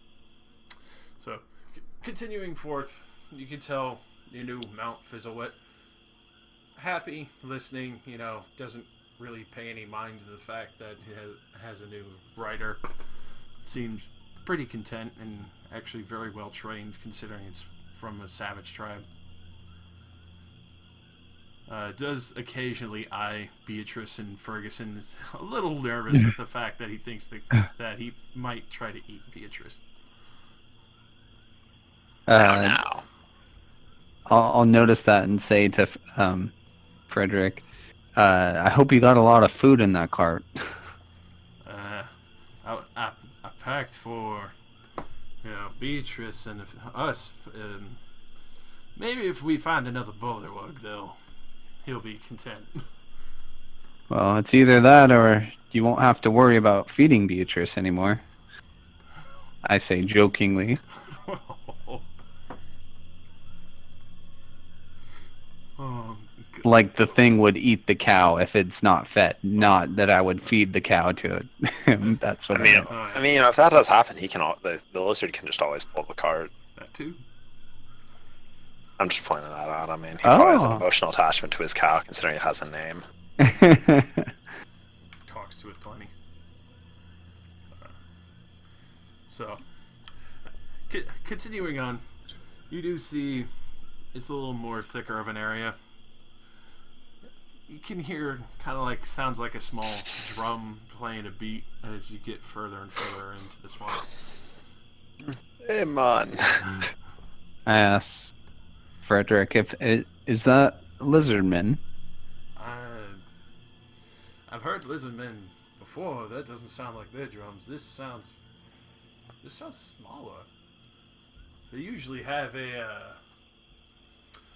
So, continuing forth, you can tell your new Mount Fizzlewit. Happy, listening, doesn't really pay any mind to the fact that he has a new rider. Seems pretty content and actually very well trained considering it's from a savage tribe. Does occasionally eye Beatrice, and Ferguson is a little nervous at the fact that he thinks that he might try to eat Beatrice. Now. I'll notice that and say to Frederick, I hope you got a lot of food in that cart. I packed for Beatrice and us. Maybe if we find another Bullywug, he'll be content. Well, it's either that or you won't have to worry about feeding Beatrice anymore. I say jokingly. Oh, Like the thing would eat the cow if it's not fed, not that I would feed the cow to it. That's what I mean. I mean, if that does happen, the lizard can just always pull the cart. that too. I'm just pointing that out. I mean, he probably has an Oh. emotional attachment to his cow, considering it has a name. Talks to it plenty. So, continuing on, you do see it's a little more thicker of an area. You can hear sounds like a small drum playing a beat as you get further and further into the swamp. Hey, man. I asked Frederick is that lizardmen? I've heard lizardmen before. That doesn't sound like their drums. This sounds smaller. They usually have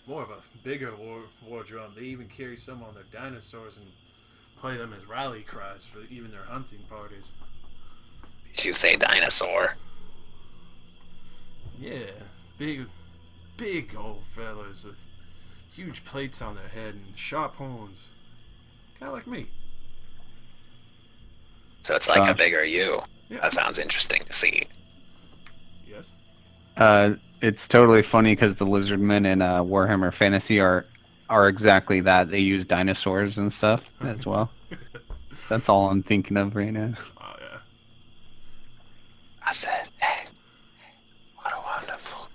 more of a bigger war drum. They even carry some on their dinosaurs and play them as rally cries for even their hunting parties. Did you say dinosaur? Yeah, big big old fellas with huge plates on their head and sharp horns. Kind of like me. So it's like a Gosh. bigger you. Yeah. That sounds interesting to see. Yes. It's totally funny because the lizardmen in Warhammer Fantasy are exactly that. They use dinosaurs and stuff as well. That's all I'm thinking of right now. Oh yeah. I said, hey, what a wonderful.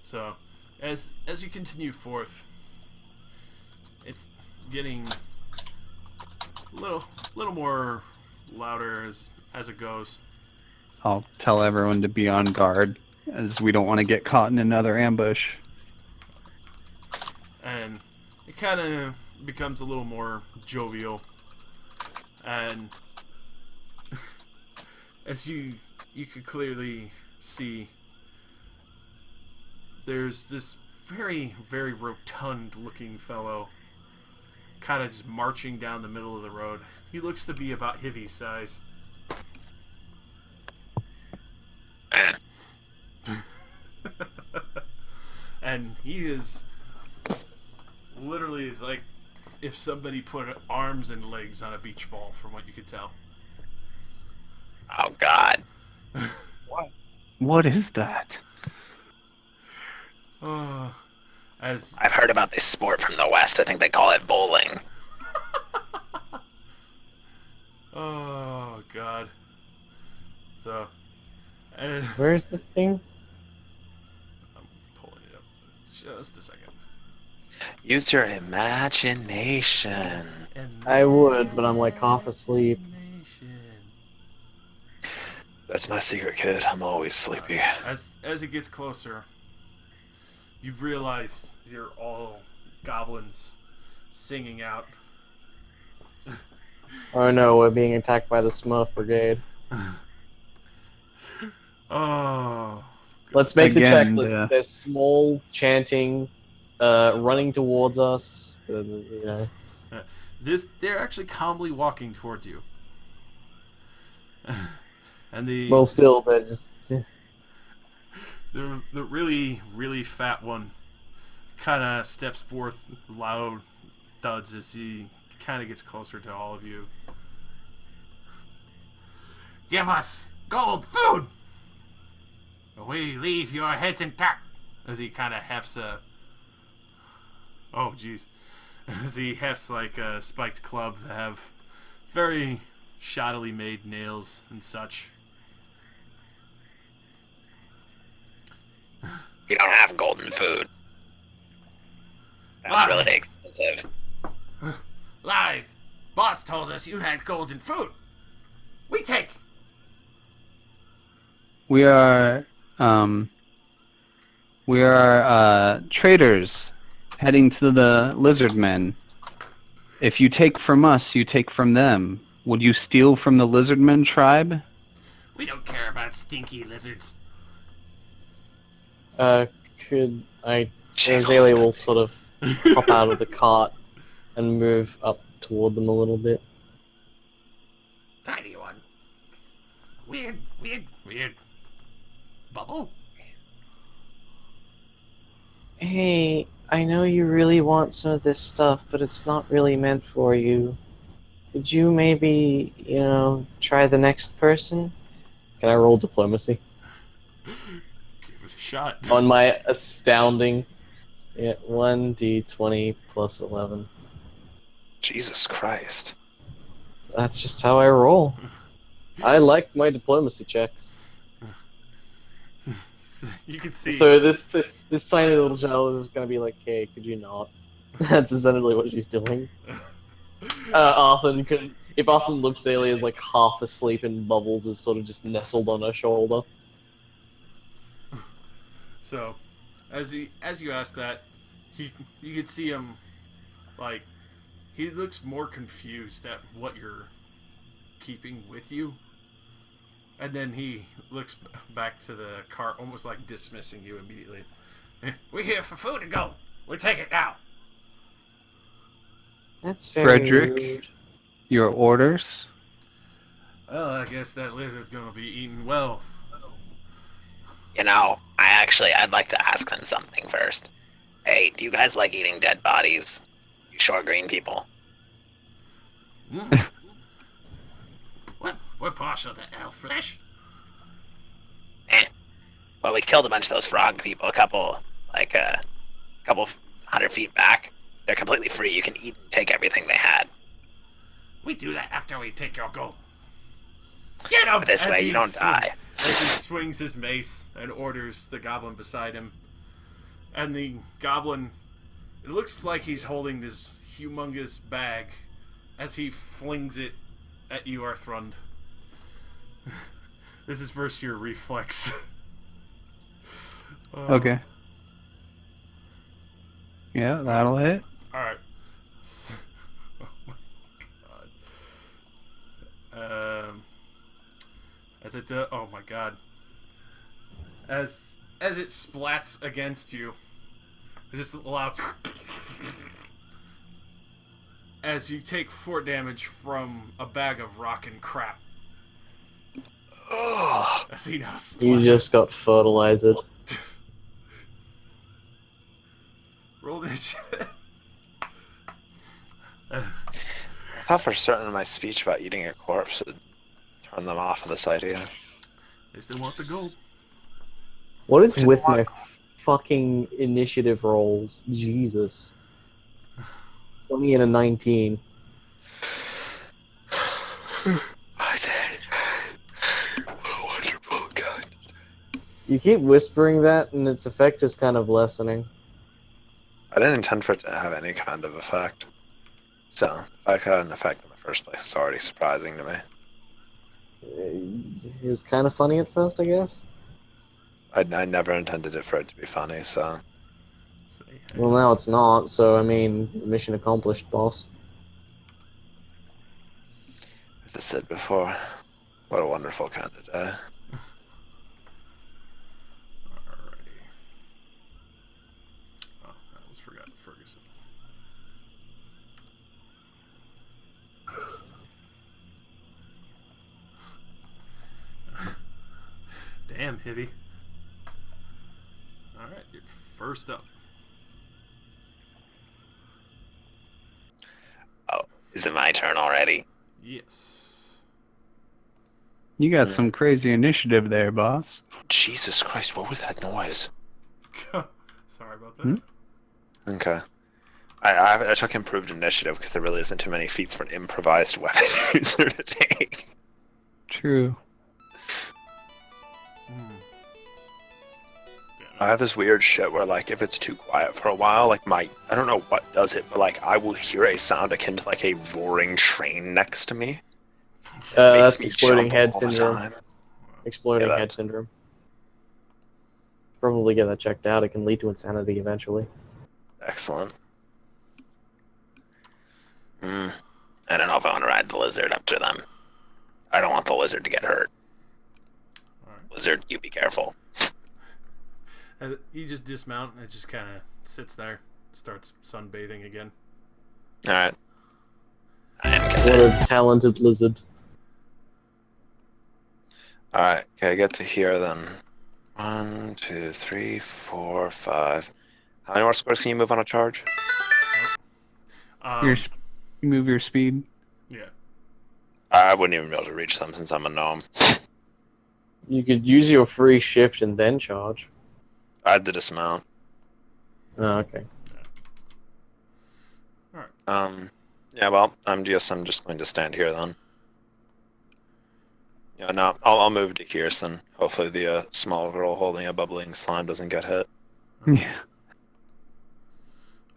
So, as you continue forth, it's getting a little more louder as it goes. I'll tell everyone to be on guard, as we don't want to get caught in another ambush. And it kind of becomes a little more jovial, and as you could clearly see, there's this very, very rotund looking fellow kind of just marching down the middle of the road. He looks to be about Hivi's size. And he is literally like if somebody put arms and legs on a beach ball, from what you could tell. Oh God. What is that? As I've heard about this sport from the West. I think they call it bowling. oh God. So, and Where is this thing? I'm pulling it up just a second. Use your imagination. I would, but I'm like half asleep. That's my secret, kid. I'm always sleepy. As it gets closer, you realize you're all goblins singing out. Oh no, we're being attacked by the Smurf Brigade. Oh, Let's make Again, the checklist. the- They're small, chanting, running towards us. You know. they're actually calmly walking towards you. And Well, still, they're just. the really, really fat one kind of steps forth loud thuds as he kind of gets closer to all of you. Give us gold food! Or we leave your heads intact! As he kind of hefts a... Oh, jeez. As he hefts like a spiked club that have very shoddily made nails and such. You don't have golden food. That's really Lies. expensive. Lies! Boss told us you had golden food! We take! We are traders heading to the lizardmen. If you take from us, you take from them. Would you steal from the lizardmen tribe? We don't care about stinky lizards. Could I? Jiggles. Azalea will sort of pop out of the cart and move up toward them a little bit. Tiny one. Weird. Bubble? Hey, I know you really want some of this stuff, but it's not really meant for you. Could you maybe, try the next person? Can I roll diplomacy? Give it a shot. On my astounding 1d20 plus 11. Jesus Christ. That's just how I roll. I like my diplomacy checks. You can see. So this tiny little child is gonna be like, "Hey, could you not?" That's essentially what she's doing. If Arthur looks, Celia is like half asleep and Bubbles is sort of just nestled on her shoulder. So, as you ask that, you could see him, like, he looks more confused at what you're keeping with you, and then he looks back to the cart, almost like dismissing you immediately. We're here for food to go. We'll take it now. That's very Frederick? rude. Your orders? Well, I guess that lizard's gonna be eaten well. You know, I'd like to ask them something first. Hey, do you guys like eating dead bodies? You short green people. Mm. We're partial to elf flesh. Well, we killed a bunch of those frog people, a couple 100 feet back. They're completely free. You can eat and take everything they had. We do that after we take your gold. Get him! But this way, you don't die. As he swings his mace and orders the goblin beside him. And the goblin, it looks like he's holding this humongous bag as he flings it at you, Arthrund. This is versus your reflex. Okay. Yeah, that'll hit. Alright. Oh my god. As it does. Oh my god. As it splats against you, just a loud. As you take 4 damage from a bag of rock and crap. Ugh. As he now You splats. just got fertilized. Roll initiative. I thought for certain my speech about eating a corpse would turn them off of this idea. They still want the gold. What is with my fucking initiative rolls? Jesus. 20 and a 19. I did. Oh, wonderful, God. You keep whispering that, and its effect is kind of lessening. I didn't intend for it to have any kind of effect. So, the fact that it had an effect in the first place is already surprising to me. It was kind of funny at first, I guess. I never intended it for it to be funny, so... Well, now it's not, so, I mean, mission accomplished, boss. As I said before, what a wonderful kind of day. Alrighty. Oh, I almost forgot Ferguson. Damn, Hibby. Alright, you're first up. Is it my turn already? Yes. You got some crazy initiative there, boss. Jesus Christ, what was that noise? Sorry about that. Hmm? Okay. I took improved initiative because there really isn't too many feats for an improvised weapon user to take. True. I have this weird shit where, like, if it's too quiet for a while, like, I don't know what does it, but, like, I will hear a sound akin to, like, a roaring train next to me. That's me exploding jump head all the syndrome. time. Exploding Yeah, head syndrome. Probably get that checked out. It can lead to insanity eventually. Excellent. I don't know if I want to ride the lizard up to them. I don't want the lizard to get hurt. Alright. Lizard, you be careful. And you just dismount and it just kind of sits there, starts sunbathing again. Alright. I am What content. a talented lizard. Alright, okay, get to here then. 1, 2, 3, 4, 5. How many more squares can you move on a charge? You move your speed. Yeah. I wouldn't even be able to reach them since I'm a gnome. You could use your free shift and then charge. I had to dismount. Oh, okay. Yeah, well, I'm just going to stand here then. Yeah, no, I'll move to here, so then hopefully the small girl holding a bubbling slime doesn't get hit. Yeah.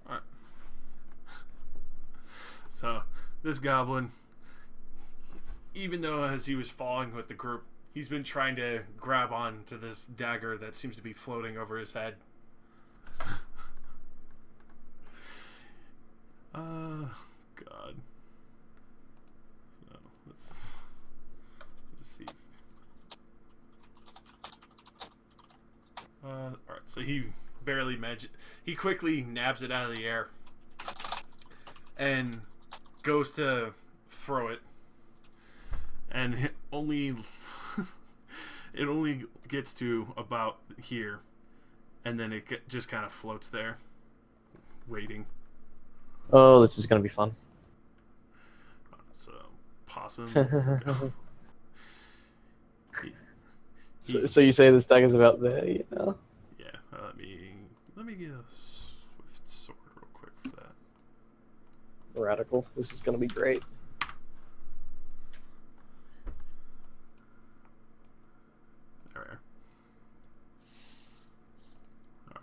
Alright. So, this goblin, even though as he was falling with the group, he's been trying to grab on to this dagger that seems to be floating over his head. God. So, let's see. Alright, so he barely he quickly nabs it out of the air and goes to throw it. And only it only gets to about here, and then it just kind of floats there, waiting. Oh, this is gonna be fun. It's a possum. So you say this dagger's about there, you know? Yeah. Let me get a swift sword real quick for that. Radical. This is gonna be great. There.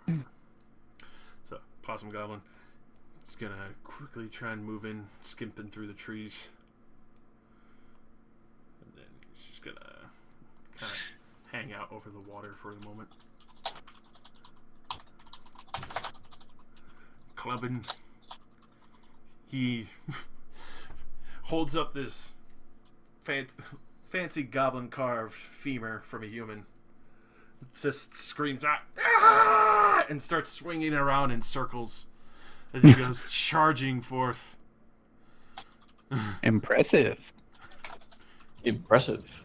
Alright. So, Possum Goblin is gonna quickly try and move in, skimping through the trees. And then he's just gonna kind of hang out over the water for a moment. Clubbing. He holds up this fancy goblin carved femur from a human. Just screams out "Ah!" and starts swinging around in circles as he goes charging forth. Impressive. Impressive.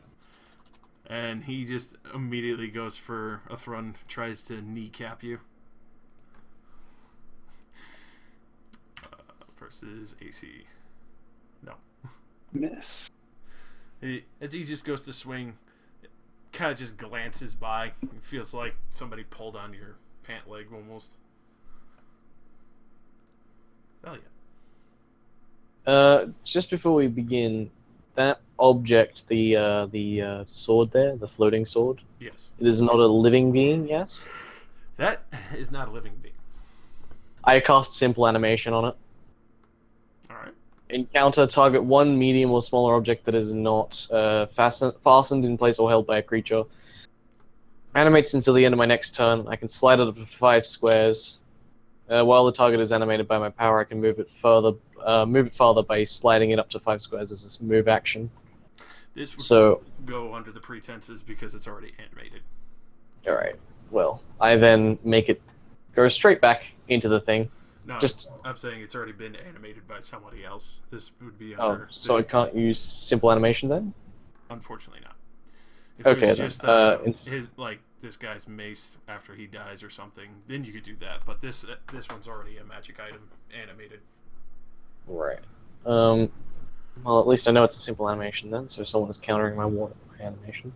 And he just immediately goes for a throw, tries to kneecap you. Versus AC. No. Miss. As he just goes to swing, it kind of just glances by. It feels like somebody pulled on your pant leg almost. Hell yeah. Just before we begin, that object, the sword there, the floating sword, Yes. it is not a living being, yes? That is not a living being. I cast simple animation on it. Alright. Encounter target one medium or smaller object that is not fastened in place or held by a creature. Animates until the end of my next turn. I can slide it up to 5 squares. While the target is animated by my power, I can move it farther by sliding it up to 5 squares as a move action. This would So, go under the pretenses because it's already animated. alright. Well, I then make it go straight back into the thing. No, Just I'm saying it's already been animated by somebody else. This would be oh, under. so I can't use simple animation then? Unfortunately not. If Okay, it was then, just his this guy's mace after he dies or something, then you could do that. But this one's already a magic item animated. Right. Well, at least I know it's a simple animation then, so someone is countering my war animation.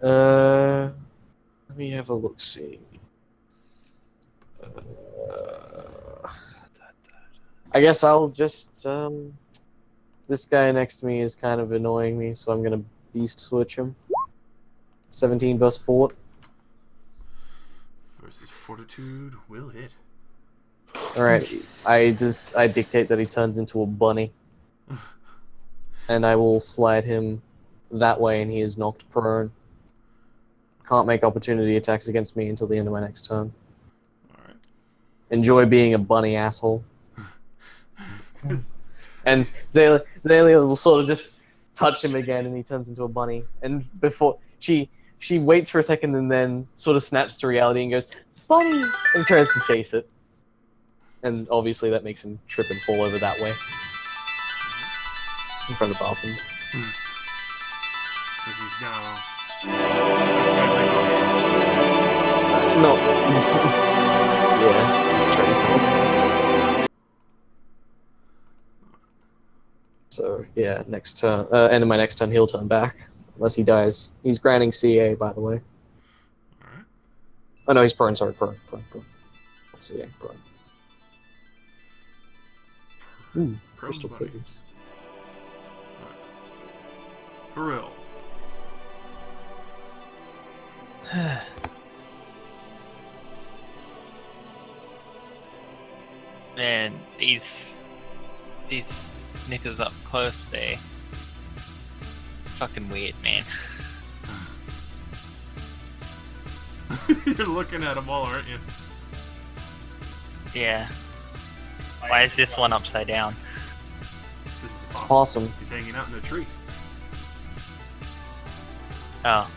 Let me have a look. See. I guess I'll just This guy next to me is kind of annoying me, so I'm gonna beast switch him. 17 versus Fort. Versus Fortitude will hit. Alright, I dictate that he turns into a bunny. And I will slide him that way and he is knocked prone. Can't make opportunity attacks against me until the end of my next turn. Alright. Enjoy being a bunny asshole. And Zalia will sort of just touch him again and he turns into a bunny. And before she waits for a second and then sort of snaps to reality and goes, "Bunny!" and tries to chase it. And obviously that makes him trip and fall over that way. In front of Baltham. This is now. No. Yeah. So, yeah, next turn, end of my next turn, he'll turn back. Unless he dies. He's granting CA, by the way. Alright. Oh no, he's prone, sorry, prone. Not CA, prone. Ooh, crystal Buddy. please. Kirill. Man, these knickers up close, they fucking weird, man. You're looking at them all, aren't you? Yeah. Why is this one upside down? It's 'cause It's awesome. He's hanging out in the tree. Oh.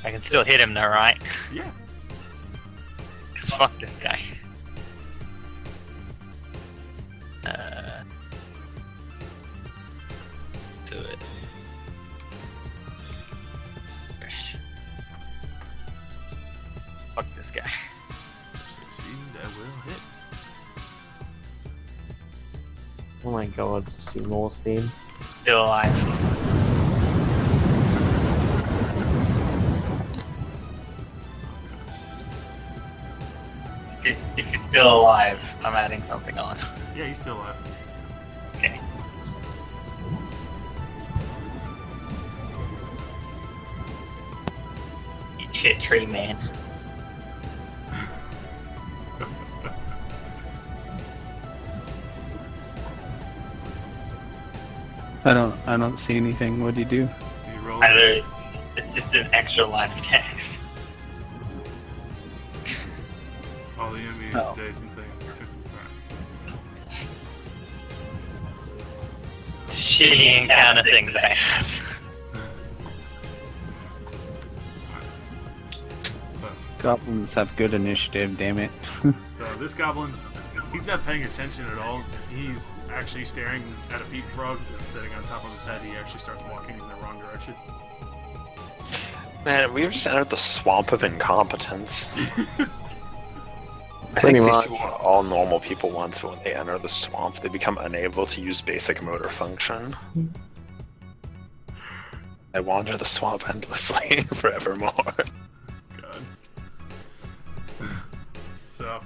I can still hit him though, right? Yeah. 'Cause fuck this guy. Fuck this guy. Succeed, that will hit. Oh my god, Seymour's theme. Still alive. If you're still alive, I'm adding something on. Yeah, he's still alive. Okay. Eat shit, tree man. I don't see anything. What do you do? Do you roll? It's just an extra line of text. All the enemies, Oh. days, and things. Shitty encounter things I have. Goblins have good initiative. Damn it. So this goblin, he's not paying attention at all. He's actually staring at a peat frog that's sitting on top of his head. He actually starts walking in the wrong direction. Man, we've just entered the swamp of incompetence. I Pretty think these much. people were all normal people once, but when they enter the swamp, they become unable to use basic motor function. They wander the swamp endlessly forevermore. God. So,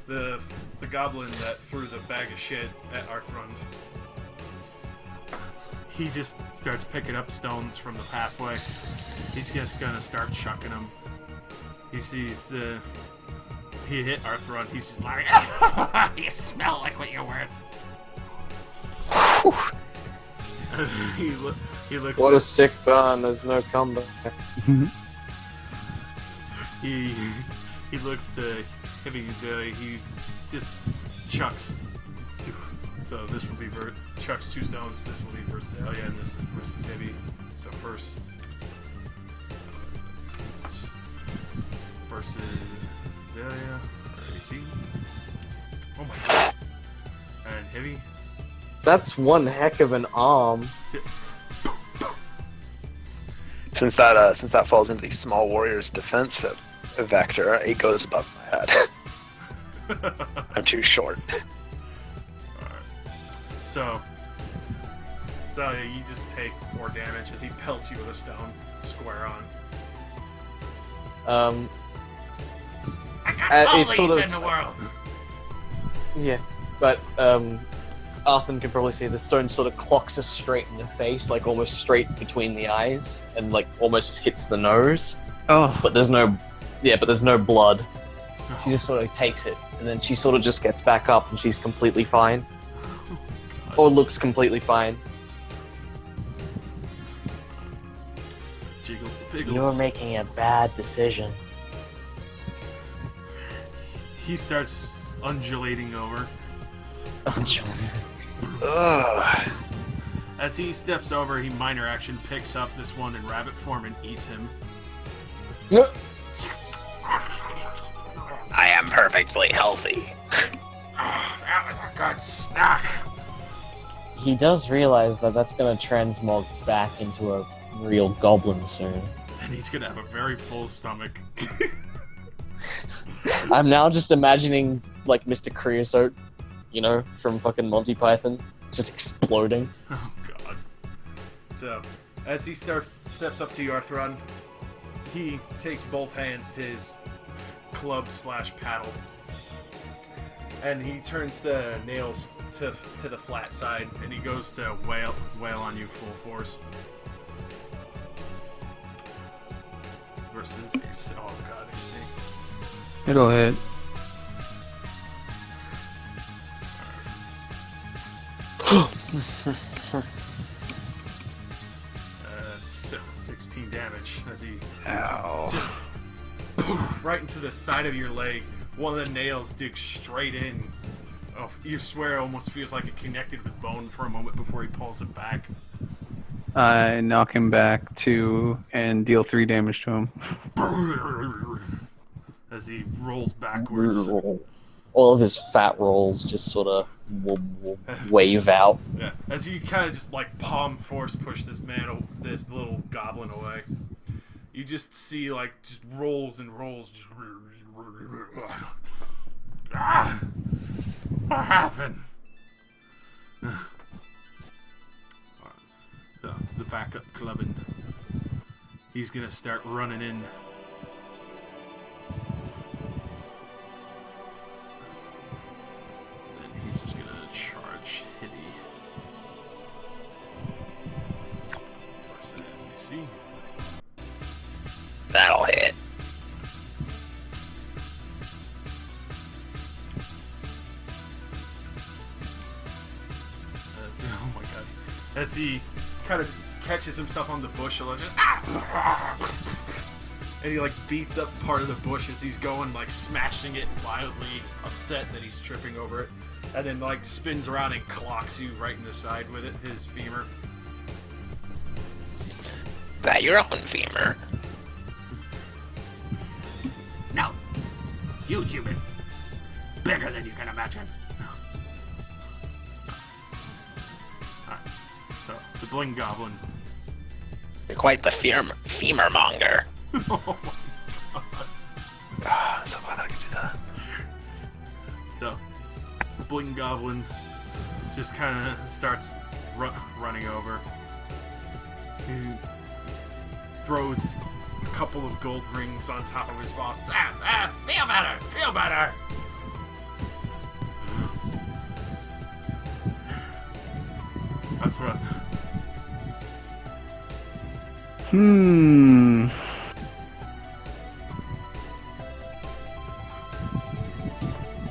the goblin that threw the bag of shit at Arthrund, he just starts picking up stones from the pathway. He's just gonna start chucking them. He sees he hit Arthrund. He's just like, you smell like what you're worth. he looks. What a sick burn, there's no comeback. He looks to Heavy Azalea. He just chucks. So this will be chucks 2 stones. This will be versus Azalea, and this is versus Heavy. So first versus Azalea. AC. Oh my god. And Heavy. That's one heck of an arm. Since that falls into the small warrior's defensive vector, it goes above my head. I'm too short. So, Dahlia, you just take 4 damage as he pelts you with a stone square on. It's sort of in the world. yeah, but Arthur can probably see the stone sort of clocks us straight in the face, like almost straight between the eyes, and like almost hits the nose. Oh, But there's no blood. She just sort of takes it, and then she sort of just gets back up, and she's completely fine, or looks completely fine. Jiggles the piggles. You're making a bad decision. He starts undulating over. Ugh. As he steps over, he minor action picks up this one in rabbit form and eats him. I am perfectly healthy. That was a good snack. He does realize that that's going to transmog back into a real goblin soon. And he's gonna have a very full stomach. I'm now just imagining, like, Mr. Creosote, you know, from fucking Monty Python, just exploding. Oh god. So, as he steps up to Yarthron, he takes both hands to his club/paddle, and he turns the nails to the flat side, and he goes to wail on you full force. Versus oh god, AC. it'll hit. Uh, 16 damage as he Ow. just poof, right into the side of your leg. One of the nails digs straight in. Oh, you swear it almost feels like it connected with bone for a moment before he pulls it back. I knock him back 2 and deal 3 damage to him. As he rolls backwards. All of his fat rolls just sort of wave out. Yeah. As you kind of just like palm force push this this little goblin away, you just see like just rolls and rolls. Just... Ah! What happened? The backup clubbing. He's gonna start running in. And he's just gonna charge Hitty. Versus AC. That'll hit. Oh my god. As he kind of catches himself on the bush a little, just, and he like beats up part of the bush as he's going, like smashing it, wildly upset that he's tripping over it, and then like spins around and clocks you right in the side with it, his femur. Is that your own femur? No, huge human, bigger than you can imagine. Alright, so the Bling Goblin. You're quite the femur monger. Oh my god. Ah, I'm so glad I could do that. So, the Bling Goblin just kind of starts running over. He throws a couple of gold rings on top of his boss. Feel better! Feel better! That's right.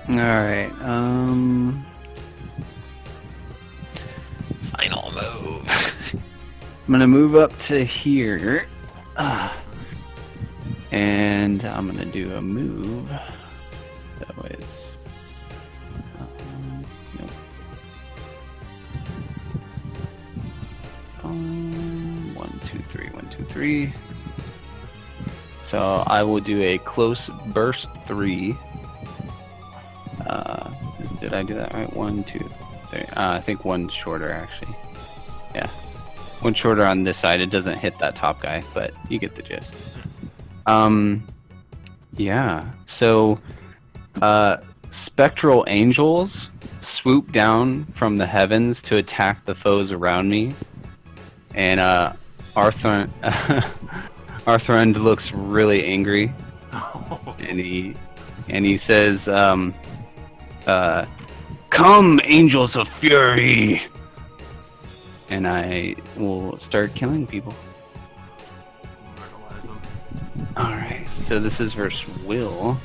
Alright, Final move. I'm gonna move up to here. And I'm gonna do a move. That way it's... nope. 1, 2, 3, 1, 2, 3. So I will do a close burst 3. Did I do that right? 1, 2, 3. I think one shorter actually. Yeah, one shorter on this side. It doesn't hit that top guy, but you get the gist. Yeah. So, spectral angels swoop down from the heavens to attack the foes around me, and Arthrend looks really angry, and he says, "Come, angels of fury!" And I will start killing people. Alright, so this is versus Will.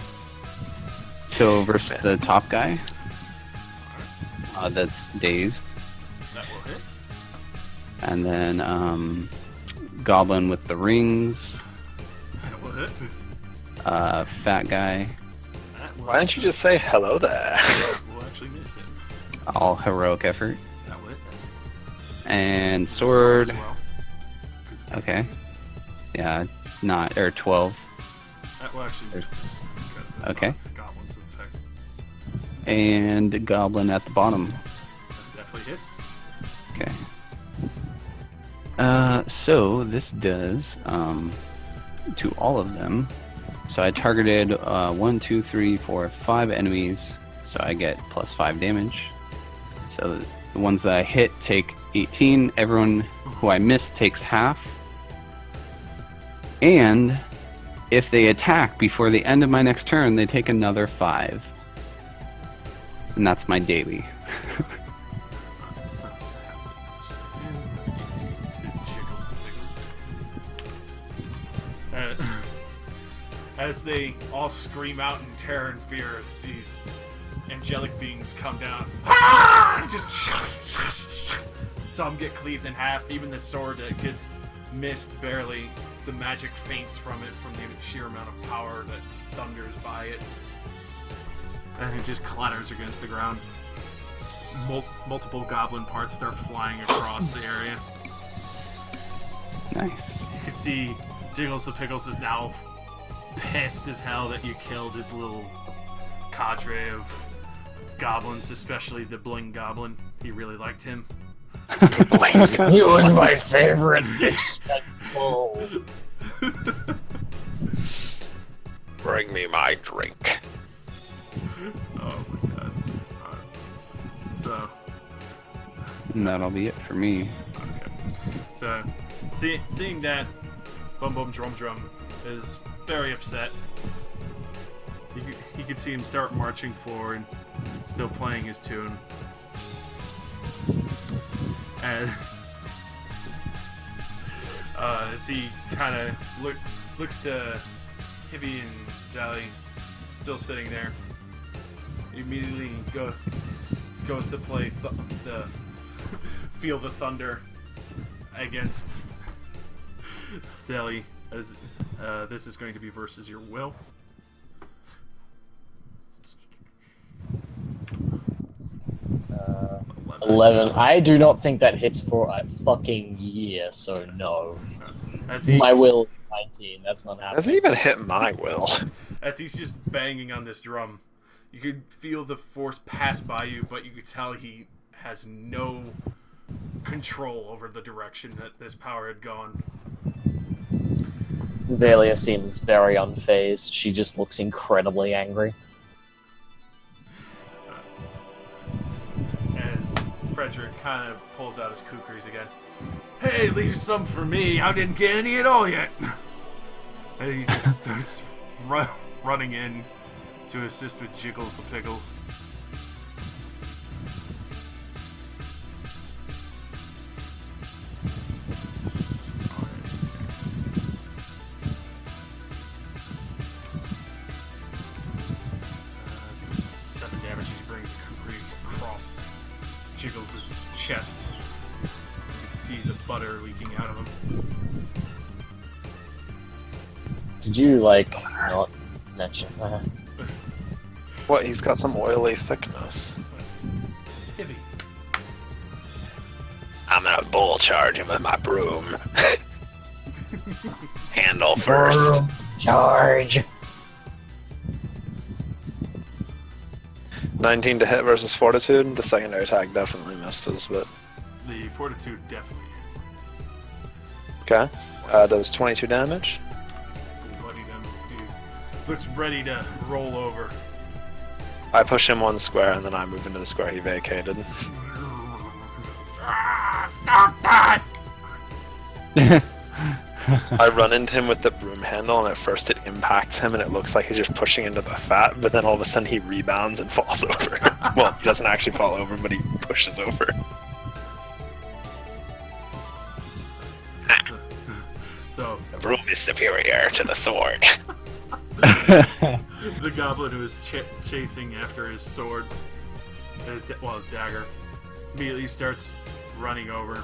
So versus the top guy. That's dazed. That will hit. And then Goblin with the rings. That will hit. Fat guy. That will Why don't you just say hello there? We'll actually miss it. All heroic effort. That will hit. And sword. As well. Okay. Yeah, not, or 12. That will actually miss. Because that's Okay. not Goblin's effect. And Goblin at the bottom. That definitely hits. Okay. So this does to all of them. So I targeted 1, 2, 3, 4, 5 enemies. So I get plus 5 damage. So the ones that I hit take 18. Everyone who I miss takes half. And if they attack before the end of my next turn, they take another 5. And that's my daily. So, as they all scream out in terror and fear, these angelic beings come down. Just some get cleaved in half. Even the sword that gets missed barely. The magic faints from it, from the sheer amount of power that thunders by it, and it just clatters against the ground. Multiple goblin parts start flying across the area. Nice. You can see Jiggles the Pickles is now pissed as hell that you killed his little cadre of goblins, especially the Bling Goblin. He really liked him. He was my favorite expendable. Bring me my drink. Oh my god. Alright. So, And that'll be it for me. okay. So, seeing that, Bum Bum Drum Drum is very upset. You could see him start marching forward, still playing his tune. And as he kind of looks to Hibby and Zally, still sitting there, he immediately goes to play the Feel the Thunder against Zally, as this is going to be versus your will. 11. I do not think that hits for a fucking year, so no. My will is 19. That's not happening. Doesn't even hit my will. As he's just banging on this drum, you could feel the force pass by you, but you could tell he has no control over the direction that this power had gone. Zalia seems very unfazed. She just looks incredibly angry. As Frederick kind of pulls out his kukris again. Hey, leave some for me. I didn't get any at all yet. And he just starts running in to assist with Jiggles the Pickle. Seven damage as he brings a kukri across Jiggles' chest. You can see the butter leaking out of him. Did you, like, not mention that? What? He's got some oily thickness. Hibby. I'm gonna bull charge him with my broom. Handle first. Charge! 19 to hit versus Fortitude. The secondary attack definitely misses, but The Fortitude definitely. okay. Does 22 damage. Bloody them, dude. Looks ready to roll over. I push him one square and then I move into the square he vacated. Stop that! I run into him with the broom handle and at first it impacts him and it looks like he's just pushing into the fat, but then all of a sudden he rebounds and falls over. Well, he doesn't actually fall over, but he pushes over. So, The broom is superior to the sword. the goblin who is chasing after his sword, his dagger, immediately starts running over.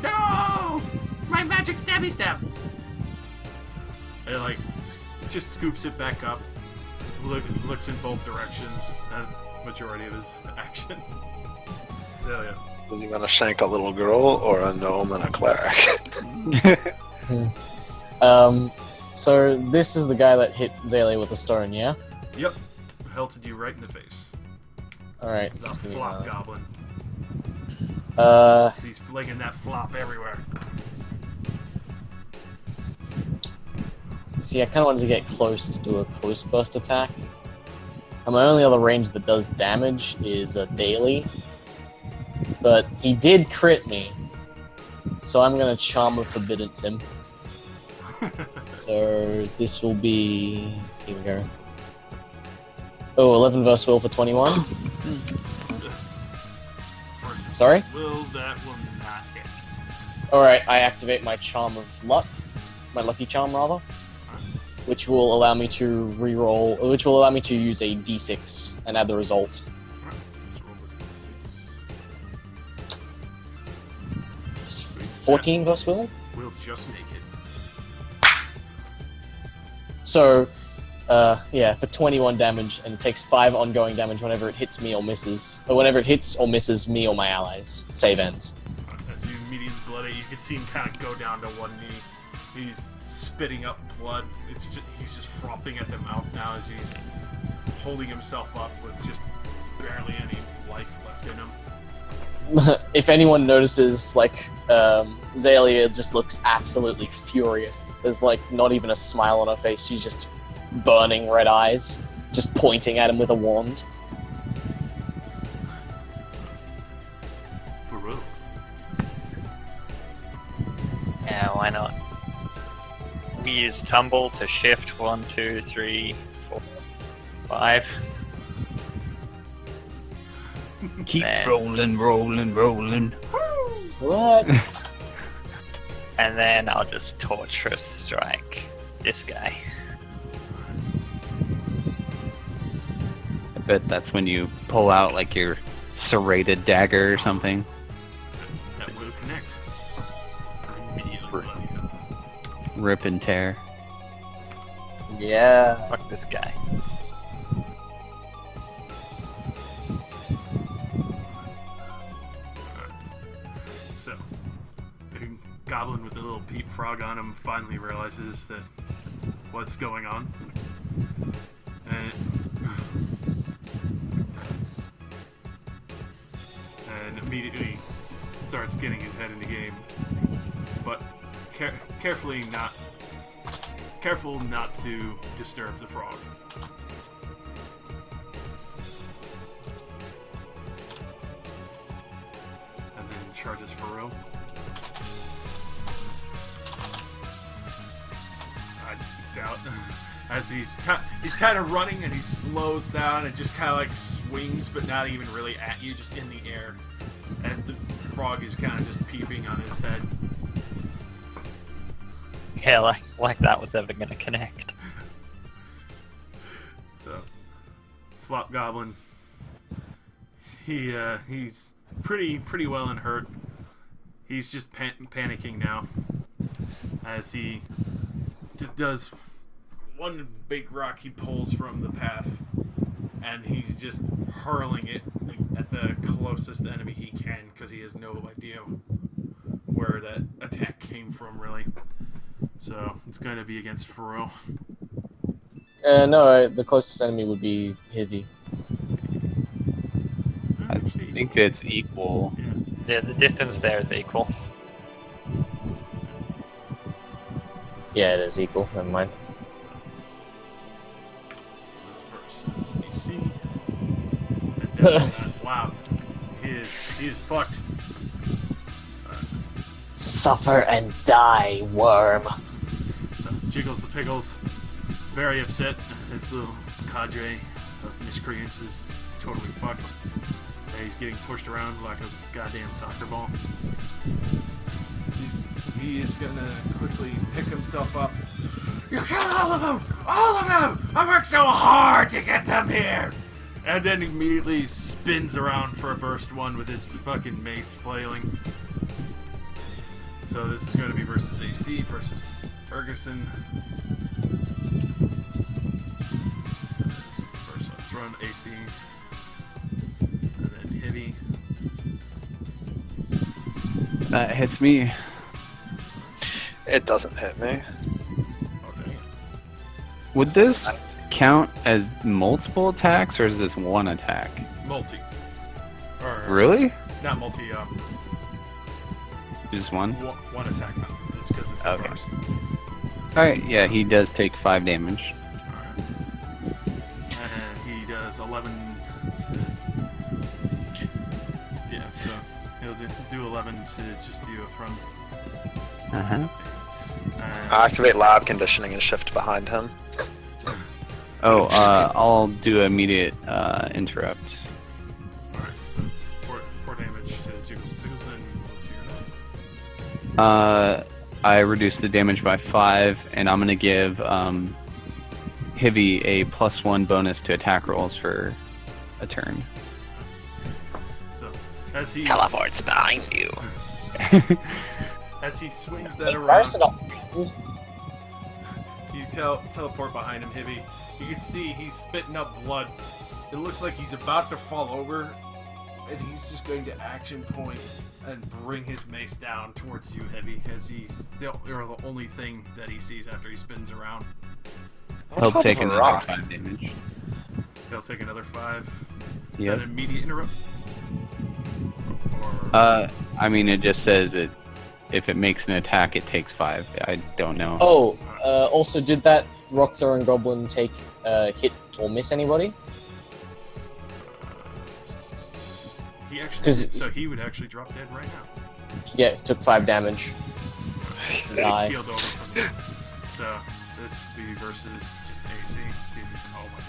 No! My magic stabby stab! And like, just scoops it back up, looks in both directions, and majority of his actions. Hell yeah. Does he want to shank a little girl or a gnome and a cleric? So this is the guy that hit Zalia with a stone, yeah? Yep. Pelted you right in the face. Alright, The just give me flop that. goblin. Uh, He's flinging that flop everywhere. see, I kind of wanted to get close to do a close burst attack. And my only other range that does damage is a daily. But he did crit me. So I'm going to Charm of Forbiddance him. So this will be... Here we go. Oh, 11 verse will for 21. Versus Sorry? Will, that will not hit. Alright, I activate my Charm of Luck. My Lucky Charm, rather. Which will allow me to reroll... Which will allow me to use a d6 and add the result. Alright, let's roll with 6. 14 verse will? We'll just make it. So, yeah, for 21 damage, and it takes 5 ongoing damage whenever it hits me or misses. Or whenever it hits or misses me or my allies. Save ends. As you immediately bloody, you can see him kind of go down to one knee. He's spitting up blood. He's just frothing at the mouth now as he's holding himself up with just barely any life left in him. If anyone notices, like, Zalia just looks absolutely furious. There's, like, not even a smile on her face. She's just burning red eyes, just pointing at him with a wand. Farouk. Yeah, why not? We use tumble to shift 1, 2, 3, 4, 5. Keep Man. rolling. What? And then I'll just torturous strike this guy. I bet that's when you pull out like your serrated dagger or something. That will connect. Immediately bloody up. Rip and tear. Yeah. Fuck this guy. So, the goblin with the little peep frog on him finally realizes that what's going on. And immediately starts getting his head in the game. But careful not to disturb the frog. And then charges Faro. I doubt. As he's kind of running and he slows down and just kind of like swings, but not even really at you, just in the air. As the frog is kind of just peeping on his head. Yeah, like that was ever gonna connect. So, Flop Goblin. He's pretty well and hurt. He's just panicking now, as he just does one big rock he pulls from the path, and he's just hurling it at the closest enemy he can, because he has no idea where that attack came from, really. So it's going to be against Faro. No, the closest enemy would be Hivi. I think it's equal. Yeah, the distance there is equal. Yeah, it is equal. Never mind. Versus AC. And wow, he is fucked. Suffer and die, worm. Jiggles the Piggles, very upset. His little cadre of miscreants is totally fucked. He's getting pushed around like a goddamn soccer ball. He is gonna quickly pick himself up. You killed all of them! All of them! I worked so hard to get them here! And then immediately spins around for a burst one with his fucking mace flailing. So this is going to be versus AC versus Ferguson. This is the first one. Run AC. And then Hibby. That hits me. It doesn't hit me. Oh, dang it. Would this count as multiple attacks, or is this one attack? Multi. Or, Really? Not multi, Just one? one attack now. It's because it's a Okay. burst. Alright, yeah, he does take 5 damage. Alright. And he does 11 yeah, so he'll do 11 to just do a front. Uh-huh. And, Activate lab conditioning and shift behind him. Oh, I'll do immediate interrupt. Alright, so 4 damage to Jiggles Piggles, and what's your name? I reduce the damage by 5, and I'm gonna give Hibby a +1 bonus to attack rolls for a turn. So, as he Teleport's behind you. as he swings that around, Personal. you teleport behind him, Hibby. You can see he's spitting up blood. It looks like he's about to fall over, And he's just going to action point and bring his mace down towards you, Heavy, as you're the only thing that he sees after he spins around. He'll top take of a another rock. 5 damage. He'll take another 5. Is Yep. that an immediate interrupt? Or... I mean, it just says it. If it makes an attack, it takes 5. I don't know. Oh, also, did that rock throwing goblin take hit or miss anybody? He actually, 'Cause- so he would actually drop dead right now. Yeah, it took 5 damage. Die. Healed over from him. So this would be versus just AC. See if he, oh my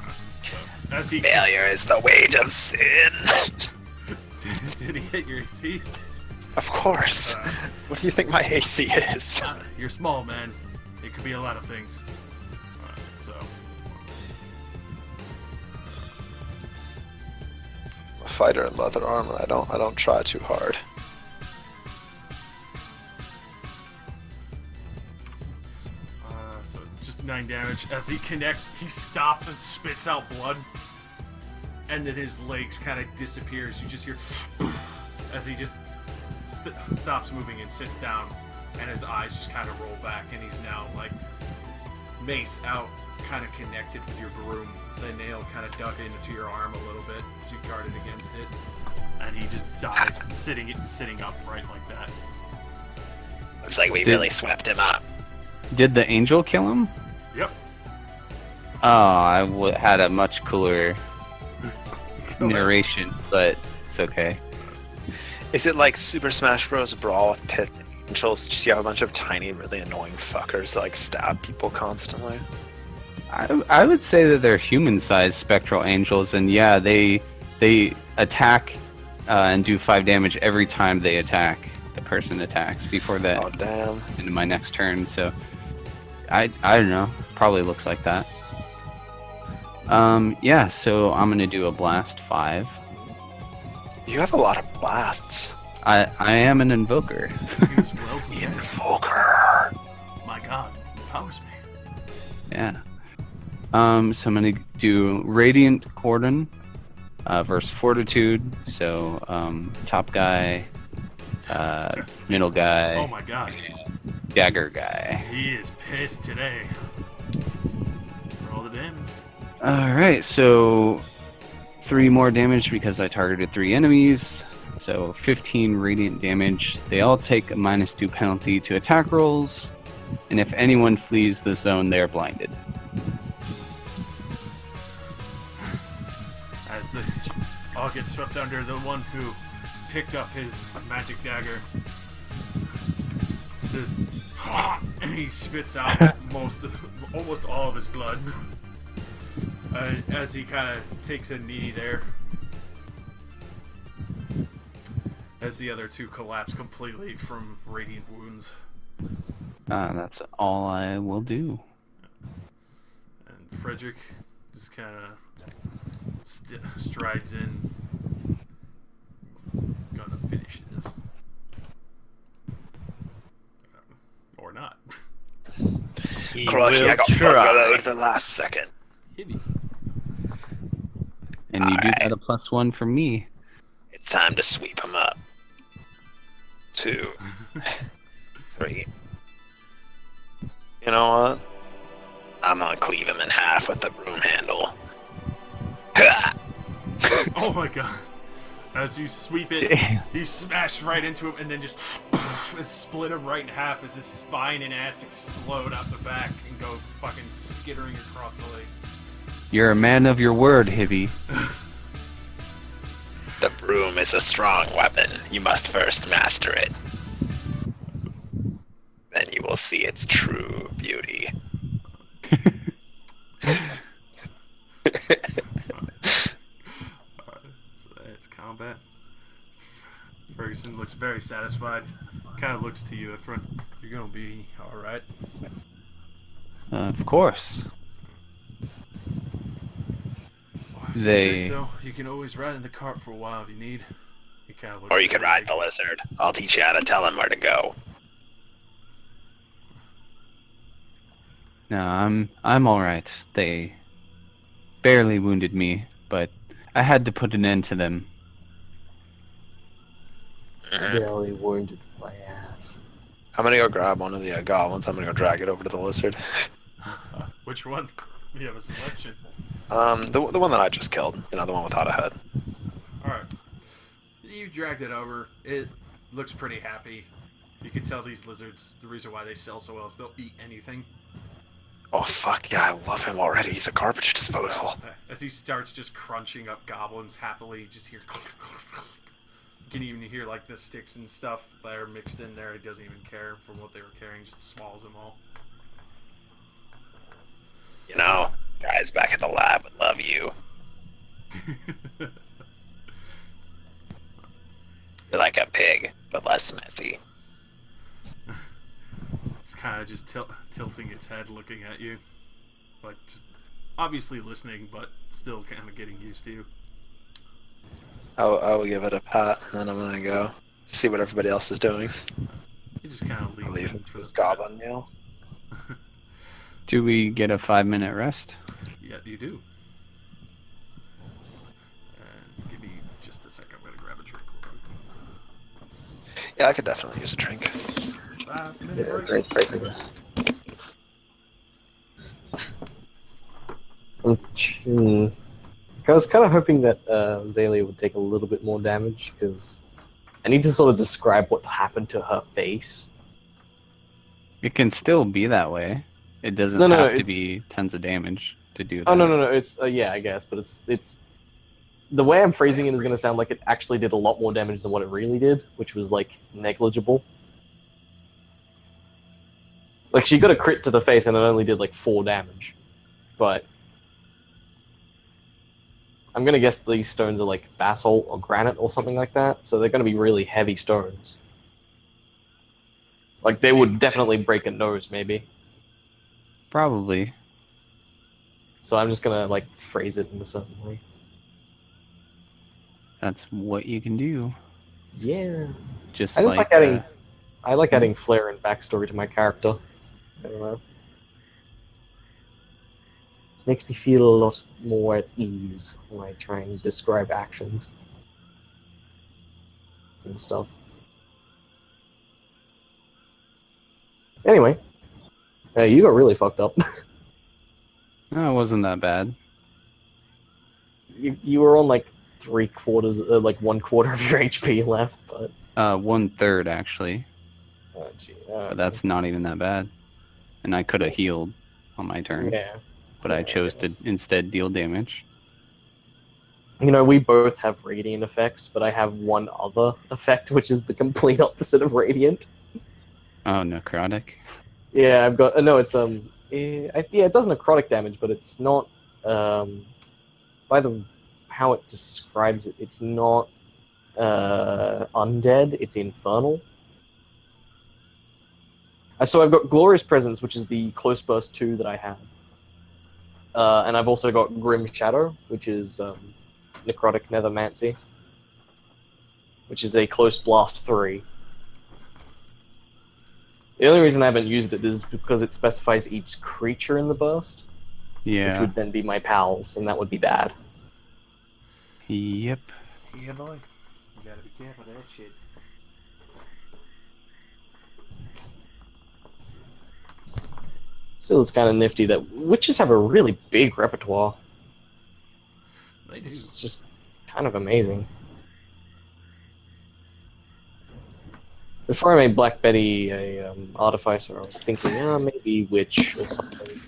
god. So, as he Failure is the wage of sin. did he hit your AC? Of course. What do you think my AC is? You're small, man. It could be a lot of things. So A fighter in leather armor. I don't try too hard. so just 9 damage. As he connects, he stops and spits out blood, and then his legs kind of disappears. You just hear as he just stops moving and sits down, and his eyes just kind of roll back, and he's now like mace out, kind of connected with your broom. The nail kind of dug into your arm a little bit as you guarded against it, and he just dies sitting upright like that. Looks like we Did- really swept him up. Did the angel kill him? Yep. Oh, I had a much cooler narration, but it's okay. Is it like Super Smash Bros. Brawl with pit angels? Just you have a bunch of tiny, really annoying fuckers that like stab people constantly. I would say that they're human-sized spectral angels, and yeah, they attack and do 5 damage every time they attack. The person attacks before that Oh damn! into my next turn. So I don't know. Probably looks like that. Yeah. So I'm gonna do a blast 5. You have a lot of blasts. I am an invoker. He was well prepared. Invoker. My god, empowers me. Yeah. So I'm gonna do Radiant Cordon versus Fortitude. So top guy, middle guy, Oh my god, dagger guy. he is pissed today. Roll the damage. All right. So 3 more damage because I targeted 3 enemies. So 15 radiant damage. They all take a -2 penalty to attack rolls, and if anyone flees the zone, they are blinded. As the all get swept under, the one who picked up his magic dagger says, and he spits out almost all of his blood. As he kind of takes a knee there, as the other 2 collapse completely from radiant wounds, That's all I will do. and Frederick just kind of strides in. Gonna finish this, or not. He Crikey, will I got try. buggered at the last second. Hibby. And you do Alright. get a +1 from me. It's time to sweep him up. 2, 3. You know what? I'm gonna cleave him in half with the broom handle. Oh my god. As you sweep it, Damn. you smash right into him and then just split him right in half as his spine and ass explode out the back and go fucking skittering across the lake. You're a man of your word, Hibby. The broom is a strong weapon. You must first master it. Then you will see its true beauty. So that's combat. Ferguson looks very satisfied. Kind of looks to you, Ithrin. You're gonna be alright. Of course. Say so. You can always ride in the cart for a while if you need. He kind of looks. Or you could ride the lizard. I'll teach you how to tell him where to go. No, I'm all right. They barely wounded me, but I had to put an end to them. Barely wounded my ass. I'm gonna go grab one of the goblins. I'm gonna go drag it over to the lizard. Which one? You have a selection. The one that I just killed. You know, the one without a head. Alright. You dragged it over. It looks pretty happy. You can tell these lizards, the reason why they sell so well is they'll eat anything. Oh fuck yeah, I love him already. He's a garbage disposal. As he starts just crunching up goblins happily, you just hear... You can even hear like the sticks and stuff that are mixed in there. He doesn't even care from what they were carrying, just swallows them all. You know, guys back at the lab would love you. You're like a pig, but less messy. It's kind of just tilting its head, looking at you, like just obviously listening, but still kind of getting used to you. I'll give it a pat, and then I'm gonna go see what everybody else is doing. He just kind of leaves I'll leave in it for for this the pat. goblin meal. Do we get a 5-minute rest? Yeah, you do. And give me just a second. I'm gonna grab a drink. real quick. Yeah, I could definitely use a drink. 5-minute break. I was kind of hoping that Zalia would take a little bit more damage, because I need to sort of describe what happened to her face. It can still be that way. It doesn't No, have to it's- be tons of damage to do that. Oh, no, it's, yeah, I guess, but it's... The way I'm phrasing it is going to sound like it actually did a lot more damage than what it really did, which was, like, negligible. Like, she got a crit to the face and it only did, like, 4 damage. But... I'm going to guess these stones are, like, basalt or granite or something like that, so they're going to be really heavy stones. Like, they would definitely break a nose, maybe. Probably. So I'm just going to, like, phrase it in a certain way. That's what you can do. Yeah. Just I just like like adding... I like adding flair and backstory to my character. I don't know. Makes me feel a lot more at ease when I try and describe actions and stuff. Anyway, you got really fucked up. No, it wasn't that bad. you were on like 3/4, like 1/4 of your HP left, but 1/3 actually. oh, gee, But that's not even that bad. And I could have healed on my turn, yeah. but I chose to instead deal damage. You know, we both have radiant effects, but I have one other effect, which is the complete opposite of radiant. Oh, necrotic. Yeah, I've got. No, it's it does necrotic damage, but it's not. By the how it describes it, it's not undead. It's infernal. So I've got Glorious Presence, which is the Close Burst 2 that I have, and I've also got Grim Shadow, which is Necrotic Nethermancy, which is a Close Blast 3. The only reason I haven't used it is because it specifies each creature in the burst, which Yeah. would then be my pals, and that would be bad. Yep. Yeah, boy. You gotta be careful of that shit. Still, it's kind of nifty that witches have a really big repertoire. They do. It's just kind of amazing. Before I made Black Betty a artificer, I was thinking, maybe witch or something.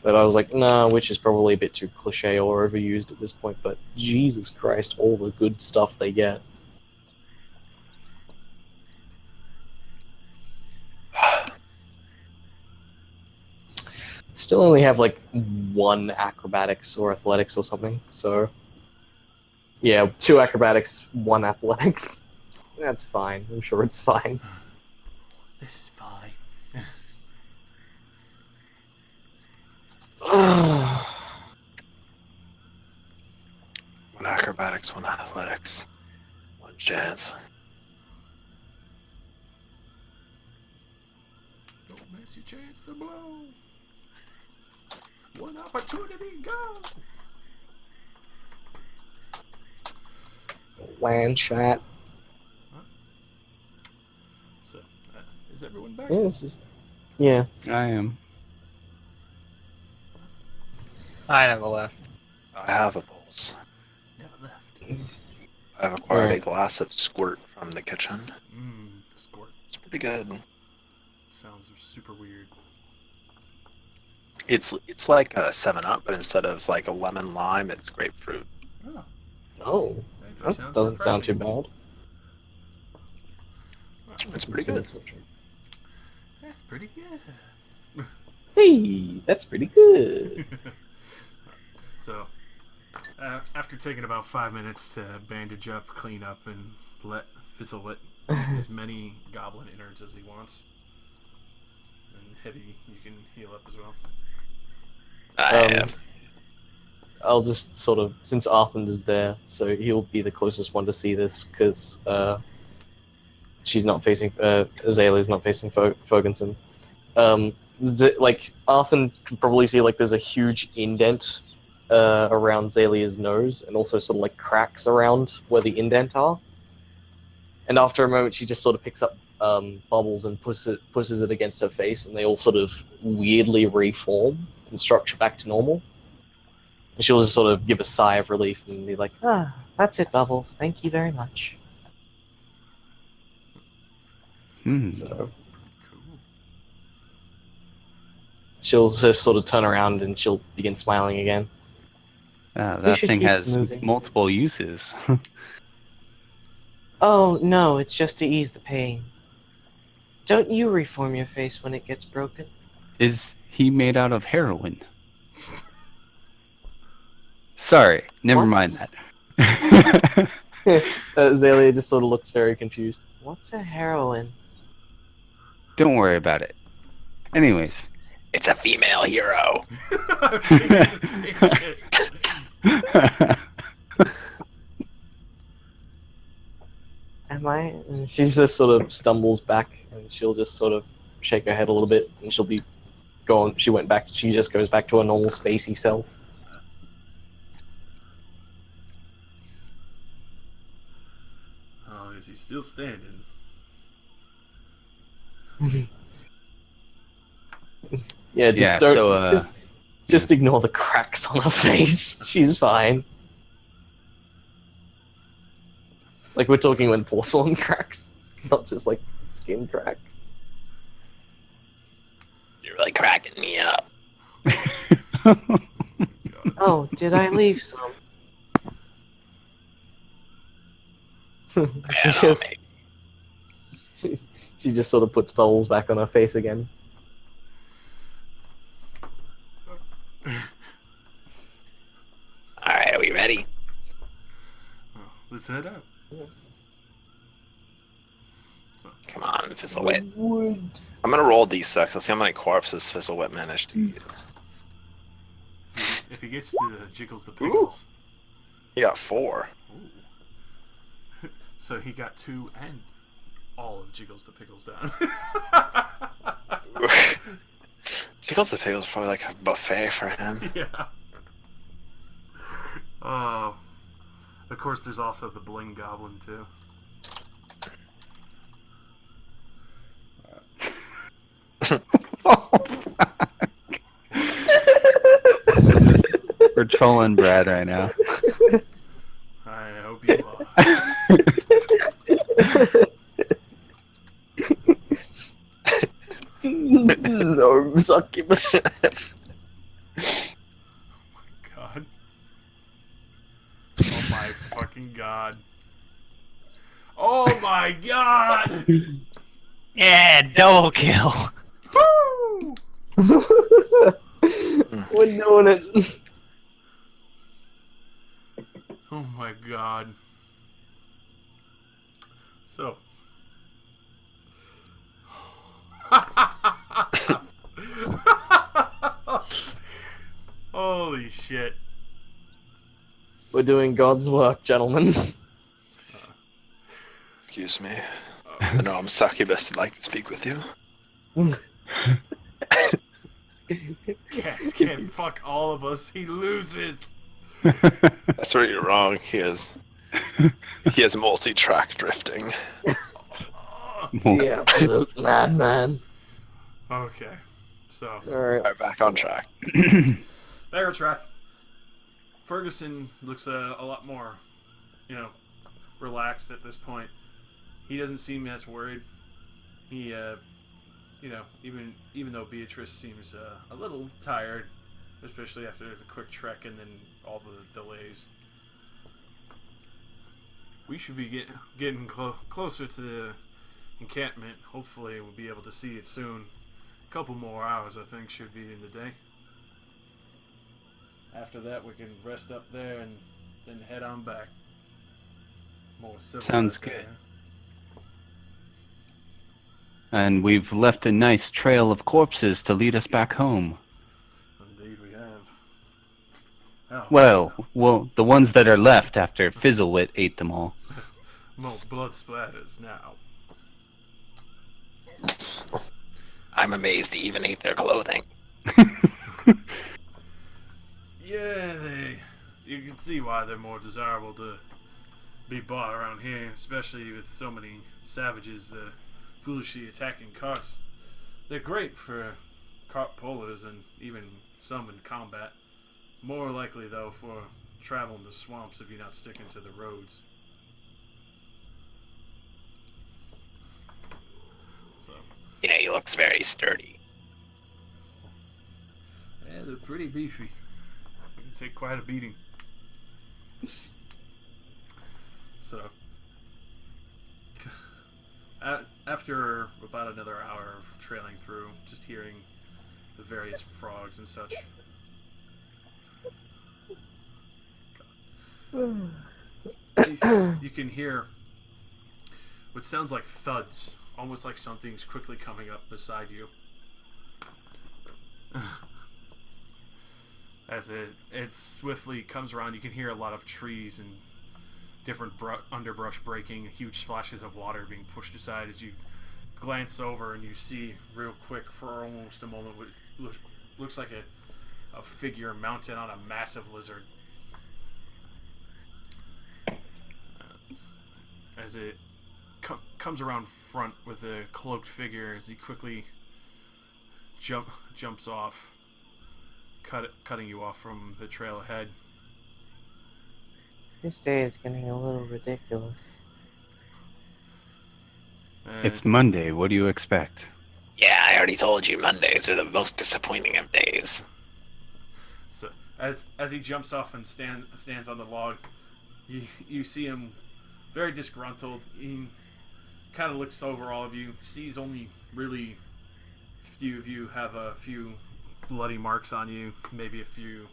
But I was like, nah, witch is probably a bit too cliche or overused at this point. But Jesus Christ, all the good stuff they get. Still only have like 1 acrobatics or athletics or something, so yeah, 2 acrobatics, 1 athletics. That's fine. I'm sure it's fine. This is fine. 1 acrobatics, 1 athletics, 1 chance. Don't miss your chance to blow. 1 opportunity, go. land chat. So, is everyone back? Yeah. I am. I never left. I have a pulse. Never left. I've acquired Alright. a glass of squirt from the kitchen. Squirt. It's pretty good. Sounds super weird. It's like a 7-Up, but instead of like a lemon lime, it's grapefruit. Oh, Oh, that that doesn't sound too refreshing. bad. It's pretty good. That's pretty good. Hey, that's pretty good. So, after taking about 5 minutes to bandage up, clean up, and let Fizzlewit eat as many goblin innards as he wants. And Heavy, you can heal up as well. I Um, have. I'll just sort of, since Arthand is there, so he'll be the closest one to see this, because she's not facing, Azalea's not facing Ferguson. Like, Arthand can probably see, like, there's a huge indent around Zalia's nose, and also sort of, like, cracks around where the indent are. And after a moment, she just sort of picks up bubbles and pushes it against her face, and they all sort of weirdly reform and structure back to normal. And she'll just sort of give a sigh of relief and be like, Ah, that's it, Bubbles. Thank you very much. so Cool. she'll just sort of turn around and she'll begin smiling again. That should thing keep has moving. multiple uses. Oh, no, it's just to ease the pain. Don't you reform your face when it gets broken? Is he made out of heroin? Sorry, never What? mind that. Zalia just sort of looks very confused. What's a heroin? Don't worry about it. Anyways. It's a female hero. I'm thinking the same shit. Am I? And she just sort of stumbles back and she'll just sort of shake her head a little bit and she'll be gone. She just goes back to her normal spacey self. Oh, is he still standing? Yeah, just Yeah, don't, so, just ignore the cracks on her face. She's fine. Like, we're talking when porcelain cracks, not just like skin crack. You're really cracking me up. Oh, did I leave some? she, Yeah, no, just, she just sort of puts bubbles back on her face again. Alright, are we ready? Oh, let's head out. Come on, Fizzlewit. I'm gonna roll D6. Let's see how many corpses Fizzlewit managed to eat. If he gets to the Jiggles the Pickles. He got 4. Ooh. So he got 2 and all of Jiggles the Pickles down. Jiggles the Pickles is probably like a buffet for him. Yeah. Oh. Of course, there's also the Bling Goblin, too. We're trolling Brad right now. I hope you are. No, succubus. God. Oh my fucking god. Oh my god! Yeah, double kill. Woo! We're doing it. Oh my god. So. Holy shit. We're doing God's work, gentlemen. Excuse me. I know I'm succubus. I'd like to speak with you. Cats can't fuck all of us. He loses. That's where you're wrong. He is He has multi-track drifting. The absolute madman. Okay, so Alright. Alright, back on track. back on track. Ferguson looks a lot more, relaxed at this point. He doesn't seem as worried. He, even though Beatrice seems a little tired, especially after the quick trek and then all the delays. We should be getting closer to the encampment. Hopefully we'll be able to see it soon. A couple more hours, I think, should be in the day. After that, we can rest up there and then head on back. More Sounds civilized good. area. And we've left a nice trail of corpses to lead us back home. Indeed, we have. Oh, Well, the ones that are left after Fizzlewit ate them all. more blood splatters now. I'm amazed he even ate their clothing. Yeah, you can see why they're more desirable to be bought around here, especially with so many savages foolishly attacking carts. They're great for cart pullers and even some in combat. More likely, though, for traveling the swamps if you're not sticking to the roads. So, Yeah, he looks very sturdy. yeah, they're pretty beefy. They can take quite a beating. So, after about another hour of trailing through, just hearing the various frogs and such. You can hear what sounds like thuds, almost like something's quickly coming up beside you. As it swiftly comes around, you can hear a lot of trees and different underbrush breaking, huge splashes of water being pushed aside as you glance over and you see real quick for almost a moment what looks like a figure mounted on a massive lizard. As it comes around front with a cloaked figure, as he quickly jumps off, cutting you off from the trail ahead. This day is getting a little ridiculous. It's Monday. What do you expect? Yeah, I already told you Mondays are the most disappointing of days. So as he jumps off and stands on the log, you see him very disgruntled. He kind of looks over all of you, sees only really few of you have a few bloody marks on you, maybe a few,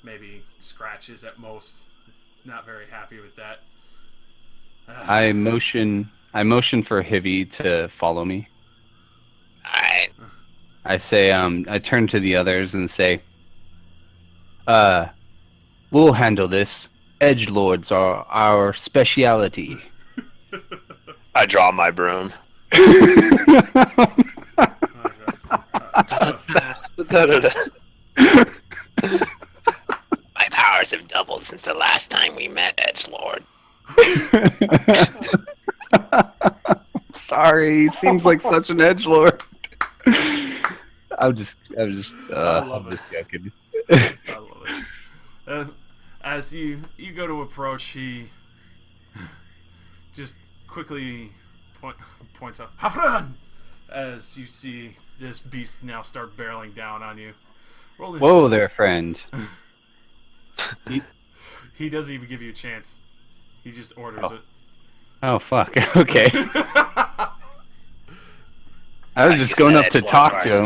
maybe scratches at most. Not very happy with that. I motion for Hivy to follow me. Alright. I say, I turn to the others and say, we'll handle this. Edgelords are our speciality. I draw my broom. My powers have doubled since the last time we met, Edgelord. Sorry, he seems like such an edgelord. I'm just love it. joking. I love it. And as you go to approach, he just quickly points out, Hafran! As you see this beast now start barreling down on you. Whoa there, friend. He doesn't even give you a chance. He just orders it. Oh, fuck. Okay. I was just going up to talk to him.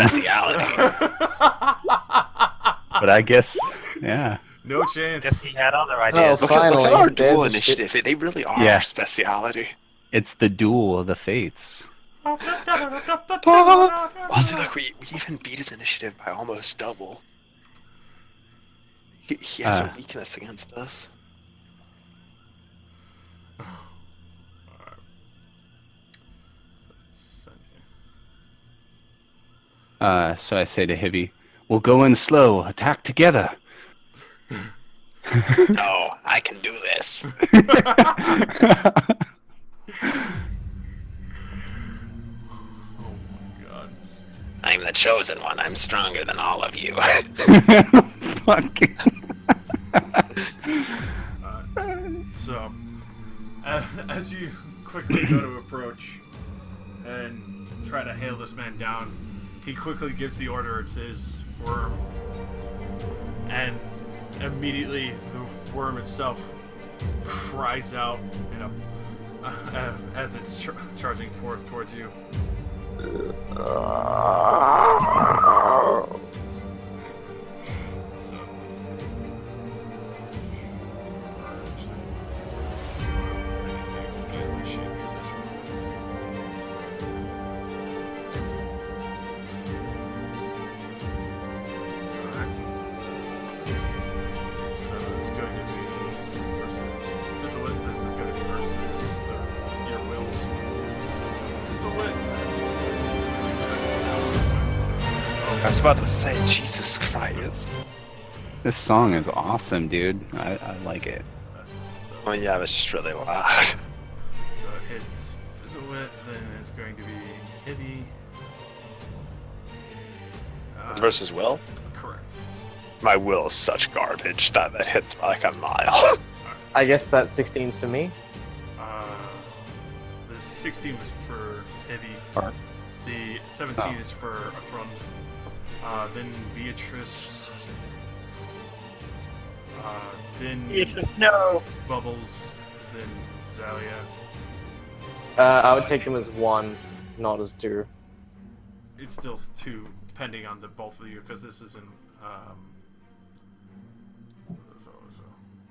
But I guess, yeah. No chance. Guess he had other Oh, ideas. Look at finally. our there's duel a initiative. They really are Yeah. our speciality. It's the duel of the fates. Also, look, we even beat his initiative by almost double. He has a weakness against us. So I say to Hivy, we'll go in slow, attack together. No, I can do this. Oh my god. I'm the chosen one. I'm stronger than all of you. Fucking. So, as you quickly go to approach and try to hail this man down, he quickly gives the order to his worm, and immediately the worm itself cries out, you know, as it's charging forth towards you. So let's see. Get the shape for this one. Alright. So it's going to be versus Fizzlewood. This is going to be versus your wills. So Fizzlewood. I was about to say, Jesus Christ. This song is awesome, dude. I like it. Oh yeah, it was just really loud. So it hits Fizzlewood, then it's going to be Heavy. It's versus Will? Correct. My Will is such garbage that hits by like a mile. I guess that 16's for me. The 16 was for Heavy. Art. The 17 is for Athrun. Then Beatrice. Then Beatrice, no! Bubbles. Then Zalia. I would take them as one, not as two. It's still 2, depending on the both of you, because this isn't.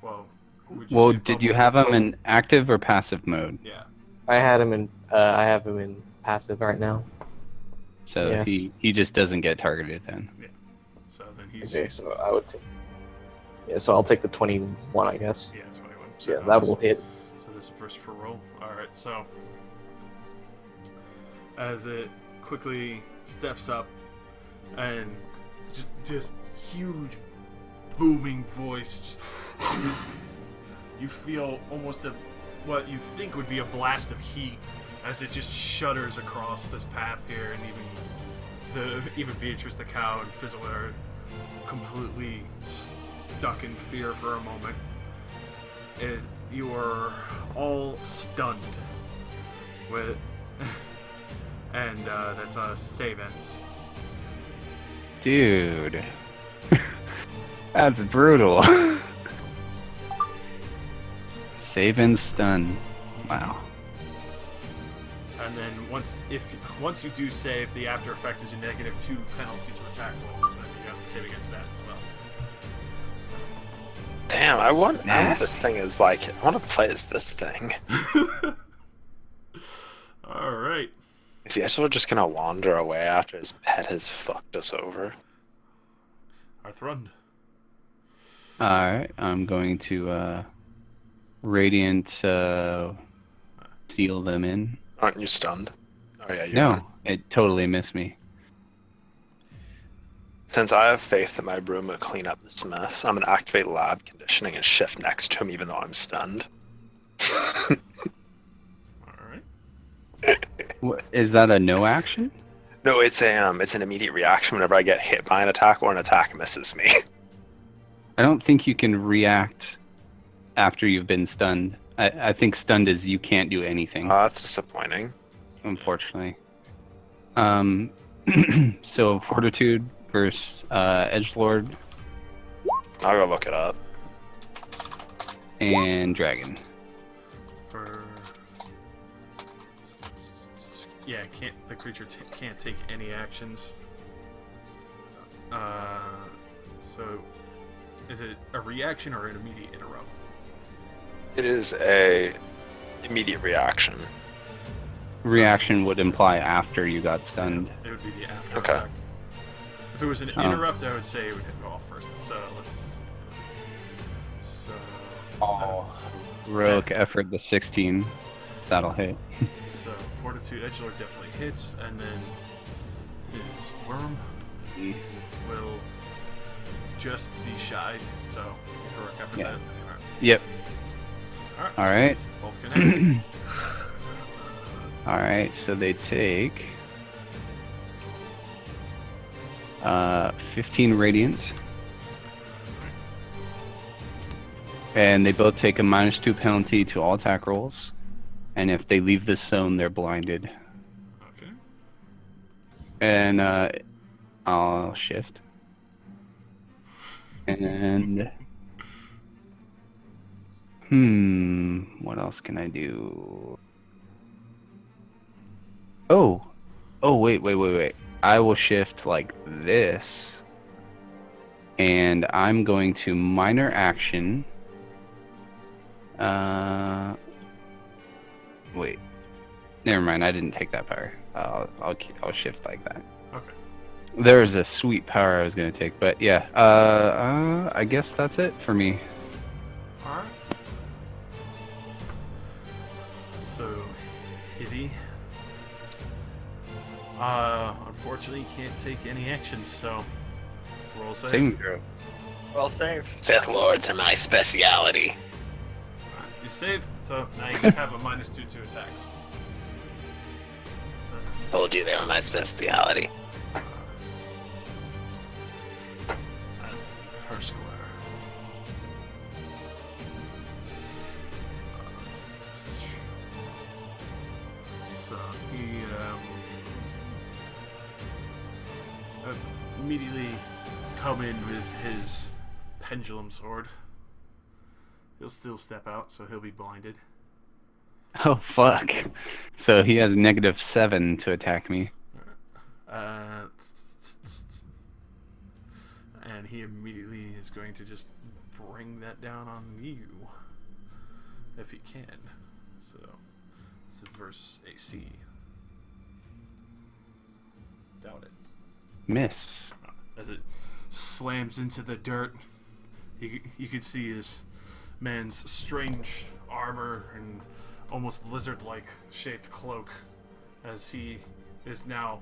Well, would Well, say did you Bubbles- have him in active or passive mode? Yeah. I had him in. I have him in passive right now. So Yes. he just doesn't get targeted then. So then he's. Okay, so I would. Yeah, so I'll take the 21, I guess. Yeah, 21. So yeah, that will hit. So this is first for roll. Alright, so as it quickly steps up and just huge booming voice, you feel almost what you think would be a blast of heat as it just shudders across this path here, and even Beatrice the cow and Fizzlewood are completely stuck in fear for a moment. You are all stunned with, and that's a save ends. Dude. That's brutal. Save and stun. Wow. And then once you do save, the after effect is a -2 penalty to attack rolls, and you have to save against that as well. Damn, I want Nasty. this thing is like, I want to play as this thing. All right. Is he actually just gonna wander away after his pet has fucked us over? Arthrund. Alright, I'm going to Radiant seal them in. Aren't you stunned? Oh yeah, you No, are. it totally missed me. Since I have faith that my broom will clean up this mess, I'm gonna activate lab conditioning and shift next to him even though I'm stunned. All right. Is that a no action? No, it's an immediate reaction whenever I get hit by an attack or an attack misses me. I don't think you can react after you've been stunned. I think stunned is you can't do anything, That's disappointing. unfortunately. So Fortitude versus Edgelord I'll go look it up. and Dragon. Yeah, the creature can't take any actions. So is it a reaction or an immediate interrupt? It is a immediate reaction. Reaction would imply after you got stunned. It would be the after Okay. effect. If it was an Oh. interrupt, I would say it would go off first. So let's. So. Heroic effort, the 16. That'll hit. So Fortitude Edgelord definitely hits, and then his worm will just be shied. So heroic effort Yeah. then. Alright. Yep. Alright. All so right. Both connect. All right. So they take 15 radiant, and they both take a -2 penalty to all attack rolls. And if they leave this zone, they're blinded. Okay. And I'll shift. And what else can I do? Oh, wait. I will shift like this, and I'm going to minor action. Wait, never mind. I didn't take that power. I'll shift like that. Okay. There's a sweet power I was gonna take, but yeah. I guess that's it for me. Alright. So, Hitty. Unfortunately, you can't take any actions, so roll save. Saving throw. Well saved. Sith Lords are my speciality. Alright, you saved, so now you just have a -2 to attacks. Told you they were my speciality. Herskler. So he immediately come in with his pendulum sword. He'll still step out, so he'll be blinded. Oh fuck! So he has -7 to attack me. And he immediately is going to just bring that down on you, if he can. So, subverse AC. Doubt it. Miss. As it slams into the dirt, you can see his man's strange armor and almost lizard-like shaped cloak, as he is now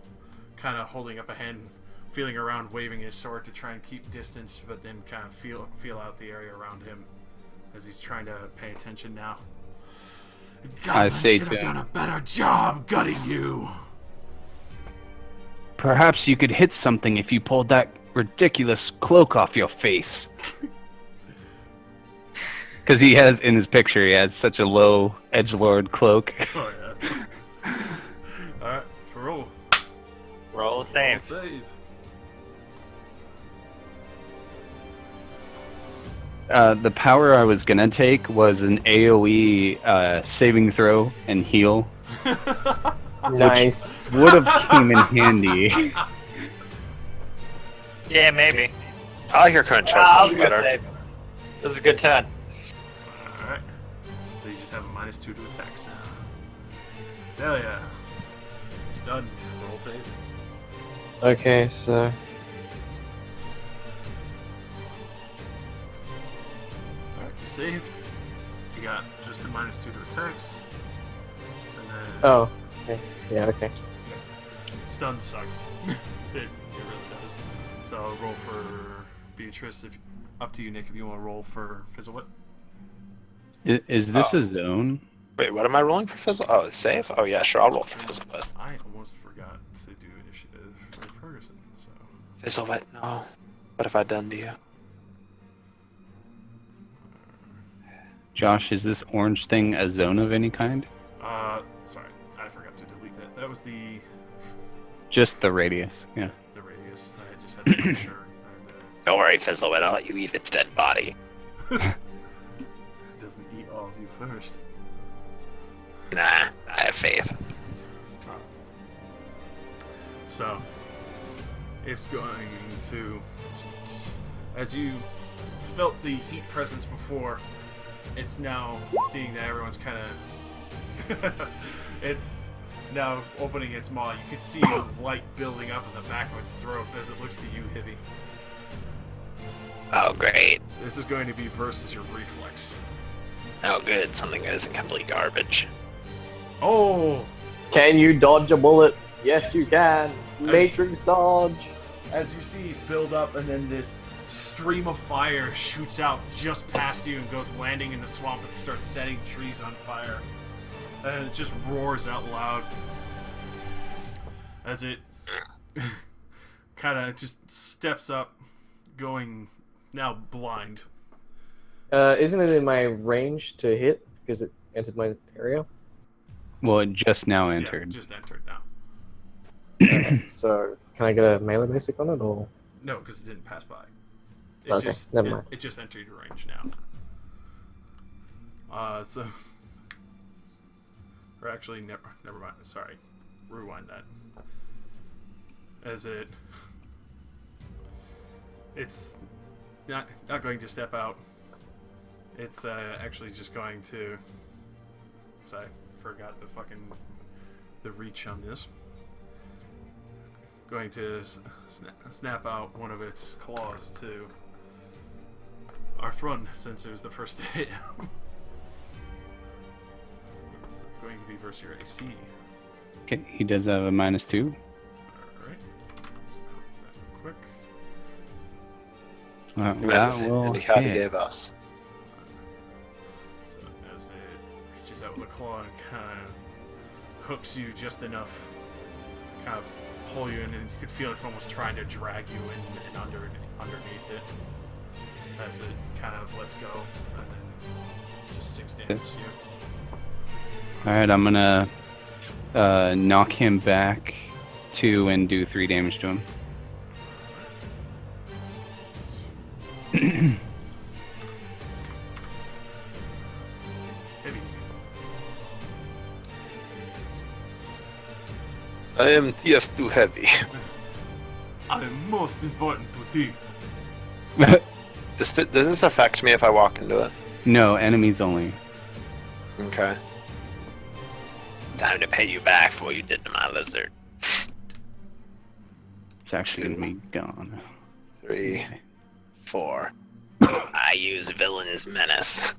kind of holding up a hand, feeling around, waving his sword to try and keep distance, but then kind of feel out the area around him as he's trying to pay attention now. God, I say should to have him, done a better job gutting you. perhaps you could hit something if you pulled that ridiculous cloak off your face. Because he has, in his picture, he has such a low edgelord cloak. Oh yeah. All right, for roll. Roll a save. Save. The power I was gonna take was an AoE saving throw and heal. Nice. Would have came in handy. Yeah, maybe. I like your current choice Ah, much good better. save. That was a good turn. Alright. So you just have a -2 to attacks now. Zelia. Stunned. Roll save. Okay, so Alright, you saved. You got just a -2 to attacks. And then oh, okay, yeah, okay. stun sucks. it really does. So I'll roll for Beatrice. Up to you, Nick, if you want to roll for Fizzlewit. Is this a zone? Wait, what am I rolling for Fizzle? Oh, it's safe? Oh yeah, sure, I'll roll for Fizzlewet. I almost forgot to do initiative for Ferguson, so Fizzlewet, no. What have I done to you? Josh, is this orange thing a zone of any kind? Sorry, I forgot to delete that. That was the Just the radius, yeah. radius. I just had to make sure. Don't worry, Fizzlewet, I'll let you eat its dead body. It doesn't eat all of you first. Nah, I have faith. So, it's going to, as you felt the heat presence before, it's now seeing that everyone's kind of, it's now opening its maw. You can see the light building up in the back of its throat as it looks to you, Hivy. Oh, great. This is going to be versus your reflex. Oh, good. Something that isn't complete garbage. Oh! Can you dodge a bullet? Yes, you can. Matrix dodge. As you see it build up, and then this stream of fire shoots out just past you and goes landing in the swamp and starts setting trees on fire. And it just roars out loud as it kind of just steps up, going now blind. Isn't it in my range to hit because it entered my area? Well, it just now Yeah, entered. just entered now. So can I get a melee basic on it, or No, because it didn't pass by. It Okay, never mind. It just entered your range now. So, or actually, never mind. Sorry, rewind that. As it's not going to step out. It's actually just going to. Cause I forgot the reach on this. Going to snap out one of its claws to Arthrun, since it was the first to hit him. So it's going to be versus your AC. Okay, he does have a -2. Alright. Let's quick. That will And how he hit. gave us. So as it reaches out with a claw and kind of hooks you just enough, kind of pull you in, and you can feel it's almost trying to drag you in and underneath it. As it kind of lets go, and then just 6 damage to you. Alright, I'm gonna knock him back 2 and do 3 damage to him. Heavy. I am TF2 heavy. I am most important to thee. Does this affect me if I walk into it? No, enemies only. Okay. Time to pay you back for what you did to my lizard. It's actually gonna be gone. 3, 4. I use villain's menace.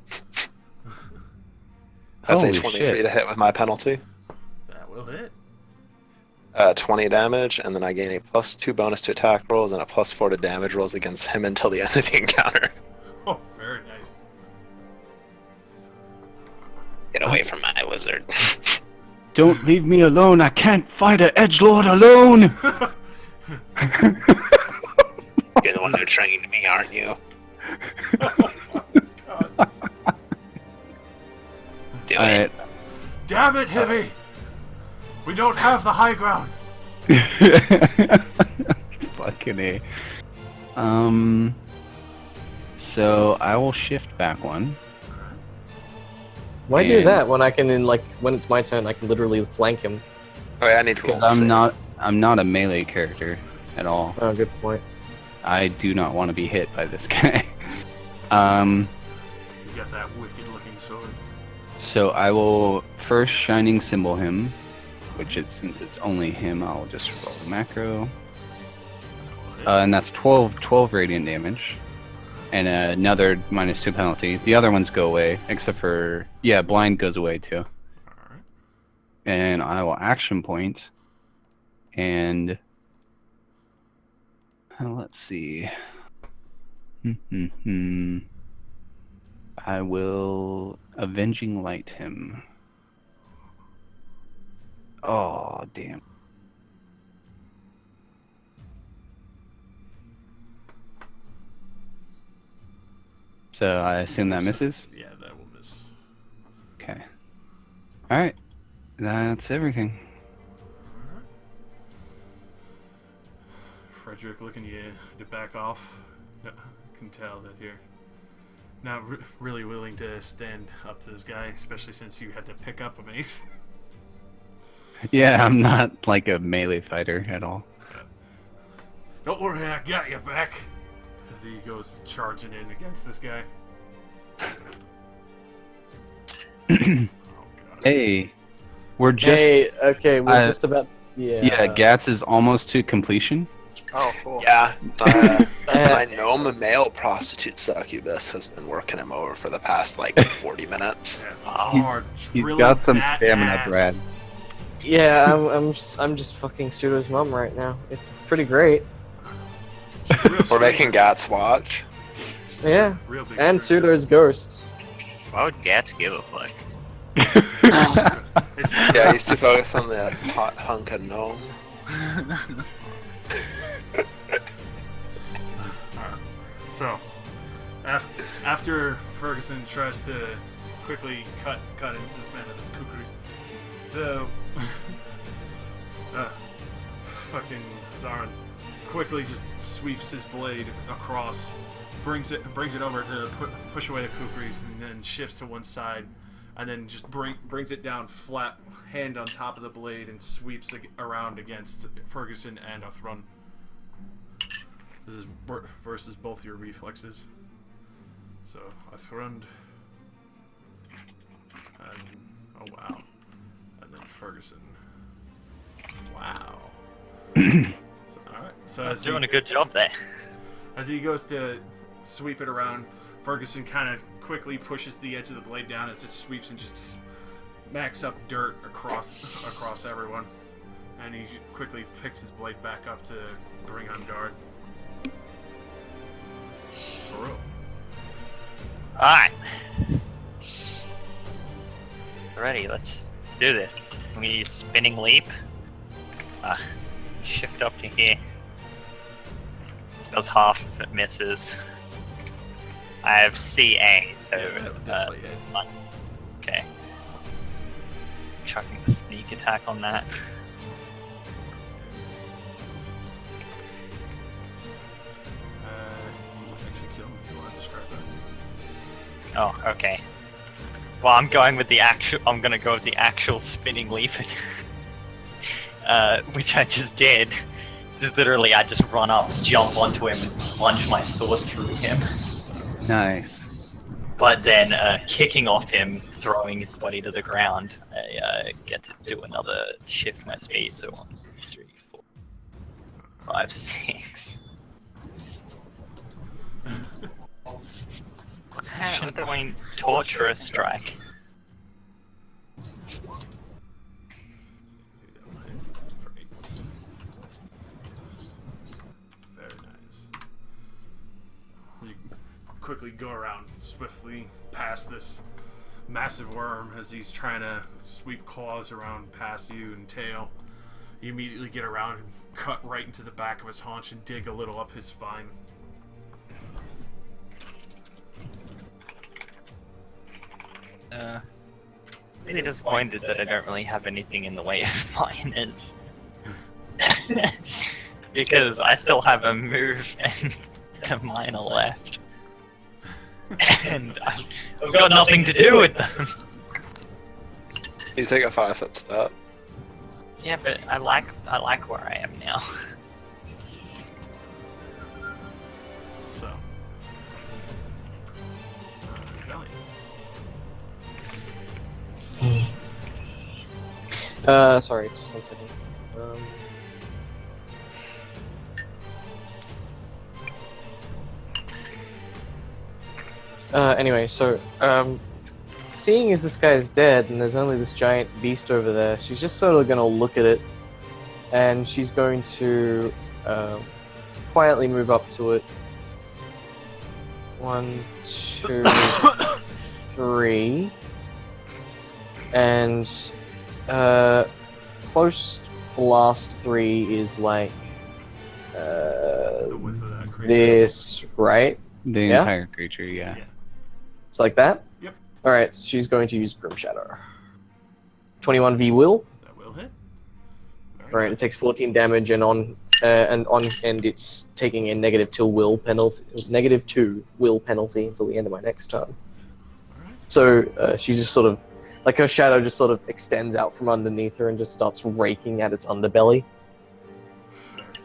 That's Holy a 23 shit. to hit with my penalty. That will hit. 20 damage, and then I gain a +2 bonus to attack rolls and a +4 to damage rolls against him until the end of the encounter. Oh, very nice. Get away from my lizard. Don't leave me alone. I can't fight an edgelord alone. You're the one who trained me, aren't you? Do it. Alright. Damn it, Heavy! We don't have the high ground. Fucking A. So I will shift back 1. why do And- that when I can, when it's my turn, I can literally flank him? Oh, yeah, I need to roll. Because save. I'm not a melee character at all. Oh, good point. I do not want to be hit by this guy. He's got that wicked-looking sword. So I will first shining symbol him, which since it's only him, I'll just roll the macro. And that's 12 radiant damage. And another -2 penalty. The other ones go away, except for, yeah, blind goes away too. Alright. And I will action point. And let's see. I will Avenging Light him. Oh, damn. So I assume that misses? Yeah, that will miss. Okay. Alright. That's everything. Frederick looking you to back off. No, I can tell that you're not really willing to stand up to this guy, especially since you had to pick up a mace. Yeah, I'm not like a melee fighter at all. Don't worry, I got you back. As he goes charging in against this guy. Oh god. Hey, we're just... Hey, okay, we're I- just about. Yeah. Yeah, Gats is almost to completion. Oh, cool. Yeah, my gnome male prostitute succubus has been working him over for the past 40 minutes. Hard He's drilling got some that stamina, ass. Brad. Yeah, I'm just fucking Pseudo's mom right now. It's pretty great. We're making Gats watch. Yeah, Real big and string. Pseudo's ghost. Why would Gats give a fuck? It's, Yeah, I used to focus on the hot hunk of gnome. Alright. So, after Ferguson tries to quickly cut into this man with his kukris, the fucking Zarin quickly just sweeps his blade across, brings it over to push away the kukris, and then shifts to one side, and then just brings it down flat, hand on top of the blade, and sweeps around against Ferguson and Othrun. This is versus both your reflexes. So, Othrun. And, oh wow. And then Ferguson. Wow. Alright, so I was doing a good job there. as he goes to sweep it around, Ferguson kind of quickly pushes the edge of the blade down as it sweeps and just smacks up dirt across everyone. And he quickly picks his blade back up to bring on guard. Baru. Alright. Alrighty, let's do this. We use spinning leap. Shift up to here. This does half if it misses. I have CA, so Definitely hit. once. Okay. Chucking the sneak attack on that. You might actually kill him if you want to describe that. Oh, okay. Well, I'm going with the actual. I'm gonna go with the actual spinning leap attack, which I just did. Just literally, I just run up, jump onto him, and plunge my sword through him. Nice. But then, kicking off him, throwing his body to the ground, I get to do another shift my speed. So 1, 2, 3, 4, 5, 6. Action point, torturous strike. For 18. Very nice. You quickly go around swiftly past this massive worm as he's trying to sweep claws around past you and tail. You immediately get around and cut right into the back of his haunch and dig a little up his spine. Really disappointed that I don't really have anything in the way of minors. Because I still have a move and a minor left. And I've got nothing to do with them. You take a 5-foot step. Yeah, but I like where I am now. So. Zelly. Sorry, just 1 second. Anyway, so, seeing as this guy is dead and there's only this giant beast over there, she's just sort of gonna look at it, and she's going to, quietly move up to it. 1, 2, 3. And, close blast 3 is like, The width of that creature. this, right? The Yeah? entire creature, yeah. Yeah. It's like that? Yep. Alright, she's going to use Grim Shadow. 21 V will. That will hit. Very Alright, it good. takes 14 damage, and on it's taking a -2 will penalty, -2 will penalty until the end of my next turn. Alright. So she just sort of, like her shadow just sort of extends out from underneath her and just starts raking at its underbelly. Very cool.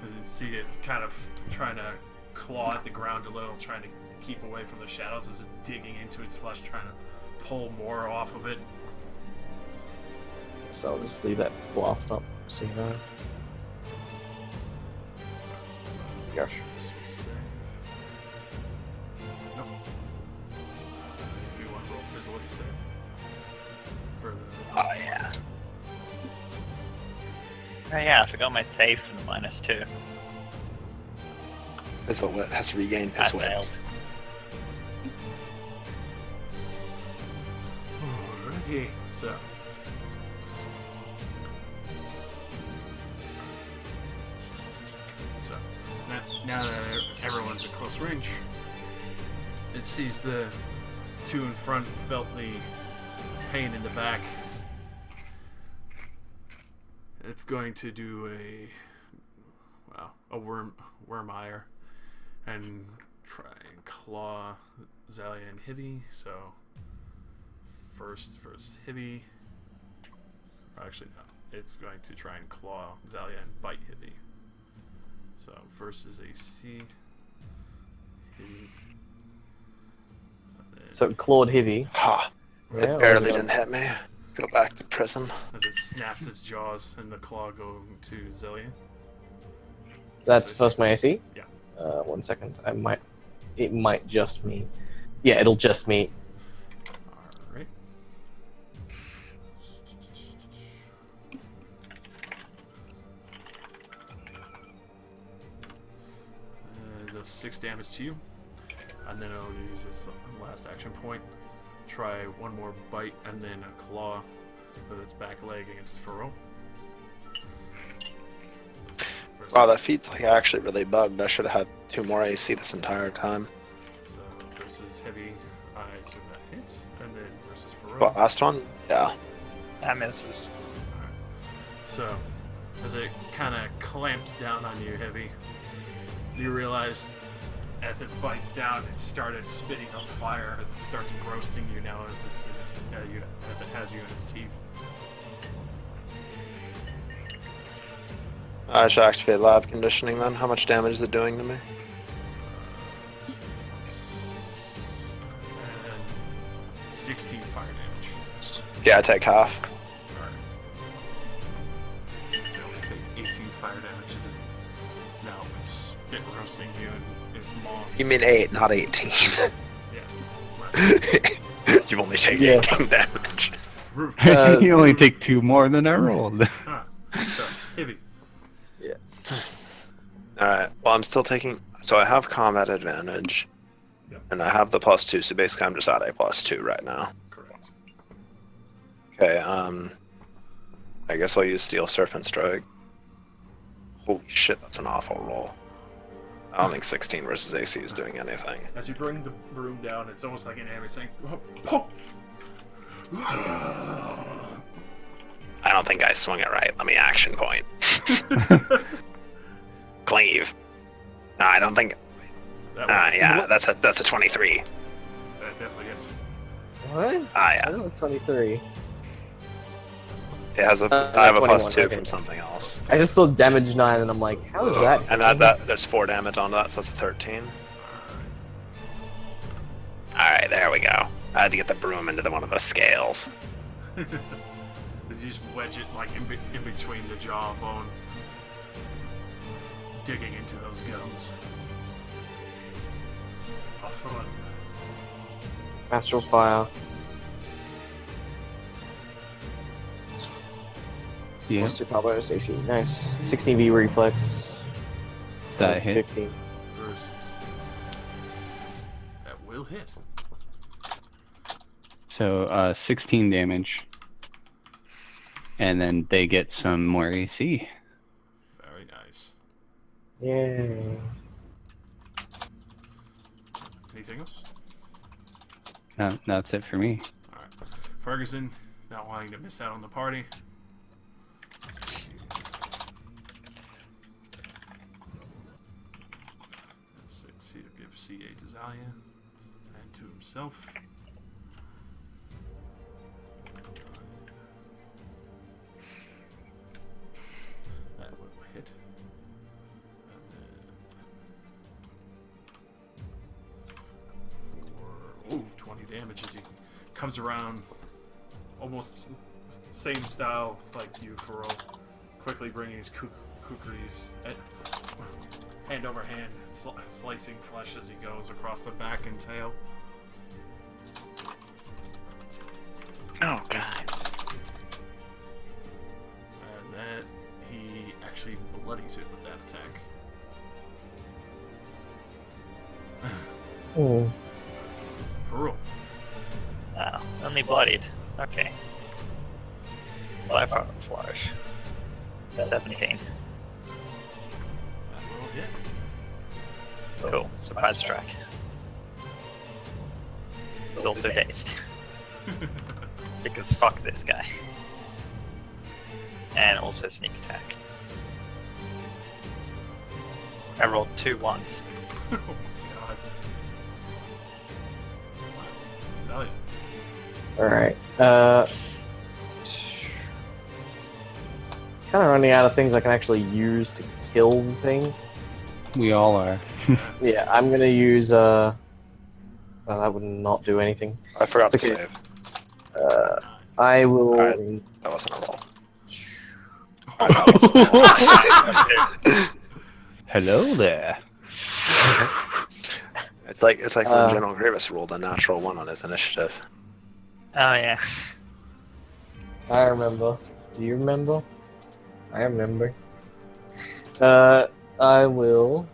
As you see it kind of trying to claw at the ground a little, trying to keep away from the shadows as it's digging into its flesh, trying to pull more off of it. So I'll just leave that blast up, so you know. So, Yes. save. Nope. If you want to roll fizzle, let's save. For the Oh, yeah. Oh yeah, I forgot my save for the -2. His wit has regained his That failed. wits. Alrighty, so. So, now that everyone's at close range, it sees the two in front felt the pain in the back. It's going to do a worm ire and try and claw Zalia and Hibby. So first Hibby. Or actually no, it's going to try and claw Zalia and bite Hibby. So first is AC. Hibby. So Claude Heavy. Ha! Yeah, It barely well didn't hit me. Go back to prison. As it snaps its jaws and the claw going to Zillion. That's first my AC? Yeah. 1 second. It might just me. Yeah, it'll just me. Alright. Does 6 damage to you. And then it'll use its last action point. Try one more bite and then a claw with its back leg against Furrow. Wow, that feat's like actually really bugged. I should have had 2 more AC this entire time. So versus Heavy, I assume that hits. And then versus Furrow. What, last one? Yeah. That misses. So, as it kind of clamps down on you, Heavy, you realize as it bites down, it started spitting on fire as it starts roasting you now as it has you in its teeth. I should activate lab conditioning then. How much damage is it doing to me? And 16 fire damage. Yeah, I take half. Alright. So we take 18 fire damage as it's now spit roasting you and its maw. You mean 8, not 18. Yeah. Right. You've only taken Yeah. 18 damage. You only take 2 more than I rolled. So, Heavy. Alright, well, I'm still taking. So I have combat advantage. Yep. And I have the +2, so basically I'm just at a +2 right now. Correct. Okay, I guess I'll use Steel Serpent Strike. Holy shit, that's an awful roll. I don't think 16 versus AC is doing anything. As you bring the broom down, it's almost like an enemy saying, "Oh." I don't think I swung it right. Let me action point. Cleave. No, I don't think. That one, Yeah, that's a 23. that definitely hits. What? Yeah. Isn't it 23? It has a. I have a 21, +2 okay. from something else. I just saw damage 9 and I'm like, how is that? And that there's 4 damage on that, so that's a 13. Alright, there we go. I had to get the broom into one of the scales. You just wedge it like in between the jawbone, digging into those gums. Off front. Astral Fire. Yeah. Plus 2 power bonus AC. Nice. 16V reflex. Is that a hit? 15. Versus. That will hit. So 16 damage. And then they get some more AC. Very nice. Yay. Anything else? No, that's it for me. Alright. Ferguson, not wanting to miss out on the party. Let's see, give CA to Zalia and to himself. That will hit. And then 20 damage as he comes around, almost same style like you, Furrow, quickly bringing his kukris hand over hand, slicing flesh as he goes across the back and tail. Oh god. And that he actually bloodies it with that attack. Hmm. For real. Only bloodied. Okay. Fly flourish. 17. That will hit. Cool. Surprise strike. It's also dazed. Because fuck this guy. And also sneak attack. I rolled 2 1s. Oh my god. Wow. Alright. Kind of running out of things I can actually use to kill the thing. We all are. Yeah, I'm gonna use, well, that would not do anything. I forgot to It's okay. save. I will... Alright. That wasn't a roll. Hello there. It's like when General Grievous rolled a natural 1 on his initiative. Oh yeah. I remember. Do you remember? I remember. I will...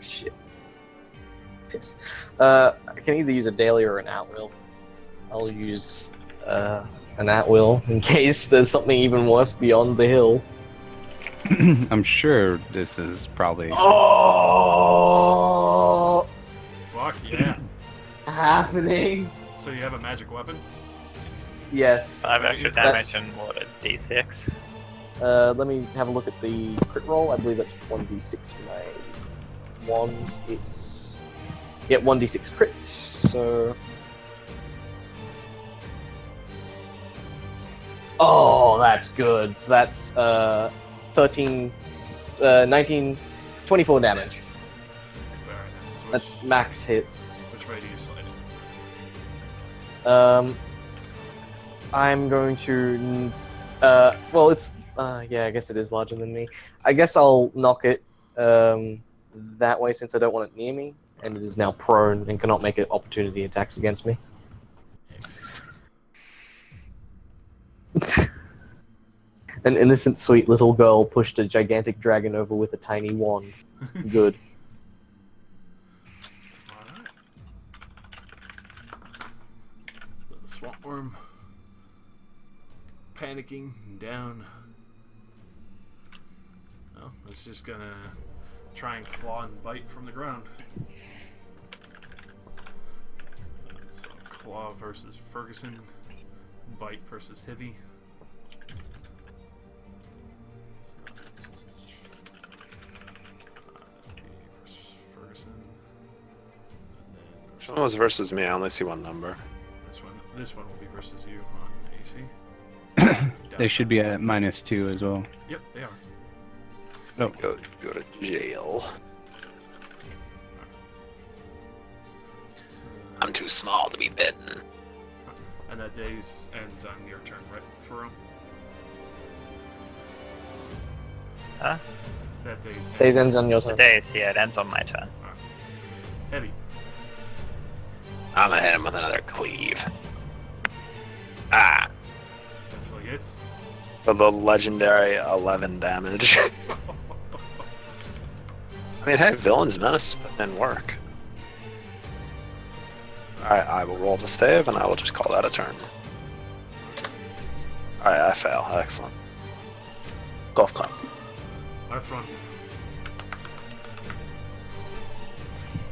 shit. Piss. I can either use a daily or an at-will. I'll use, an at-will in case there's something even worse beyond the hill. I'm sure this is probably. Oh! Fuck yeah. Happening! So you have a magic weapon? Yes. 5 extra damage and what, a d6? Let me have a look at the crit roll. I believe that's 1d6 for my wand. It's... Yeah, 1d6 crit, so... Oh, that's good. So that's, 13... 19... 24 damage. Very nice. That's max hit. Which way do you slide it? I'm going to... well, it's... yeah, I guess it is larger than me. I guess I'll knock it that way since I don't want it near me, and it is now prone and cannot make it opportunity attacks against me. An innocent, sweet little girl pushed a gigantic dragon over with a tiny wand. Good. Alright. The swamp worm panicking down. Well, it's just gonna try and claw and bite from the ground. So claw versus Ferguson, bite versus Hivy. Ferguson. And then Which one was versus me? I only see one number. this one will be versus you on AC. They should be at -2 as well. Yep, they are. Oh, Go to jail. So, I'm too small to be bitten. and that days ends on your turn, right, Furo? Huh? That days Days ends on your The turn. days, yeah, it ends on my turn. Heavy. I'm gonna hit him with another cleave. Ah! Definitely hits. For the legendary 11 damage. I mean, hey, Villain's Menace putting in work. Alright, I will roll to stave, and I will just call that a turn. Alright, I fail. Excellent. Golf clap. Last one.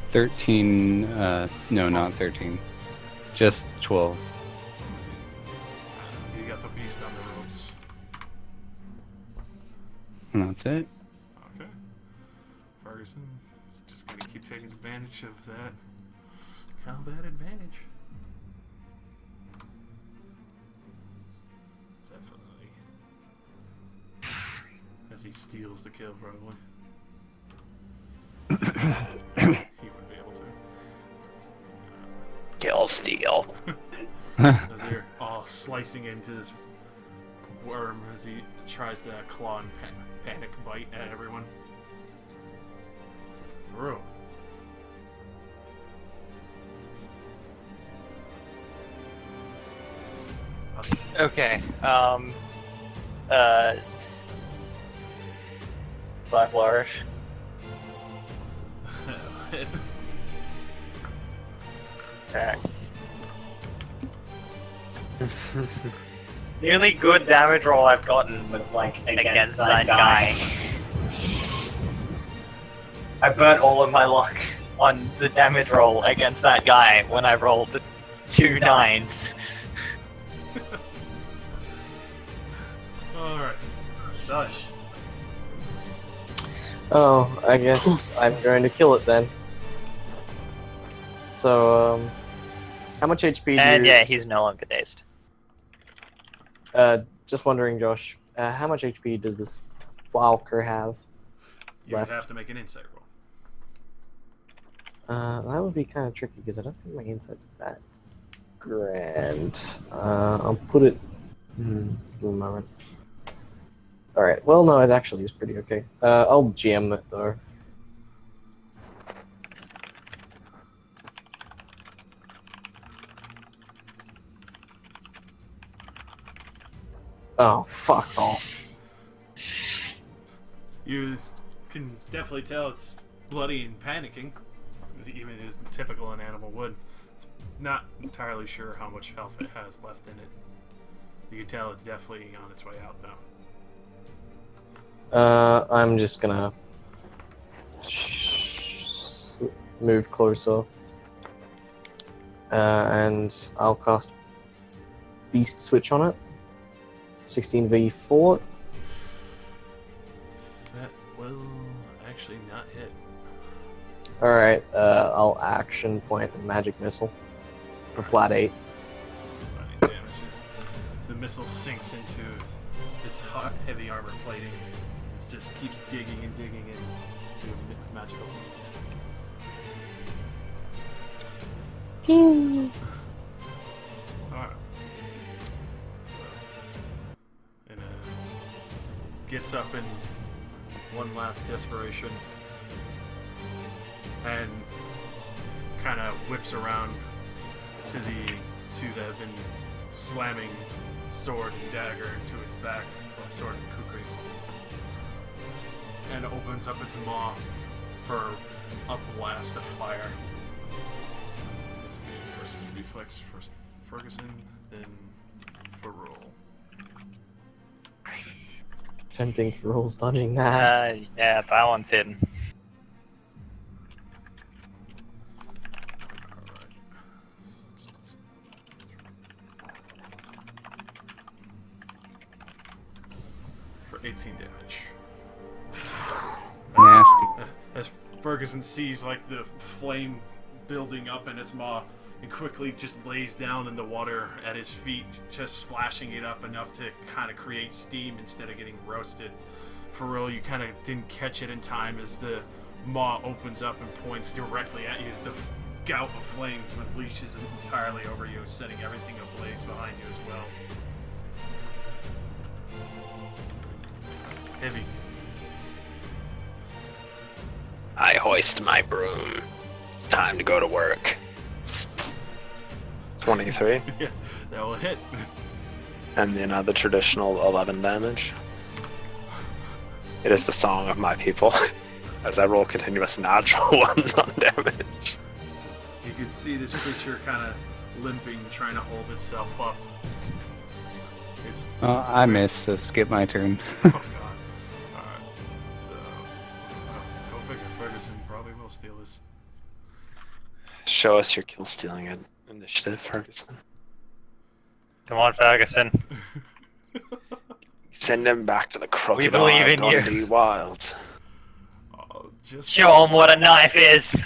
13. No, not 13. Just 12. You got the beast on the ropes. And that's it. Okay. Ferguson is just gonna keep taking advantage of that combat advantage. Definitely. As he steals the kill, probably. He would be able to. Kill steal. As they're all slicing into this worm as he tries to claw and panic bite at everyone. Bro. Okay, Fly Flourish. hit. Okay. The only good damage roll I've gotten was like against that guy. I burnt all of my luck on the damage roll against that guy when I rolled 2 9s. Alright. Done. Oh, I guess I'm going to kill it then. So, how much HP do And you... yeah, he's no longer dazed. Just wondering, Josh, how much HP does this Falker have? You would Left. have to make an insight roll. That would be kind of tricky because I don't think my insight's that grand. I'll put it. Give me a moment. All right. Well, no, it actually is pretty okay. I'll GM it though. Oh, fuck off. You can definitely tell it's bloody and panicking, even as typical an animal would. It's not entirely sure how much health it has left in it. You can tell it's definitely on its way out, though. I'm just gonna move closer, and I'll cast Beast Switch on it. 16v4. That will actually not hit. Alright, I'll action point and magic missile for flat 8. Running damage. The missile sinks into its hot, heavy armor plating. It just keeps digging and digging into magical wounds. Alright. And gets up in one last desperation and kind of whips around to the two that have been slamming sword and dagger into its back, well, sword and kukri, and opens up its maw for a blast of fire. This will be first reflex, first Ferguson, then Ferrul. I don't think Roll's dodging that. Yeah, that one's hidden. For 18 damage. Nasty. As Ferguson sees like the flame building up in its maw, and quickly just lays down in the water at his feet, just splashing it up enough to kind of create steam instead of getting roasted. Ferrul, you kind of didn't catch it in time as the maw opens up and points directly at you as the gout of flame unleashes entirely over you, setting everything ablaze behind you as well. Heavy. I hoist my broom. It's time to go to work. 23. Yeah, that will hit. And then the traditional 11 damage. It is the song of my people. As I roll continuous natural ones on damage. You can see this creature kind of limping, trying to hold itself up. It's, I missed, so skip my turn. oh god. Alright. So, go figure, Ferguson probably will steal this. Show us your kill stealing initiative, Ferguson. Come on, Ferguson. Send him back to the crocodile believe in you. Dundee Wilds. Oh, just Show him what a knife is.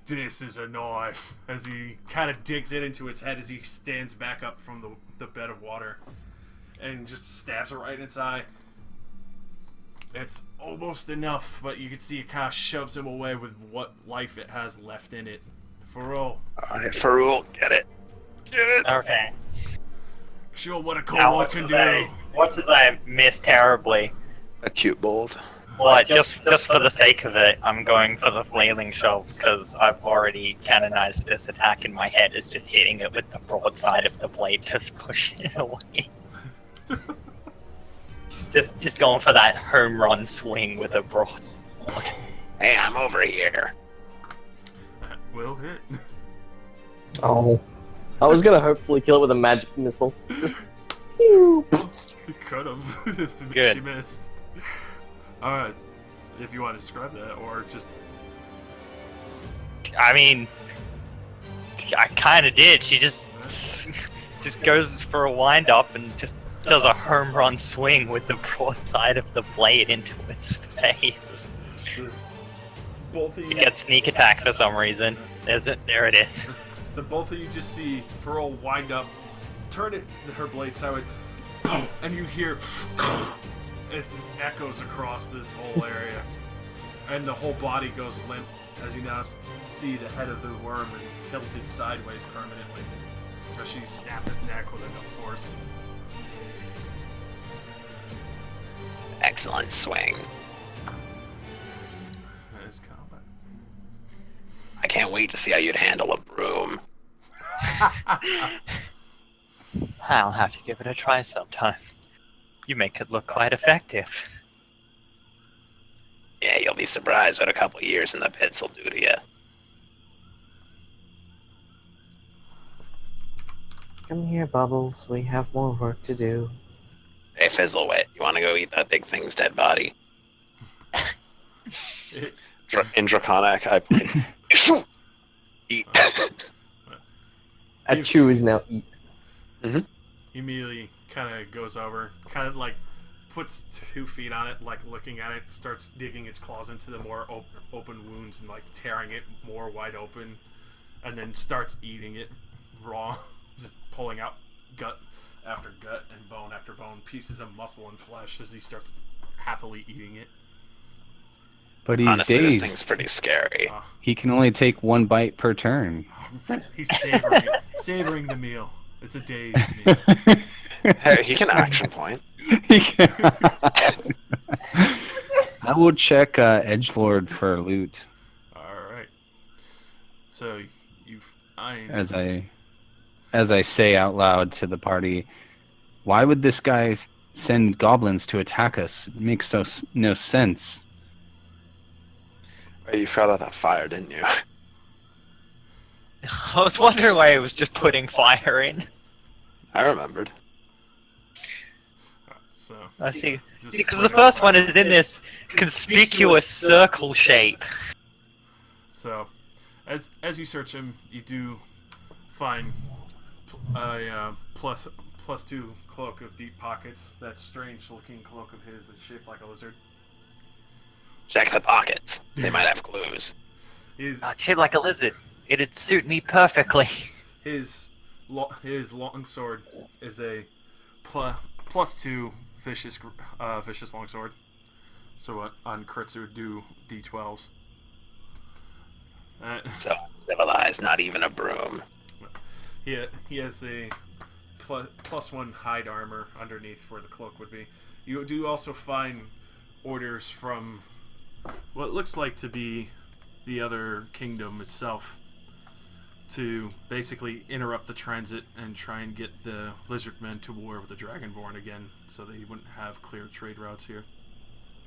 This is a knife. As he kind of digs it into its head as he stands back up from the bed of water and just stabs it right in its eye. It's almost enough, but you can see it kind of shoves him away with what life it has left in it. Ferrul, Alright, Ferrul, get it. Get it. Okay. show what a Now, kobold can do. what does I miss terribly? Acute bolt. Well, just for the sake of it, I'm going for the flailing shove because I've already canonized this attack in my head as just hitting it with the broadside of the blade, just pushing it away. just going for that home run swing with a broadsword. Hey, I'm over here. will hit. Oh. I was gonna hopefully kill it with a magic missile. Just. Pew. Could have if Good. she missed. Alright, if you want to describe that, or just I mean, I kind of did. She just goes for a wind up and just does a home run swing with the broadside of the blade into its face. both of It you. gets sneak attack for some reason. There it is. So both of you just see Pearl wind up, turn her blade sideways, and you hear as this echoes across this whole area, and the whole body goes limp as you now see the head of the worm is tilted sideways permanently, as she snapped its neck with enough force. Excellent swing. That is combat. I can't wait to see how you'd handle a broom. I'll have to give it a try sometime. You make it look quite effective. Yeah, you'll be surprised what a couple years in the pits will do to you. Come here, Bubbles. We have more work to do. Hey, Fizzlewit, you want to go eat that big thing's dead body? In Draconic, I point. Eat. Achu is now eat. He immediately kind of goes over, kind of like puts 2 feet on it, like looking at it, starts digging its claws into the more open wounds and like tearing it more wide open, and then starts eating it raw, just pulling out gut after gut and bone after bone, pieces of muscle and flesh as he starts happily eating it. But he's Honestly, dazed. this thing's pretty scary. He can only take 1 bite per turn. He's savoring the meal. It's a dazed meal. Hey, he can action point. I will check Edgelord for loot All right. So as I say out loud to the party. Why would this guy send goblins to attack us? It makes no sense. You forgot about that fire, didn't you? I was wondering why it was just putting fire in. I remembered. So I see. just Because the first one is in this conspicuous circle shape. So, as you search him, you do find a +2 cloak of deep pockets. That strange-looking cloak of his that's shaped like a lizard. Check the pockets. They might have clues. His Shaped like a lizard. It'd suit me perfectly. his long sword is a +2 vicious longsword. So on crits it would do d12s. So civilized, not even a broom. He has a +1 hide armor underneath where the cloak would be. You do also find orders from what looks like to be the other kingdom itself to basically interrupt the transit and try and get the lizardmen to war with the Dragonborn again, so they wouldn't have clear trade routes here.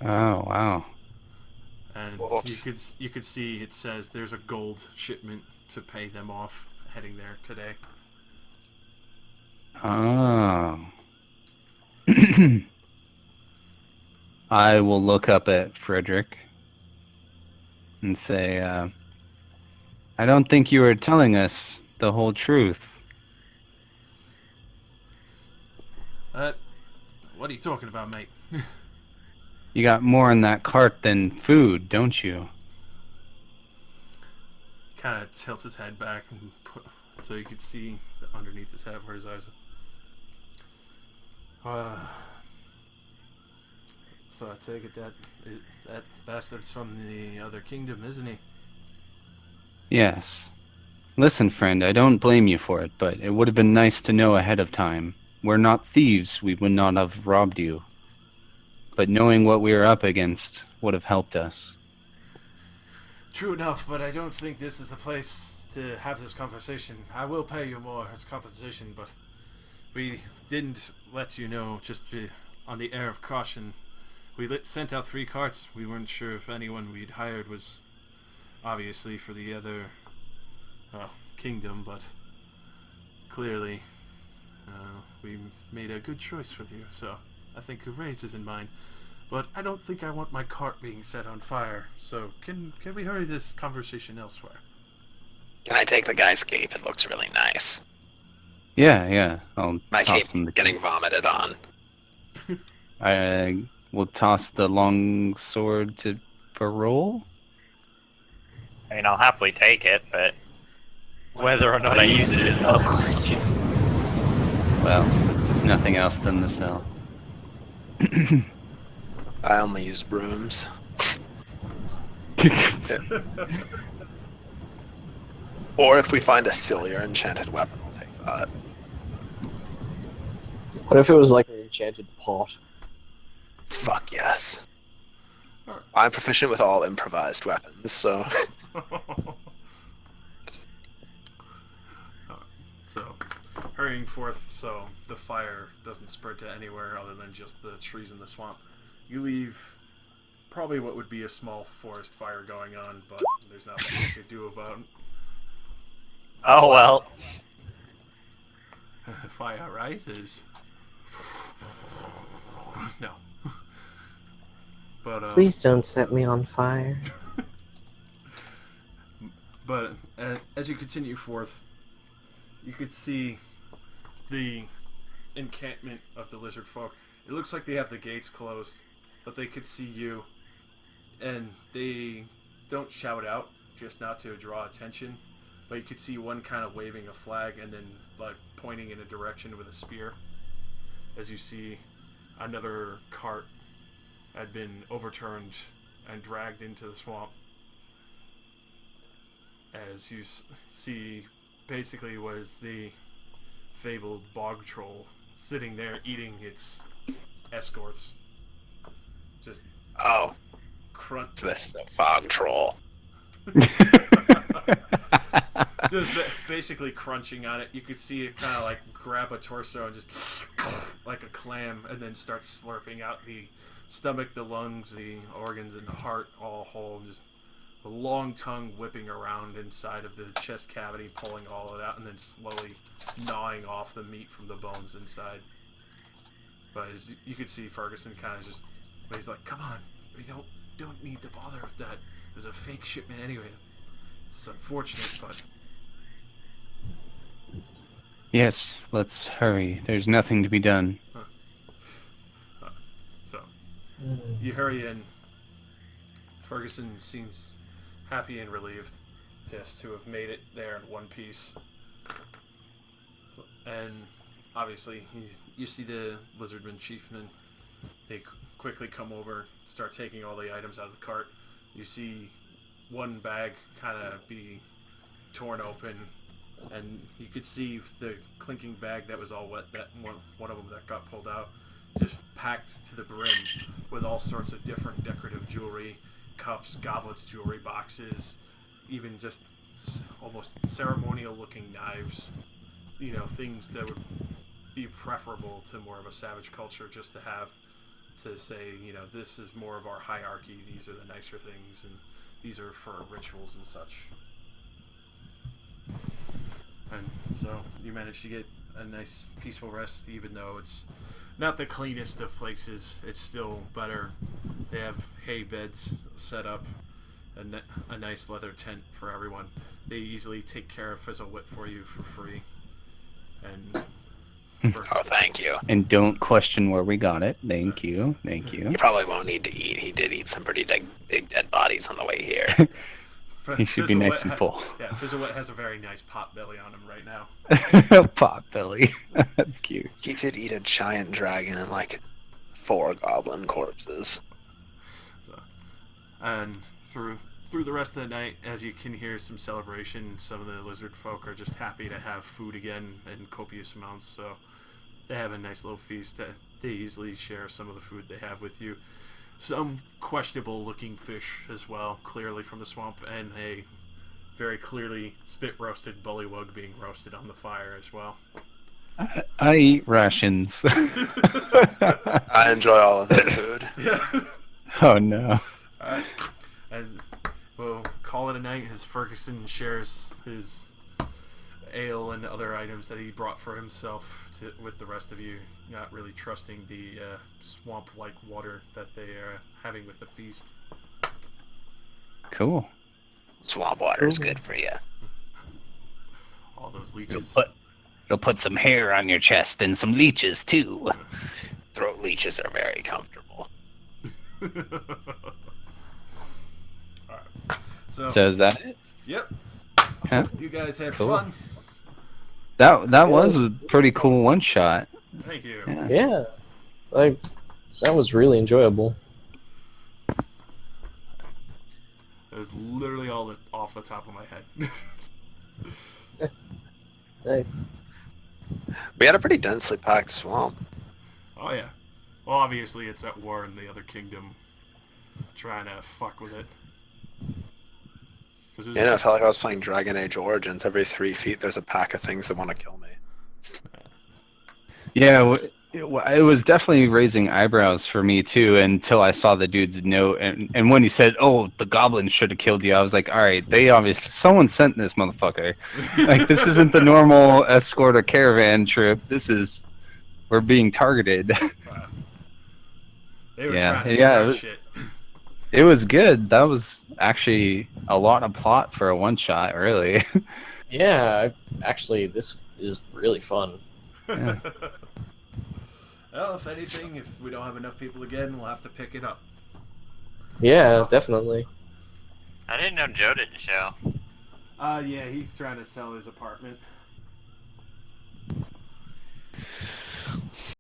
Oh, wow. And Whoops. you could see it says there's a gold shipment to pay them off heading there today. Oh. I will look up at Frederick and say, I don't think you were telling us the whole truth. What are you talking about, mate? You got more in that cart than food, don't you? Kind of tilts his head back and so you could see underneath his head where his eyes are. So I take it that bastard's from the other kingdom, isn't he? Yes. Listen, friend, I don't blame you for it, but it would have been nice to know ahead of time. We're not thieves, we would not have robbed you. But knowing what we were up against would have helped us. True enough, but I don't think this is the place to have this conversation. I will pay you more as compensation, but we didn't let you know just on the air of caution. We sent out 3 carts. We weren't sure if anyone we'd hired was obviously for the other kingdom, but clearly we made a good choice with you, so I think a raise is in mind. But I don't think I want my cart being set on fire, so can we hurry this conversation elsewhere? Can I take the guy's cape? It looks really nice. Yeah. I'll My toss cape him the getting vomited on. I will toss the long sword for roll. I mean, I'll happily take it, but whether or not I use it is another question. Well, nothing else than the cell. I only use brooms. Or if we find a sillier enchanted weapon, we'll take that. What if it was like an enchanted pot? Fuck yes. Alright. I'm proficient with all improvised weapons, so... So, hurrying forth so the fire doesn't spread to anywhere other than just the trees in the swamp. You leave probably what would be a small forest fire going on, but there's not much you could do about it. Oh well. The fire rises. No. But Please don't set me on fire. But as you continue forth, you could see the encampment of the lizard folk. It looks like they have the gates closed, but they could see you, and they don't shout out, just not to draw attention. But you could see one kind of waving a flag and then like pointing in a direction with a spear. As you see, another cart had been overturned and dragged into the swamp. As you see, basically was the fabled bog troll sitting there eating its escorts. Just Oh, crunch. so this is a fog troll. Just basically crunching on it. You could see it kind of like grab a torso and just like a clam, and then start slurping out the stomach, the lungs, the organs, and the heart all whole. And just a long tongue whipping around inside of the chest cavity, pulling all of it out, and then slowly gnawing off the meat from the bones inside. But as you could see, Ferguson kind of just, but he's like, "Come on, we don't need to bother with that. It was a fake shipment anyway. It's unfortunate, but." Yes, let's hurry. There's nothing to be done. So, you hurry in. Ferguson seems happy and relieved just to have made it there in one piece. So, and obviously, you see the lizardman chiefman. They quickly come over, start taking all the items out of the cart. You see one bag kind of be torn open, and you could see the clinking bag that was all wet, that one of them that got pulled out, just packed to the brim with all sorts of different decorative jewelry, cups, goblets, jewelry boxes, even just almost ceremonial looking knives, you know, things that would be preferable to more of a savage culture, just to have to say, you know, this is more of our hierarchy, these are the nicer things, and these are for rituals and such. And so you managed to get a nice peaceful rest, even though it's not the cleanest of places. It's still better. They have hay beds set up, a nice leather tent for everyone. They easily take care of Fizzlewit for you for free. And Oh, thank you. And don't question where we got it. Thank you. Thank you. He probably won't need to eat. He did eat some pretty big dead bodies on the way here. He should be nice and full. Yeah, Fizzlewit has a very nice pot belly on him right now. Pot belly. That's cute. He did eat a giant dragon and like 4 goblin corpses. So, and through the rest of the night, as you can hear some celebration, some of the lizard folk are just happy to have food again in copious amounts. So they have a nice little feast that they easily share some of the food they have with you. Some questionable looking fish as well, clearly from the swamp, and a very clearly spit roasted bullywug being roasted on the fire as well. I eat rations. I enjoy all of their food. Yeah. Oh no. Alright. And we'll call it a night as Ferguson shares his ale and other items that he brought for himself with the rest of you, not really trusting the swamp-like water that they are having with the feast. Cool. Swamp water is good for you. All those leeches. It'll put some hair on your chest and some leeches too. Throat leeches are very comfortable. Alright. So is that it? Yep. Huh? You guys had Cool. fun. That was a pretty cool one shot. Thank you. Yeah. Yeah, like that was really enjoyable. It was literally all off the top of my head. Nice. We had a pretty densely packed swamp. Oh yeah. Well, obviously it's at war in the other kingdom, trying to fuck with it. 'Cause it was You know, I felt like I was playing Dragon Age Origins. Every 3 feet, there's a pack of things that want to kill me. Yeah, it was definitely raising eyebrows for me too until I saw the dude's note, and when he said, "Oh, the goblins should have killed you," I was like, "All right, they obviously someone sent this motherfucker. Like this isn't the normal escort or caravan trip. We're being targeted." Wow. They were Yeah, trying to yeah, start it was- shit. It was good. That was actually a lot of plot for a one shot, really. Yeah, actually, this is really fun. Yeah. Well, if anything, if we don't have enough people again, we'll have to pick it up. Yeah, definitely. I didn't know Joe didn't show. Yeah, he's trying to sell his apartment.